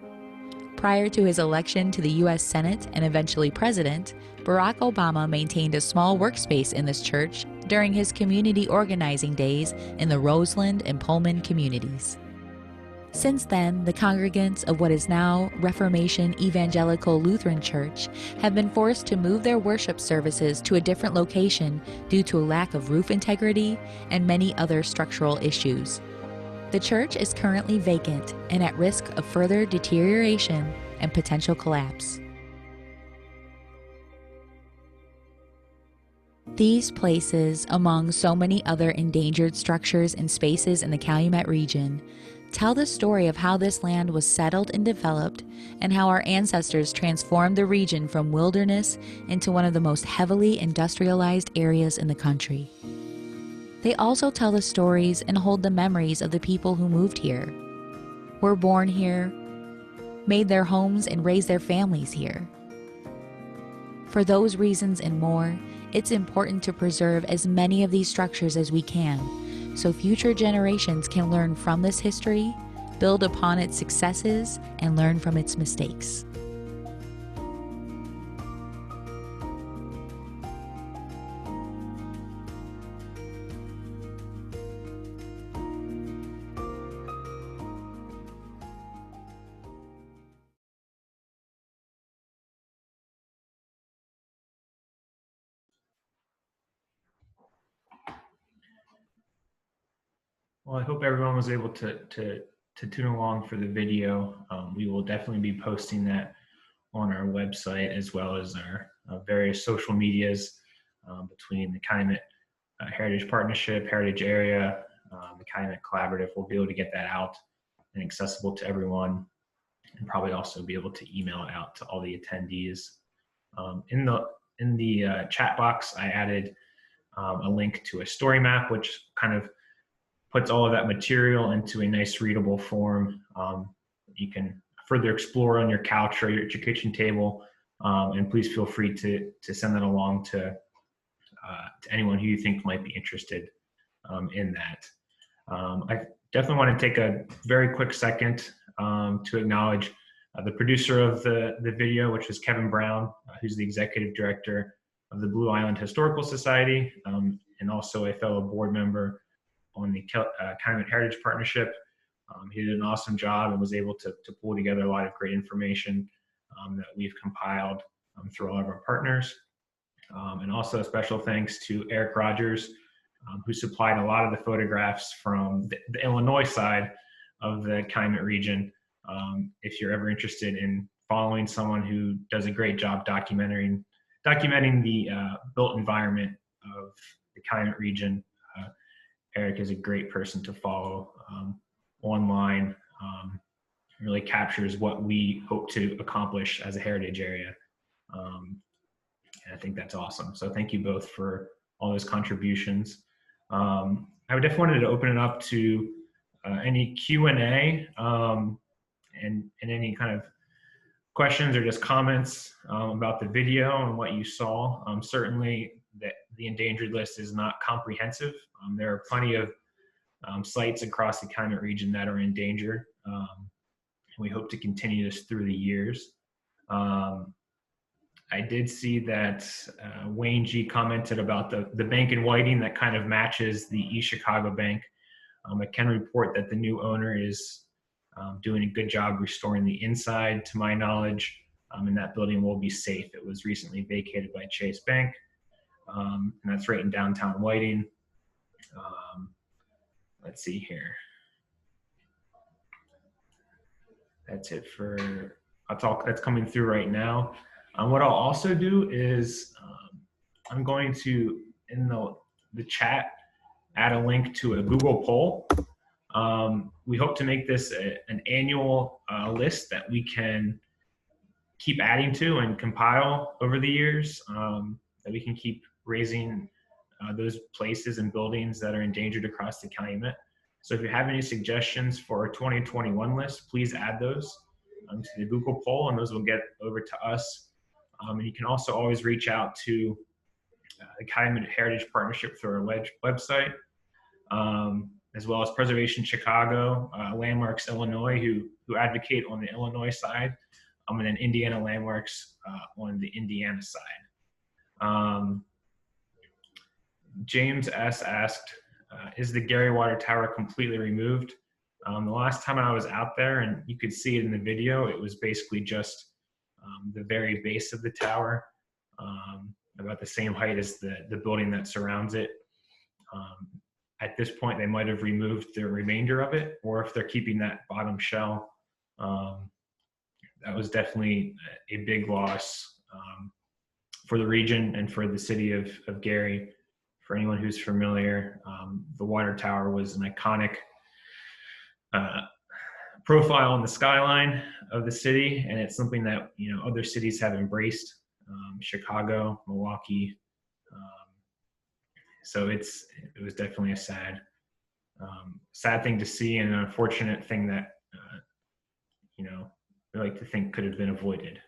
Prior to his election to the U.S. Senate and eventually president, Barack Obama maintained a small workspace in this church during his community organizing days in the Roseland and Pullman communities. Since then, the congregants of what is now Reformation Evangelical Lutheran Church have been forced to move their worship services to a different location due to a lack of roof integrity and many other structural issues. The church is currently vacant and at risk of further deterioration and potential collapse. These places, among so many other endangered structures and spaces in the Calumet region, tell the story of how this land was settled and developed and how our ancestors transformed the region from wilderness into one of the most heavily industrialized areas in the country. They also tell the stories and hold the memories of the people who moved here, were born here, made their homes and raised their families here. For those reasons and more, it's important to preserve as many of these structures as we can, so future generations can learn from this history, build upon its successes, and learn from its mistakes. Well, I hope everyone was able to tune along for the video. We will definitely be posting that on our website as well as our various social medias between the Calumet Heritage Partnership, Heritage Area, the Calumet Collaborative. We'll be able to get that out and accessible to everyone, and probably also be able to email it out to all the attendees. In the chat box, I added a link to a story map, which kind of puts all of that material into a nice readable form. You can further explore on your couch or at your kitchen table, and please feel free to send that along to anyone who you think might be interested in that. I definitely want to take a very quick second to acknowledge the producer of the video, which is Kevin Brown, who's the executive director of the Blue Island Historical Society, and also a fellow board member on the Calumet Heritage Partnership. He did an awesome job and was able to pull together a lot of great information that we've compiled through all of our partners. And also a special thanks to Eric Rogers, who supplied a lot of the photographs from the Illinois side of the Calumet region. If you're ever interested in following someone who does a great job documenting the built environment of the Calumet region, Eric is a great person to follow online. Really captures what we hope to accomplish as a heritage area. And I think that's awesome. So thank you both for all those contributions. I definitely wanted to open it up to any Q&A and any kind of questions or just comments about the video and what you saw. Certainly the endangered list is not comprehensive. There are plenty of sites across the Calumet region that are endangered. And we hope to continue this through the years. I did see that Wayne G commented about the bank in Whiting that kind of matches the East Chicago Bank I can report that the new owner is doing a good job restoring the inside, to my knowledge, and that building will be safe. It was recently vacated by Chase Bank, and that's right in downtown Whiting. Let's see here. That's it for that's coming through right now. What I'll also do is I'm going to, in the chat, add a link to a Google poll. We hope to make this an annual list that we can keep adding to and compile over the years, that we can keep raising those places and buildings that are endangered across the Calumet. So if you have any suggestions for our 2021 list, please add those to the Google poll, and those will get over to us. And you can also always reach out to the Calumet Heritage Partnership through our website, as well as Preservation Chicago, Landmarks Illinois, who advocate on the Illinois side, and then Indiana Landmarks on the Indiana side. James S. asked, is the Gary Water Tower completely removed? The last time I was out there, and you could see it in the video, it was basically just the very base of the tower, about the same height as the building that surrounds it. At this point, they might have removed the remainder of it, or if they're keeping that bottom shell, that was definitely a big loss for the region and for the city of Gary. For anyone who's familiar, the water tower was an iconic profile on the skyline of the city, and it's something that other cities have embraced. Chicago, Milwaukee. So it was definitely a sad thing to see, and an unfortunate thing that we like to think could have been avoided.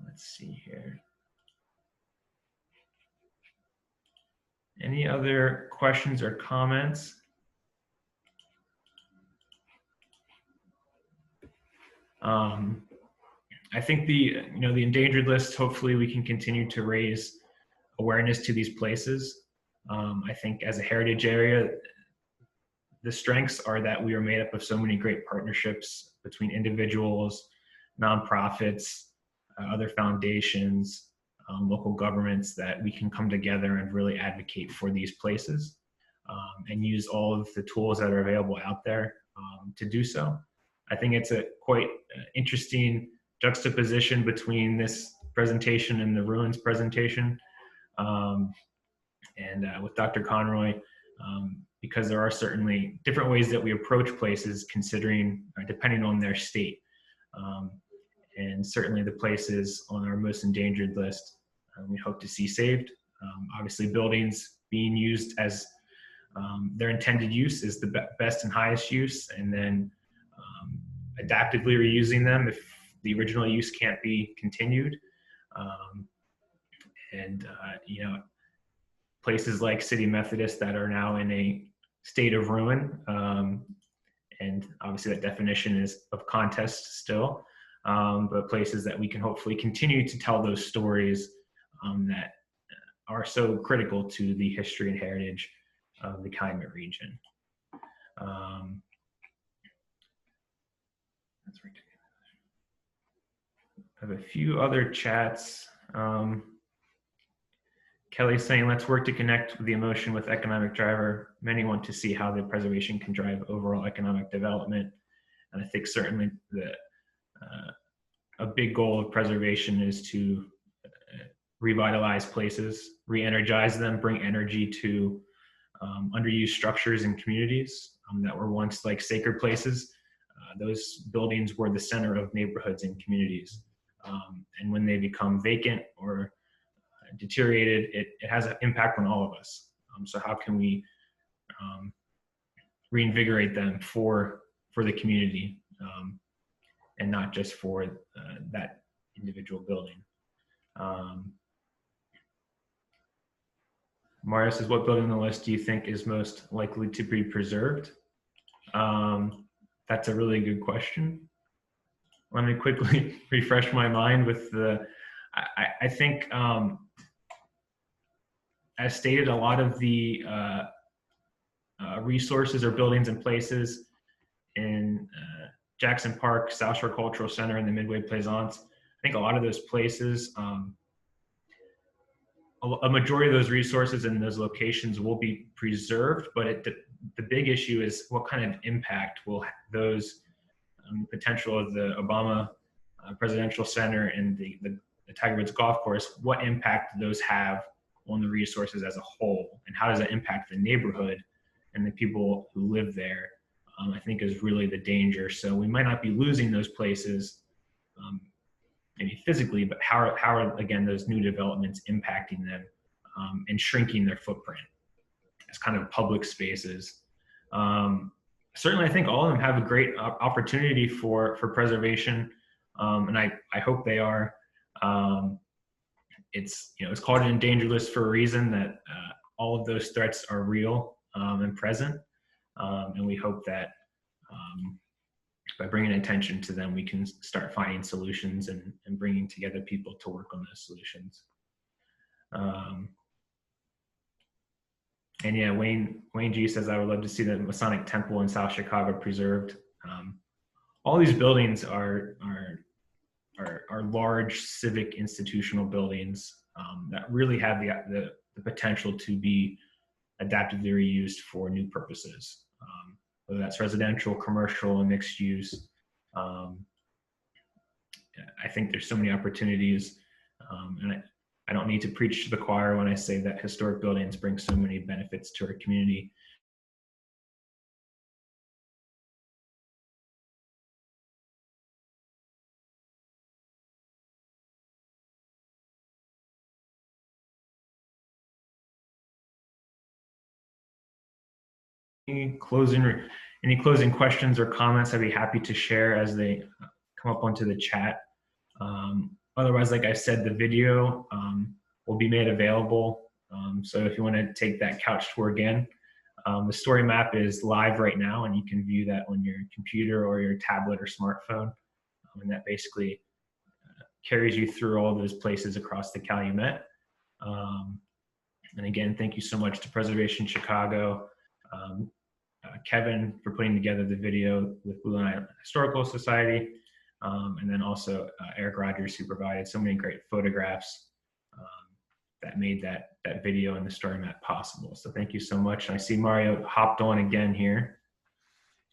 Let's see here. Any other questions or comments? I think the endangered list, hopefully we can continue to raise awareness to these places. I think as a heritage area, the strengths are that we are made up of so many great partnerships between individuals, nonprofits, other foundations, local governments, that we can come together and really advocate for these places, and use all of the tools that are available out there to do so. I think it's a quite interesting juxtaposition between this presentation and the ruins presentation, and with Dr. Conroy, because there are certainly different ways that we approach places considering, depending on their state. And certainly the places on our most endangered list, we hope to see saved. Obviously buildings being used as their intended use is the best and highest use, and then adaptively reusing them if the original use can't be continued. Places like City Methodist that are now in a state of ruin, and obviously that definition is of contest still, but places that we can hopefully continue to tell those stories that are so critical to the history and heritage of the Calumet region. That's right. I have a few other chats. Kelly's saying, let's work to connect with the emotion with economic driver. Many want to see how the preservation can drive overall economic development. And I think certainly a big goal of preservation is to revitalize places, re-energize them, bring energy to underused structures and communities that were once like sacred places. Those buildings were the center of neighborhoods and communities. And when they become vacant or deteriorated, it has an impact on all of us. So how can we reinvigorate them for the community, and not just for that individual building? Mario says, what building on the list do you think is most likely to be preserved? That's a really good question. Let me quickly refresh my mind with I think as stated, a lot of the resources or buildings and places in Jackson Park, South Shore Cultural Center, and the Midway Plaisance, I think a lot of those places, a majority of those resources in those locations will be preserved, but the big issue is what kind of impact will those potential of the Obama Presidential Center and the Tiger Woods Golf Course, what impact do those have on the resources as a whole, and how does that impact the neighborhood and the people who live there, I think is really the danger. So we might not be losing those places maybe physically, but how are, again, those new developments impacting them and shrinking their footprint as kind of public spaces. Certainly, I think all of them have a great opportunity for preservation, and I hope they are. It's called an endangered list for a reason, that all of those threats are real and present, and we hope that by bringing attention to them, we can start finding solutions and bringing together people to work on those solutions. And yeah, Wayne G says, I would love to see the Masonic Temple in South Chicago preserved. All these buildings are large civic institutional buildings that really have the potential to be adaptively reused for new purposes, whether that's residential, commercial, and mixed use. I think there's so many opportunities, and I don't need to preach to the choir when I say that historic buildings bring so many benefits to our community. Any closing questions or comments, I'd be happy to share as they come up onto the chat. Otherwise, like I said, the video will be made available. So if you want to take that couch tour again, the story map is live right now, and you can view that on your computer or your tablet or smartphone. And that basically carries you through all those places across the Calumet. And again, thank you so much to Preservation Chicago, Kevin, for putting together the video with Blue Line Historical Society, and then also Eric Rogers, who provided so many great photographs that made that video and the story map possible. So thank you so much. I see Mario hopped on again here.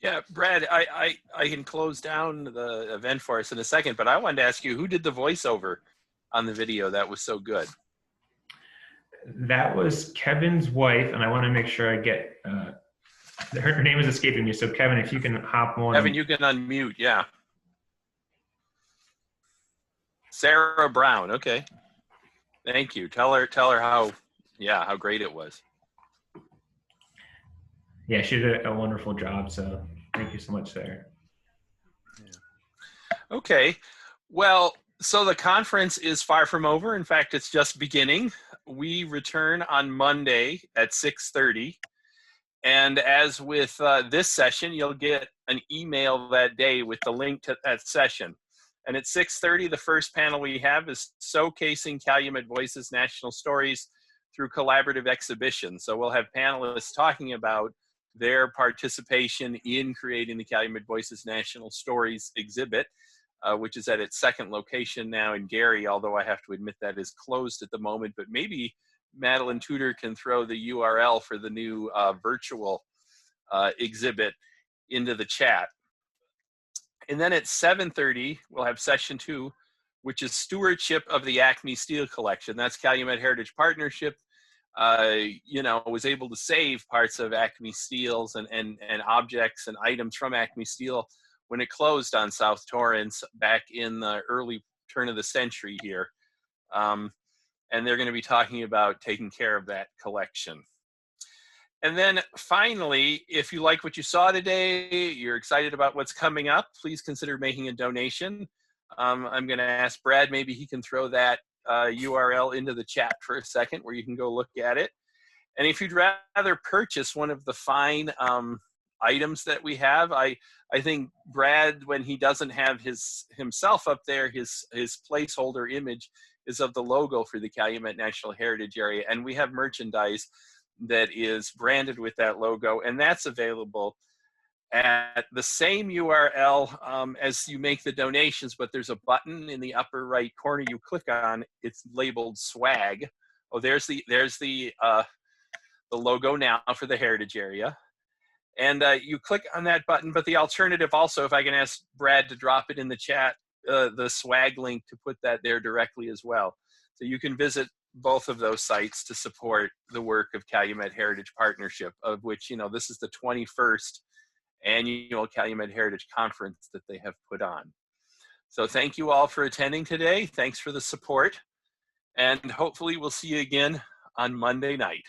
Yeah, Brad, I can close down the event for us in a second, but I wanted to ask you, who did the voiceover on the video that was so good? That was Kevin's wife, and I want to make sure I get her name is escaping me. So Kevin, if you can hop on. Kevin, you can unmute. Yeah. Sarah Brown. Okay. Thank you. Tell her how great it was. Yeah, she did a wonderful job. So thank you so much, Sarah. Yeah. Okay. Well, so the conference is far from over. In fact, it's just beginning. We return on Monday at 6:30. And as with this session, you'll get an email that day with the link to that session. And at 6:30, the first panel we have is Showcasing Calumet Voices National Stories through Collaborative Exhibition. So we'll have panelists talking about their participation in creating the Calumet Voices National Stories exhibit, which is at its second location now in Gary, although I have to admit that is closed at the moment, but maybe Madeline Tudor can throw the URL for the new virtual exhibit into the chat. And then at 7:30, we'll have session 2, which is Stewardship of the Acme Steel Collection. That's Calumet Heritage Partnership. Was able to save parts of Acme Steels and objects and items from Acme Steel when it closed on South Torrance back in the early turn of the century here. And they're going to be talking about taking care of that collection. And then finally, if you like what you saw today, you're excited about what's coming up, please consider making a donation. I'm going to ask Brad, maybe he can throw that URL into the chat for a second where you can go look at it. And if you'd rather purchase one of the fine items that we have, I think Brad, when he doesn't have himself up there, his placeholder image is of the logo for the Calumet National Heritage Area. And we have merchandise that is branded with that logo, and that's available at the same URL as you make the donations, but there's a button in the upper right corner you click on. It's labeled swag. Oh, there's the logo now for the Heritage Area. And you click on that button, but the alternative also, if I can ask Brad to drop it in the chat, the swag link to put that there directly as well. So you can visit both of those sites to support the work of Calumet Heritage Partnership, of which, this is the 21st annual Calumet Heritage Conference that they have put on. So thank you all for attending today. Thanks for the support. And hopefully we'll see you again on Monday night.